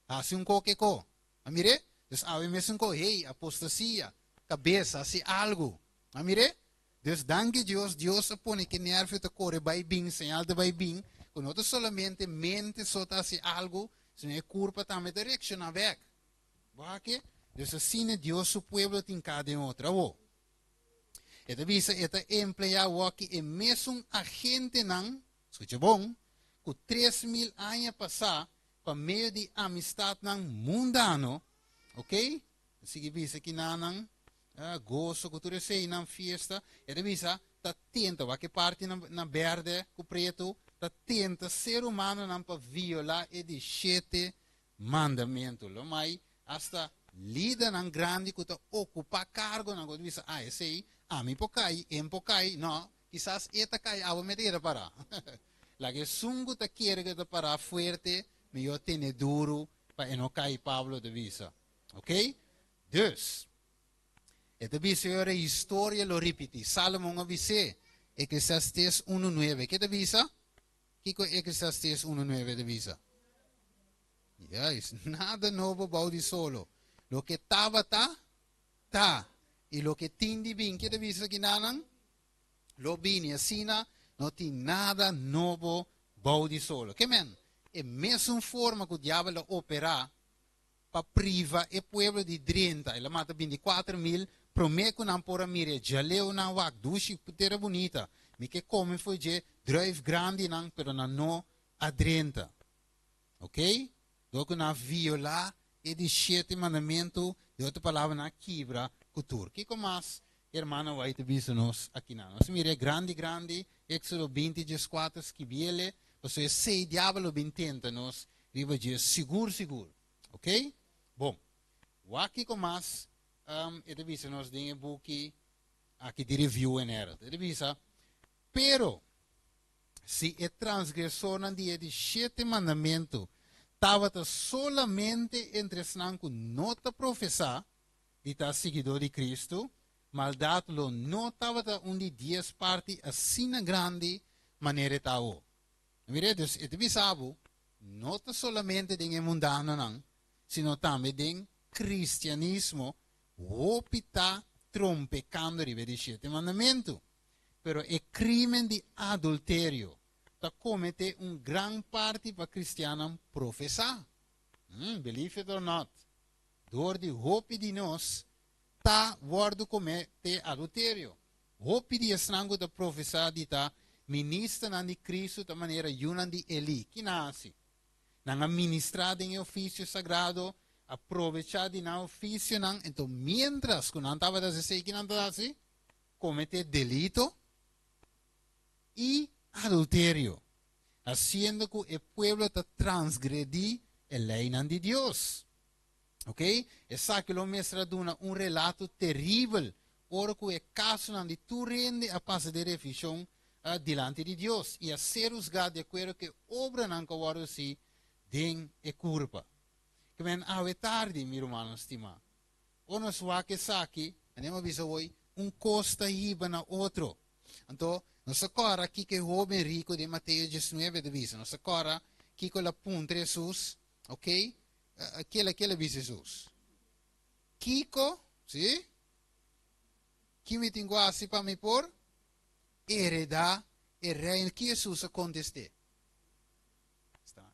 Assim coque co. Amire? Dus awe mesmo com hey, apostasia, cabeça, assim algo. Amire? Dus danke Deus, Deus apone que nervo te corre vai bem, señal de vai bem, quando não solamente mente sota assim algo, senão é culpa também de reaccionar weg. Porque? Dus assim Deus su pueblo tem cada outra. Eta visa, eta empleado aqui é mesmo agente não, escute bom, com 3.000 anos passar, para meio de amistade não mundano, ok? Sige visa que nanang gozo que tu sei na fiesta, e visa ta tenta wa que parte na verde com preto, ta tenta ser humano não para violar e de 7 mandamentos, lo mai hasta líder ng grande que ocupa cargo ng God bisa ay say ami pokai em pokai no quizás eta kai abo medida para lagi sungu ta quiere que para fuerte me yo tiene duro pa enokai Pablo de visa ok dus esta visa ora historia lo ripeti Salomon avise Eclesiastes 1:9 que te visa Kiko Eclesiastes 1:9 de visa yes nada novo baudi solo lo que estaba ta y lo que tindi bin que te visa kinanang lo bini asina no tiene nada novo baudi solo que men é mesma forma que o diabo opera para privar o povo de 30 ele mata 24.000 promete que não pora mire jaleu na wak dushi putera bonita me que come foi je drive grande não pero não a 30 ok do que na violar e de 7 mandamento de outra palavra na quebra cultura que como mais irmã vai te ver nos aqui não nós mire grande Éxodo 20:4 esquibiele você sei diabo bem tenta nos riba de seguro ok bom o aqui como mais e te ver nos dinhe book aqui de review en era te ver pero se é transgressor na dia de 7 mandamento estava solamente entre snanco nota professar de estar seguidor de Cristo, maldade lo não estava onde 10 parte assim grande maneira estava. Mire, dus het visabo, nota solamente de mundano não, sino também de cristianismo, opita trompecando ribe de 7 mandamento. Pero é crime de adultério. Ta comete gran parte para cristianos professar. Believe it or not. Door de hope de nós, ta wordo comete adultério. Hope de estrango da professar de ta ministra na de Cristo da maneira yunan de Eli. Que nasce. Nanga ministrado em ofício sagrado, aproveitar de na ofício nang, então mientras que não estava a dizer que não estava assim, comete delito e adulterio, haciendo que el pueblo te transgredí el ley de Dios. ¿Ok? Esa que lo muestra un relato terrible, ora que el caso de tu rende a pasar de reflexión delante de Dios y a ser juzgado de acuerdo que obra nan que guardo si den e culpa. Que ven a tarde, mi hermano estima. O nos va que saque, anemos visto hoy, un costa hiba na otro. Então, nós agora aqui que o homem rico de Mateus 19 de vista, nós agora aqui com a punta Jesus, ok? Aquela visa Jesus. Kiko, sim? Que me tenho assim para me pôr? Heredar o reino que Jesus contestou. Está?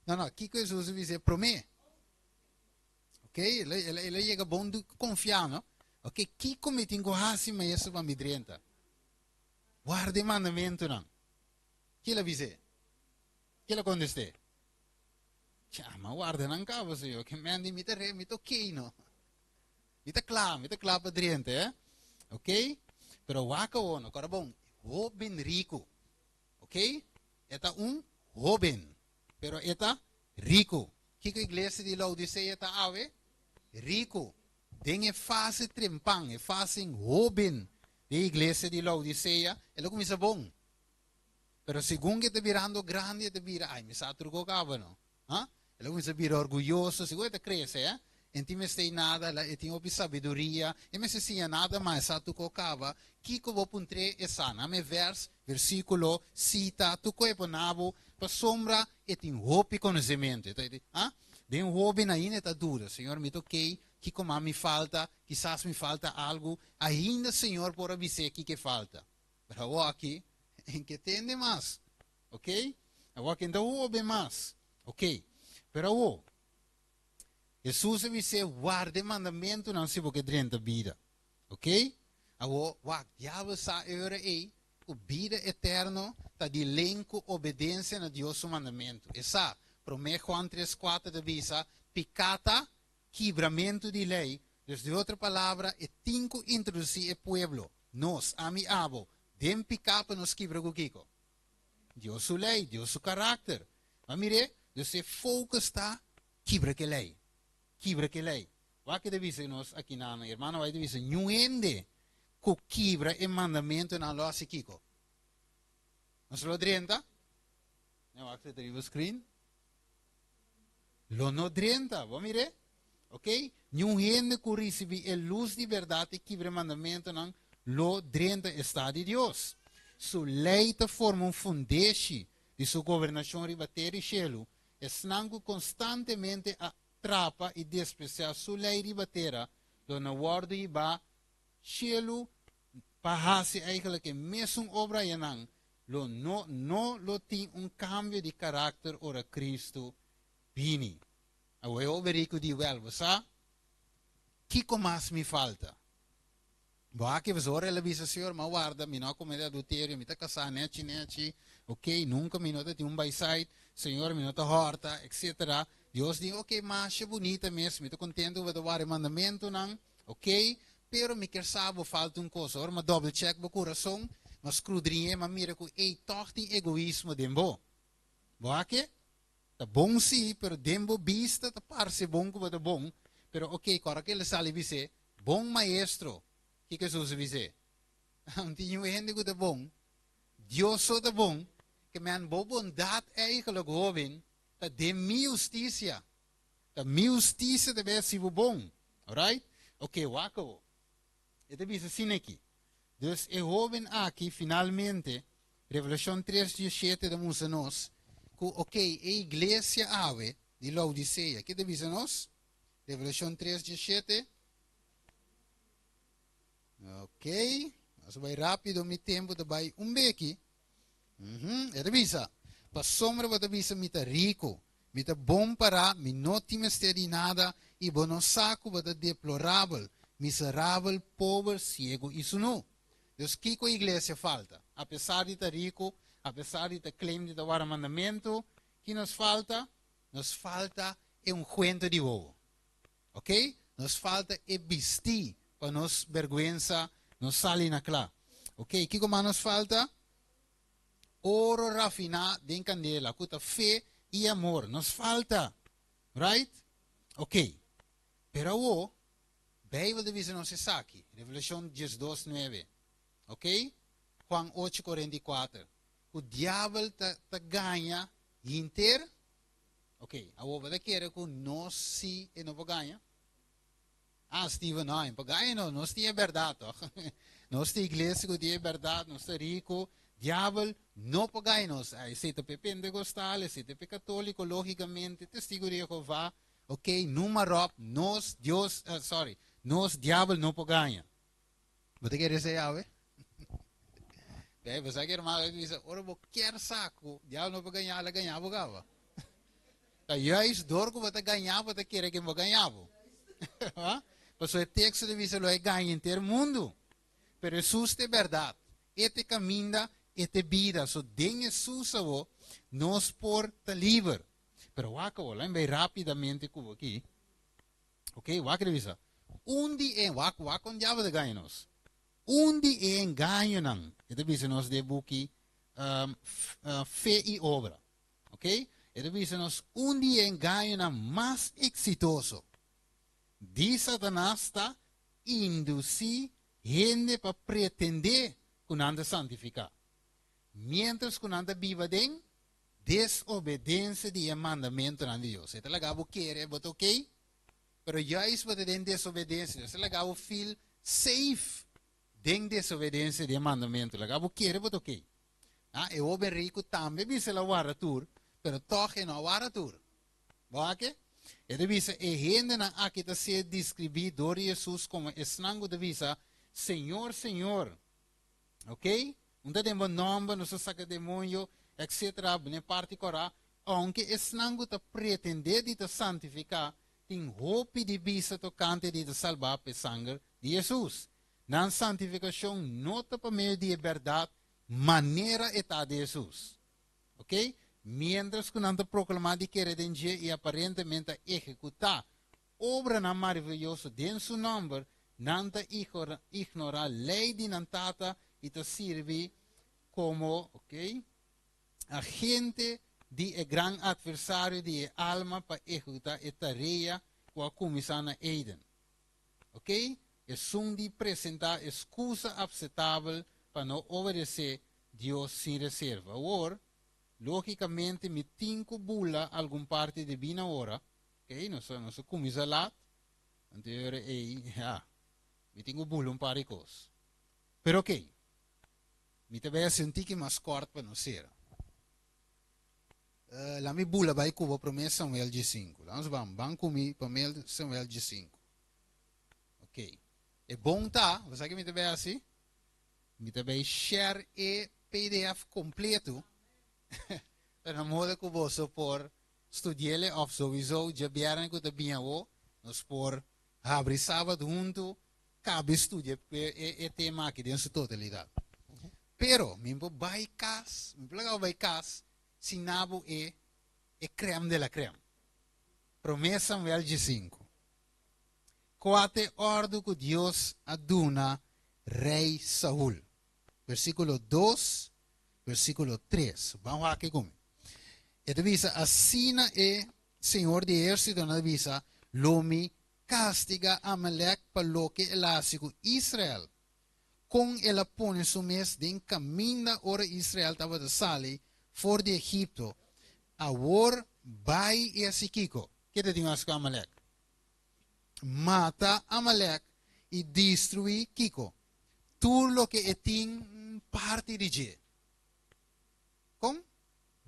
Não, Kiko Jesus diz promete. Ok? Ele chega bom de confiar, não? Ok? Que cometinho assim, mas isso vai me drenta. Guarde mandamento, não? Que ele avise? Que ele conteste? Mas guarda não cabo, senhor. Que me ande, me toquei, não? Me clama para drenta, eh? Ok? Pero waka ono, agora bom, joven rico. Ok? Eta joven. Pero eta rico. Que a igreja de Laodiceia está ave? Rico. Tem fase trempang, fase joven da igreja de Laodiceia, ele começa bom. Pero segundo que está virando grande, ele vira, ai, me sa truco cava, não? Ele começa a virar orgulhoso, segundo ele cresce, eh? Enti me sei nada, ele tem uma sabedoria, e me se nada mais, sa truco cava, que vou puntre é sana, me versículo, cita, tu coepo nabo, para sombra, e tem hope e conhecimento, tem hope na ainda está dura, Senhor, me toquei, que como me falta, quizás me falta algo, ainda, Senhor, por avisar que falta. Pero eu aqui, em que tende mais, ok? Eu aqui ainda hope mais, ok? Pero eu, Jesus avise, guarde mandamento, não se porque drenta vida, ok? Eu, diabo sa eure ei, o vida eterno, tá de lenco obediência na Deus o mandamento. Essa, promete Juan 3:4 de visa, picata, quebramento de lei. Dus de outra palavra, é tinco introduzir o pueblo. Nos, amiabo, dem picar para nos quebrar o kiko. Deus o lei, Deus o caráter. Mas mire, Dus se focus está, quebra que lei. Quebra que lei. Wat que deve nós aqui na irmã, vai deve ser nuende que quebra o mandamento na loja Kiko. Nós lo 30? Não, aqui tem o screen. Lo no 30, vamos ver? Ok? Nuende que recebe a luz de verdade e quebra o mandamento na lo 30 está de Deus. Su lei te forma fundeshi de sua governação ribater e cielo. Esnango constantemente atrapa e desprezar sua lei ribatera. Lo na word e ba cielo pahasi eigenlijk mesmo obra yanang. Lo no lo tem cambio de carácter ora Cristo bini. Away overico di wel, sa? Kiko mas me falta. Boa que você ora visa senhor, mas guarda, me não comete adultério, me tá casar nete, ok, nunca me nota de baiside, senhor, me nota horta, etc. Deus diz, ok, mas é bonita mesmo, me tô contento com o mandamento, não, ok, pero me quer saber, falta coisa, ora, mas double check o coração, mas escrudrinha, mas mira que é torte egoísmo dembo. Boa que? Tá bom sim, pero dembo vista, tá parece bom como tá bom, pero ok, agora que ele sabe dizer, bom maestro. O que Jesus diz? Não tinha gente que é bom. Deus só é bom. Que men boa bondade eigenlijk hoven. Dat de minha justiça. Dat minha justiça deve ser bom. Alright? Ok, wako. Ito diz assim aqui. Dus e hoven aqui, finalmente, Revelação 3:17 de nós, que ok, a igreja ave de Laodiceia. Que diz nós? Revelação 3:17. Ok, nós vai rápido, meu tempo vai beque. Era bisa. Para sombra vai bisa mita rico, mita bom para, mi não timeste de nada e bono saco vai deplorável, miserável, pobre, ciego e sunu. Dus que a igreja falta? Apesar de estar rico, apesar de estar claim de dar mandamento, que nos falta? Nos falta cuento de ovo. Ok? Nos falta vestir. Para nos vergüenza, nos sale na clá. Ok, que como nos falta? Oro rafinado de candela, cuta fé e amor. Nos falta. Right? Ok. Pero o, Bíblia diz nos aqui. Revelação 12:9. Ok? Juan 8:44. O diabo te ganha inteiro. Ok. A o vai querer que nós se e não ganha. Ah, Steven, não, pagai não, nós temos verdade, nós temos igreja que tem verdade, nós temos rico, diabo não pagai nós, aí se te pentecostal, se te católico, logicamente, testigo de Jeová, ok, número, nós, Deus, nós, diabo não pagai. Você quer dizer, Yahweh? Bem, você quer mais, diz, ora, você quer saco, diabo não pagai, ela ganhava, ganhava. Juist door que você ganhava, você quer que você ganhava. Mas o texto de dizer lo é ganho em ter mundo. Pero Jesus é verdade. Este caminho, este vida. So den Jesus nos porta livre. Pero wako, lá bem rapidamente como aqui. Ok, wako revisa. Dia wako diabo de ganho nos. Dia ganho não. Este diz nos de buki fé e obra. Ok? Este diz nos dia ganho não mais exitoso. De Satanás está induzir gente para pretender que anda santificar. Mientras que anda viva den desobediência de mandamento de Deus. Então, legal, quer, but ok? Pero já isso vai ter desobediência. Então, legal, feel safe den desobediência de mandamento. Legal, quer, but ok? Eu bem rico também, bisa la waratur, pero toch não waratur. Ok? Ele diz, e gente na aqui está se descrever por Jesus como esnango de visa, Senhor, Senhor. Ok? Não tem um nome, não se saca demônio, etc. Nem parte corá. Aunque esnango está pretender de te santificar, tem roupa de visa tocante de te salvar pelo sangue de Jesus. Na santificação, nota para meio de verdade, maneira está de Jesus. Ok? Mientras que não proclamar de querer e aparentemente executar obra na maravilhosa de seu nome, não ignorar a lei de Nantata e te serve como, ok, agente di e gran adversário di e alma pa ejuta e tarea qua comisana Eden. Ok? E sun di presenta excusa aceitável para não obedecer Deus sem reserva. Or, logicamente, me tinco bula algum parte de bina hora. Ok? Não sou comisa lá. Então, me tinco bula par de coisas. Pero ok. Me também senti que mais corto para não ser. La mi bula vai cuba promessa Samuel G5. Vamos vamos comigo para Samuel G5. Ok. É bom tá, você que me também assim? Me também share e PDF completo. Para modo que você por estudar ou sowieso já vieram que te bem o nós por abrir sábado junto cabe estudar e tema aqui dentro sua totalidade. Pero me vai cas, me plaga vai cas, sinabo e creme de la creme. Promessa Samuel G5. Quate ordo que Deus aduna rei Saul. Versículo 2, versículo 3. Vamos aqui comigo. E avisa, assim é Senhor de Exército, avisa, lomi castiga Amalek para lo que elástico Israel. Com ela põe su mes de encamina ora Israel estava de sali for de Egipto. Agora vai e asiquico. Que te digo com Amalek? Mata Amalek e destrui Kiko. Tudo lo que tem parte de je. Como?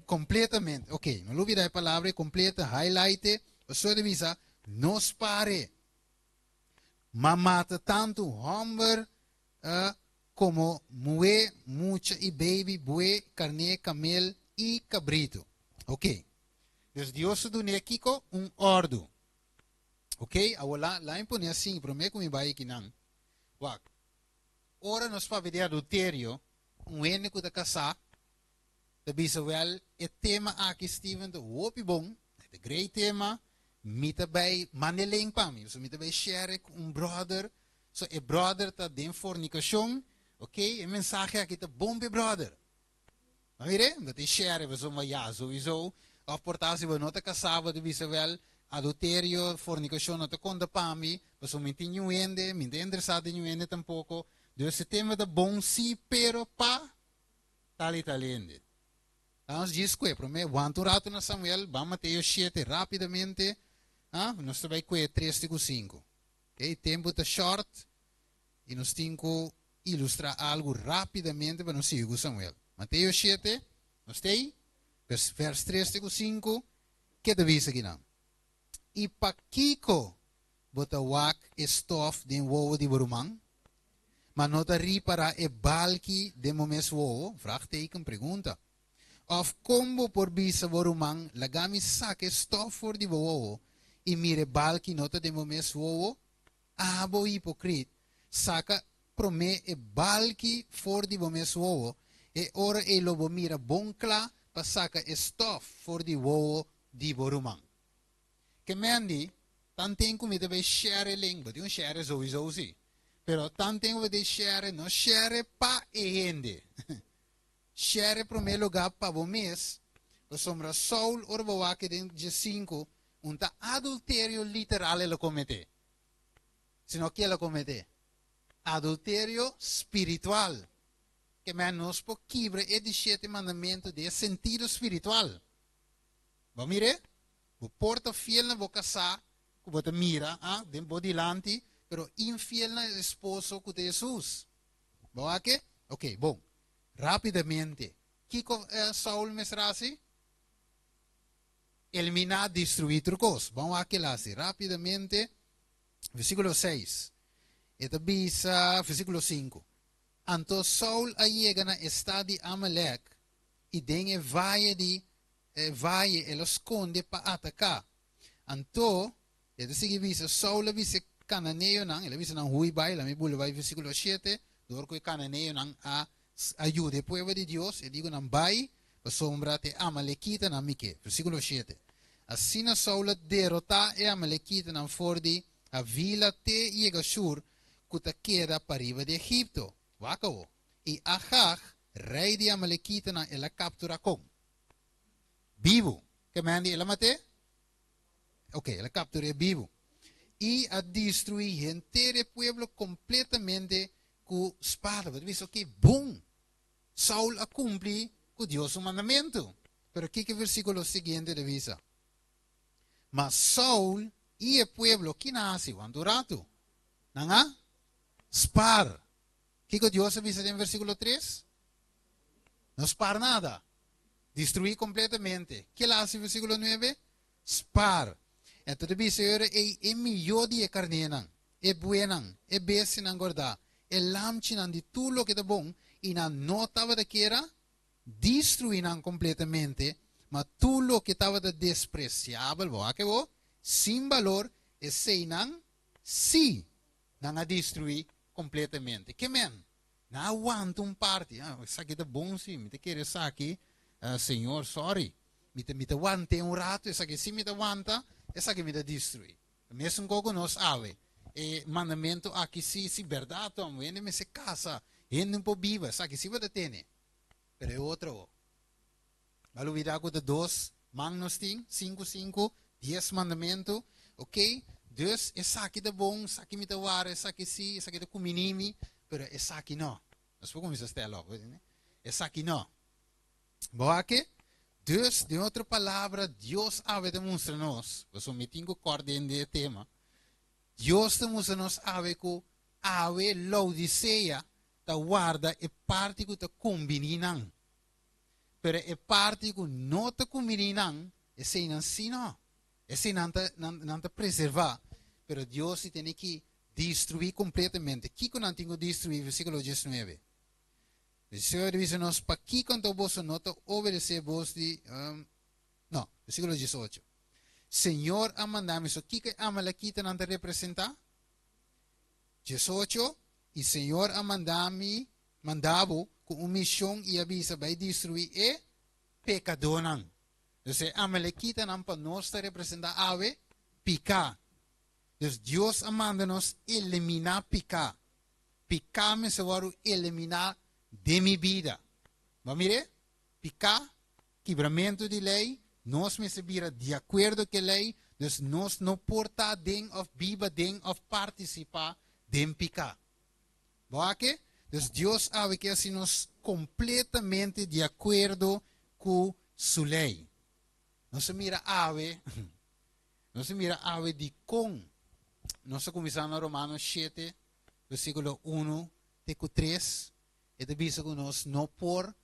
Completamente. Ok, não olvide a palavra completa, highlight, a sua divisa, nos pare. Mas mata tanto homem como mulher, mucha e baby, boi, carne, camel e cabrito. Ok. Então Deus do Kiko ordo. Ok? Agora, lá impõe assim, prometo que me vai aqui não. Wak. Ora nos para ver adultério, único da casar, da bisawel, e tema aqui Steven, do hopi bom, de great tema, mita bij maneling pami, so mita bij share brother, so e brother ta den fornicação, ok? E mensagem aqui ta bombe brother. Maar weer, dat is share, we zo maar ja, sowieso, of portatie we nota casava de bisawel, adulterio, fornicação, não te conta para mim, mas o mentinho ende, me interessado em ende tampouco. Dus esse tema da bom sim, pero pa tal ende. Então diz que para mim, quanto rato na Samuel, vamos Mateus 7 rapidamente, nós também que 3:5. Ok, tempo está short e nós temos que ilustrar algo rapidamente para nós seguir Samuel. Mateus 7, nós temos vers 3:5, que te diz aqui não? E pa kiko botawak estof den wowo di borumang, maar nota ripara e balki de momes wowo, vraagteken, pergunta. Of combo por bisa borumang, lagami sake stof for di wowo, e mire balki nota de momes wowo, abo hipocrit, saka prome e balki for di momes wowo, e ora e lobo mira bonkla, pa saka e stof for di wowo di borumang. Que mendi, tanto como de vai share link, but share sowieso sim. Pero tanto como de share, não share pa e ende. Share primeiro lugar para o mês, o sombra Saul orboa que dentro de 5, adultério literal ele comete. Sino que ele comete adultério espiritual. Que menos por quebra e de 7 mandamentos de sentido espiritual. Vamos mirar? O porta fiel na boca sa, que você mira, den bodilante, pero infiel na esposo que de Jesus. Bom aqui? Ok, bom. Rapidamente. Kiko Saul mesrasi? Eliminar, destruir trucos. Vamos aqui lá, rapidamente. Versículo 6. Ito bisa, versículo 5. Anto Saul ayega na estado de Amalek, e den valle de valle e lo esconde para atacar. Anto, ito sige bisa, Saul bisa cananeo nang, ila bisa nang hui bay, la mi bula bay, versículo 7, dor ko cananeo nang ayude pueblo de Dios, e digo nang bay, sombra te Amalekita nang mike, versículo 7. Assim na Saul derrota e Amalekita nang fordi a vila te Yegashur, kuta queda pariba de Egipto, wakao, e Agag, rei de Amalekita nang ela captura com. vivo. Que me andi, ela mate? Ok, ela capturou vivo. E a destruir inteiro pueblo completamente com espada. Você diz, ok, bom. Saul a cumprir com Deus o mandamento. Pero aqui que o versículo seguinte divisa. Mas Saul e o pueblo que nasce, quando rato, não spar. Que Deus avisa em versículo 3? Não spar nada. Destruir completamente. Que lá hace versículo 9? Spar. Então divisa, é melhor de carne, é buena, é besta não engordar, é lamchinan de tudo que é bom, e não notava de que era destruir completamente, mas tudo que estava de despreciável, sem valor, é sei não, sim, não a destruir completamente. Que men? Não aguanta parte. Isso aqui é bom, sim, me quer isso aqui, Senhor, sorry, me aguante rato, isso aqui sim me aguanta. Essa que me dá destruir. Mesmo que nós ave, mandamento aqui se verdade, ele me se casa, ele não pode viver, essa que se vai ter. Pero é outro. Vai olvidar com de 2, manos tem, 5, 10 mandamento, ok? Deus, essa aqui é bom, essa aqui me dá war, essa aqui sim, essa aqui é cominimi, pero essa aqui não. Nós vamos começar a logo, né? Essa aqui não. Boa aqui? Deus, de outra palavra, Deus ave demonstra-nos, eu me tenho corda de tema, Deus demonstra-nos ave que ave Laodiceia ta guarda e parte que ta combinam, pero e parte que não ta combinam, e se não se não, e se não ta preservar, pero Deus tem que destruir completamente. Que não tem que destruir, versículo 19. O Senhor diz-nos, para que quando você não obedecer vos de... não, versículo 18. Senhor a mandar-me, o que a malaquita não te representa? 18. E Senhor a mandar-me, mandava com uma missão e avisa, vai destruir e pecador não. Então, a malaquita não para nós representar ave, picar. Então, Deus manda-nos eliminar picar. Picar me se vai eliminar de mi vida. Mas mire, picar, quebramento de lei, nós me vira de acordo com a lei, dus nós não porta ding of viva ding of participar de picar. Boa que? Dus Deus sabe que assim nós completamente de acordo com sua lei. Não se mira ave, não se mira ave de com. Nós começamos no Romanos 7, versículo 1 até 3. E dice que nós não por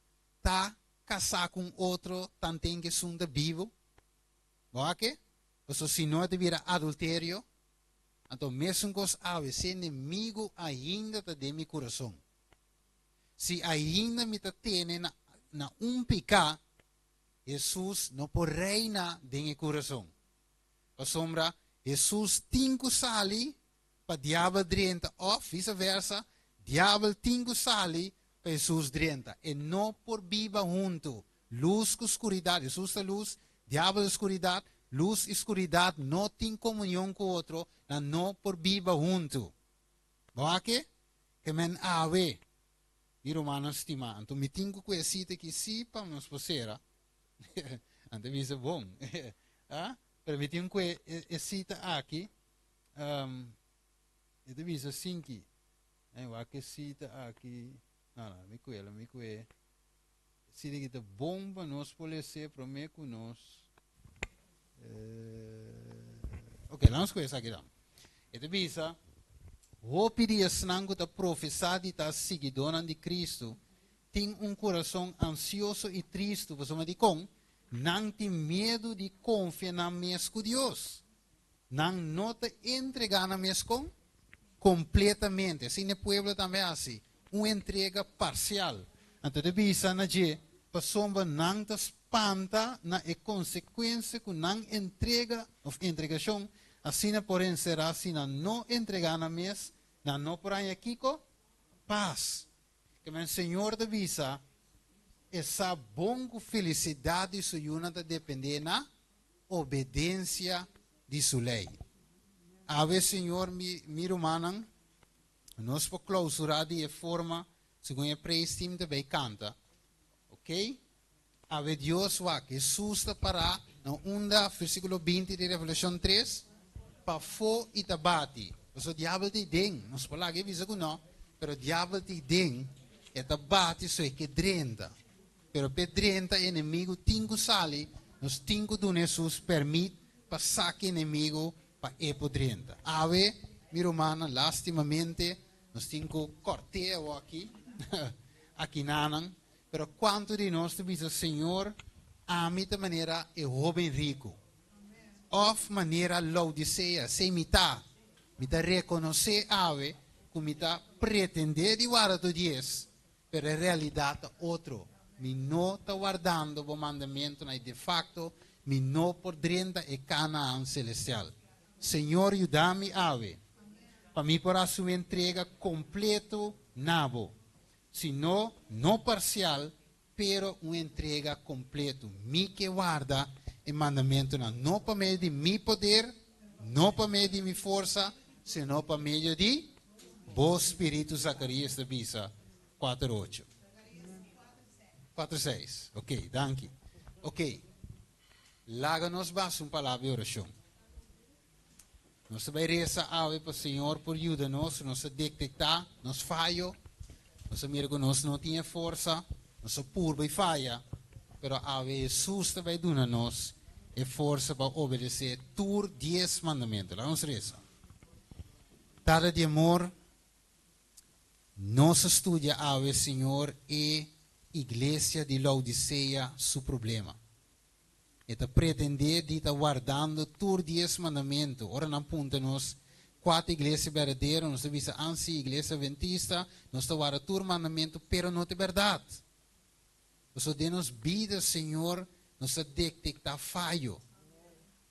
tá casar com outro, tan tem que ser vivo. Boa que? Então, se não tiver adultério, então mesmo que os aves, se inimigo ainda está de meu coração. Se ainda me está tendo na pecado, Jesus não pode reinar de meu coração. A sombra, Jesus tem que sair para o diabo drenta, ou vice-versa, diabo tem que sair Jesus drenta, e não por viva junto, luz com escuridade, Jesus é luz, diabo é escuridade, luz e escuridade não tem comunhão com o outro, não por viva junto. Boa que? Que men ave, e Romanos estima, então me tenho que conhecer que se para nos posera, então isso é bom, pero me tenho que conhecer aqui, e devia assim que, eu que cita aqui. Não, me cuida. Se ele está bom para nós poder ser, promete com nós. Ok, vamos começar aqui. Então, bisa, vou pedir a Senhor que a profecia de a seguidora de Cristo tem coração ansioso e triste, você me diz, não tem medo de confiar na mesma com Deus. Não te entregar na mesma completamente. Assim, no povo também é assim. Uma entrega parcial. Então, devia na je, pasomba não te espanta na consequência que não entrega ou entregação, assim porém será assim não entregar na mes, não por aí aqui com paz. Que o Senhor devia essa boa felicidade sua depender na obediência de sua lei. A ver, Senhor, mi romanan, nós por clausurar de forma, segundo a praise team também canta, ok? Ave Dios wa que susta para no unda versículo 20 de Revelación 3 pa fo itabati. So diablo ti ding, nos palagi visa ko no, pero diablo ti ding itabati so que drenta. Pero pe drenta inimigo tingo sali, nos tingo do Jesus permit pa saque inimigo pa epo drenta. Ave mi romana lastimamente nos tingo corteo aqui. Aqui nanang, pero quanto de nós diz Senhor, a mim de maneira é jovem rico, of maneira Laodicea, sem mita reconhecer ave, como mita pretender de guardar do 10, pero em realidade outro, me não está guardando o mandamento, mas de facto, me não podrenda e Canaã celestial. Senhor, ajuda-me ave, para mim por a sua entrega completo, nabo. Sino, no parcial, pero uma entrega completo. Mi que guarda o mandamento não para meio de mi poder, não para meio de mi força, sino para meio de Bo Espírito. Zacarias da Bisa 4:8. 4:6. Ok, danke. Ok. Laga-nos basta uma palavra de oração. Nós vai rezar ave para o Senhor por ajuda-nos, nós detectar, nos falho. Nós mira que nós não tinha força, nós purba e falha, pero a Jesus vai dar-nos a força para obedecer todos 10 mandamentos. Vamos rezar. Dada de amor, nós estudia a Senhor e igreja de Laodicea seu problema. Eta pretender de estar guardando todos 10 mandamentos. Ora não apunta-nos 4 igrejas verdadeiras, nós visa ansi igreja adventista, nós guarda todo mandamento, pero não é verdade. Nós demos vida, Senhor, nós detectar falho.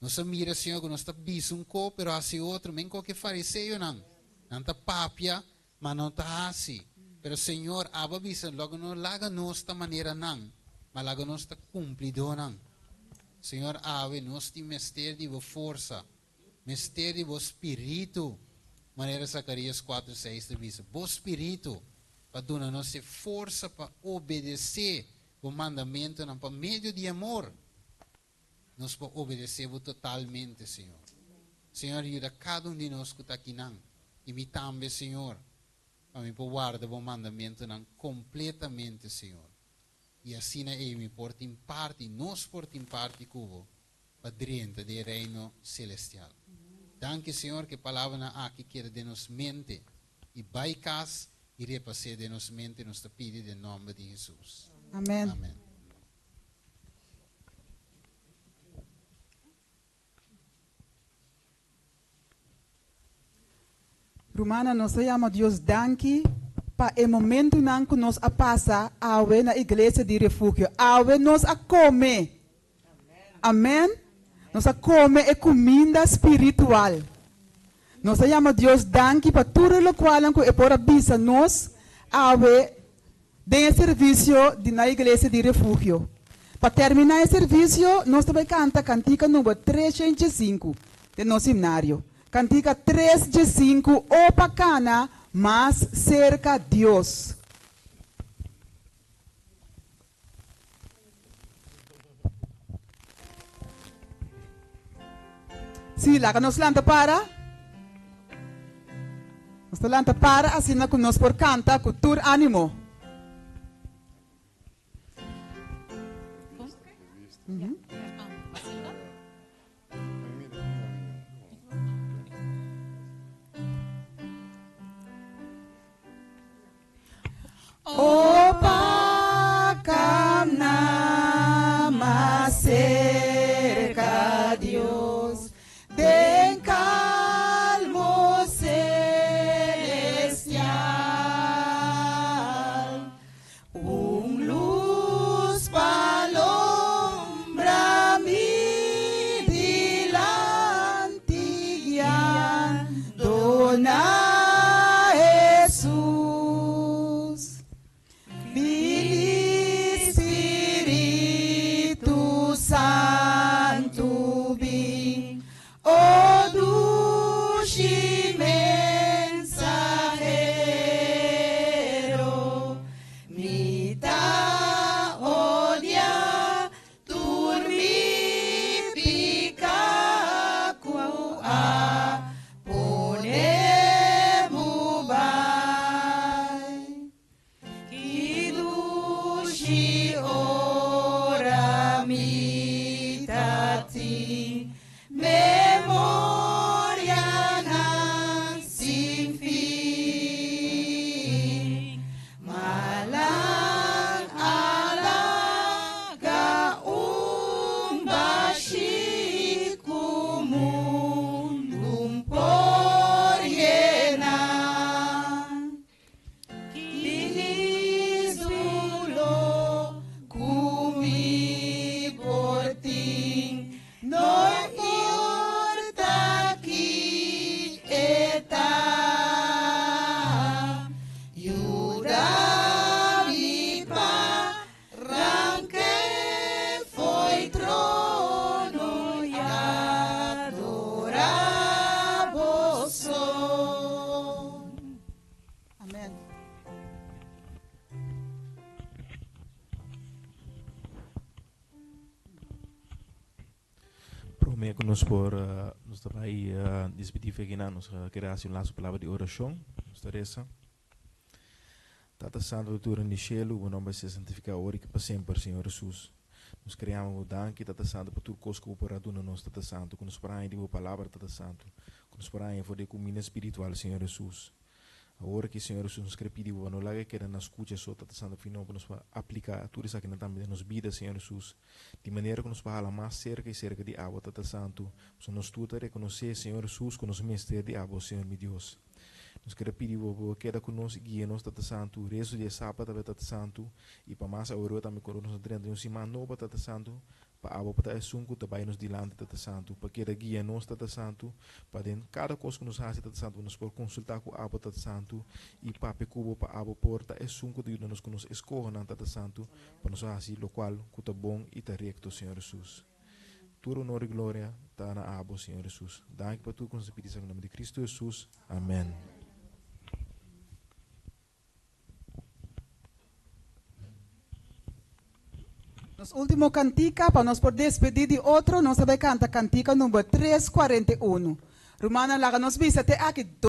Nós mira, Senhor, que nós está biso pero assim outro, nem qualquer fariseu não. Não está papia, mas não está assim. Pero, Senhor, aba bisa, logo não laga nós da maneira não, mas laga nós está cumprido não. Senhor, ave, nós temos mistério de força. Mistério do Espírito, maneira Zacarias 4:6 diz, o Espírito, para dar-nos força para obedecer o mandamento, não para meio de amor, nós para obedecer totalmente, Senhor. Senhor, ajuda cada de nós que está aqui, não, e me também, Senhor, para me guardar o mandamento, não, completamente, Senhor. E assim, me porta em parte, nós porta em parte, cubo, para dentro do reino celestial. Danke, Senhor, que a palavra aqui quer de nos mente e vai casa e repasse de nos mente nos pede em nome de Jesus. Amém. Amém. Romana, nós chamamos Deus danke para o momento em que nós a passa ave na igreja de refúgio. Ave nós a come. Amém. Nós a come é comida espiritual. Nós chamamos Deus danke para tudo o qual é por avisa nós ave de serviço na igreja de refúgio. Para terminar o serviço, nós também canta cantiga número 305 do nosso seminário. Cantiga 305, o bacana, mas cerca de Deus. Sim, lá que nós lanta para. Nós lanta para, assim que nós por canta, com todo ânimo. O bacana, mas cerca Deus, den calmo celestial, luz palombra mi dilante guiando na Jesus. Amen. Prometo-nos por nos trabalhar despedir aqui na nossa criação lá palavra de oração, nos Teresa. Tata Santo, tu no cielo, o nome se santifica ora que para sempre, Senhor Jesus. Nos criamos o danke, Tata Santo, para tu cosco por aduna nos Tata Santo, que nos parai de boa palavra, Tata Santo, que nos parai for de comida espiritual, Senhor Jesus. Agora que Senhor Jesus nos quer pedir, não laga que nos escuta só, Tata Santo, final para nos aplicar tudo isso aqui na também nos vida, Senhor Jesus. De maneira que nos fala mais cerca e cerca de água, Tata Santo. Se nos tuta reconhecer, Senhor Jesus, que nos mestre de água, Senhor meu Deus. Nos quer pedir, queda conosco, guia-nos, Tata Santo, rezo de sábado, Tata Santo, e para mais a hora também conosco, dentro de um semana nova, Tata Santo, para água para sunco, também nos dilante, Tata Santo, para que guia-nos, Tata Santo, para dentro cada coisa que nos hace, Tata Santo, nos por consultar com a água, Tata Santo, e para pecubo, para água porta, sunco de nos que nos escorram, Tata Santo, para nos hacer, lo qual, que está bom e está recto, Senhor Jesus. Tudo honor e glória, está na água, Senhor Jesus. Danke para tu, com os pedidos em nome de Cristo Jesus. Amém. Nos último cantica, para nos poder despedir de outro, nós vai cantar cantica número 341. Romana, lá nos visa até aqui.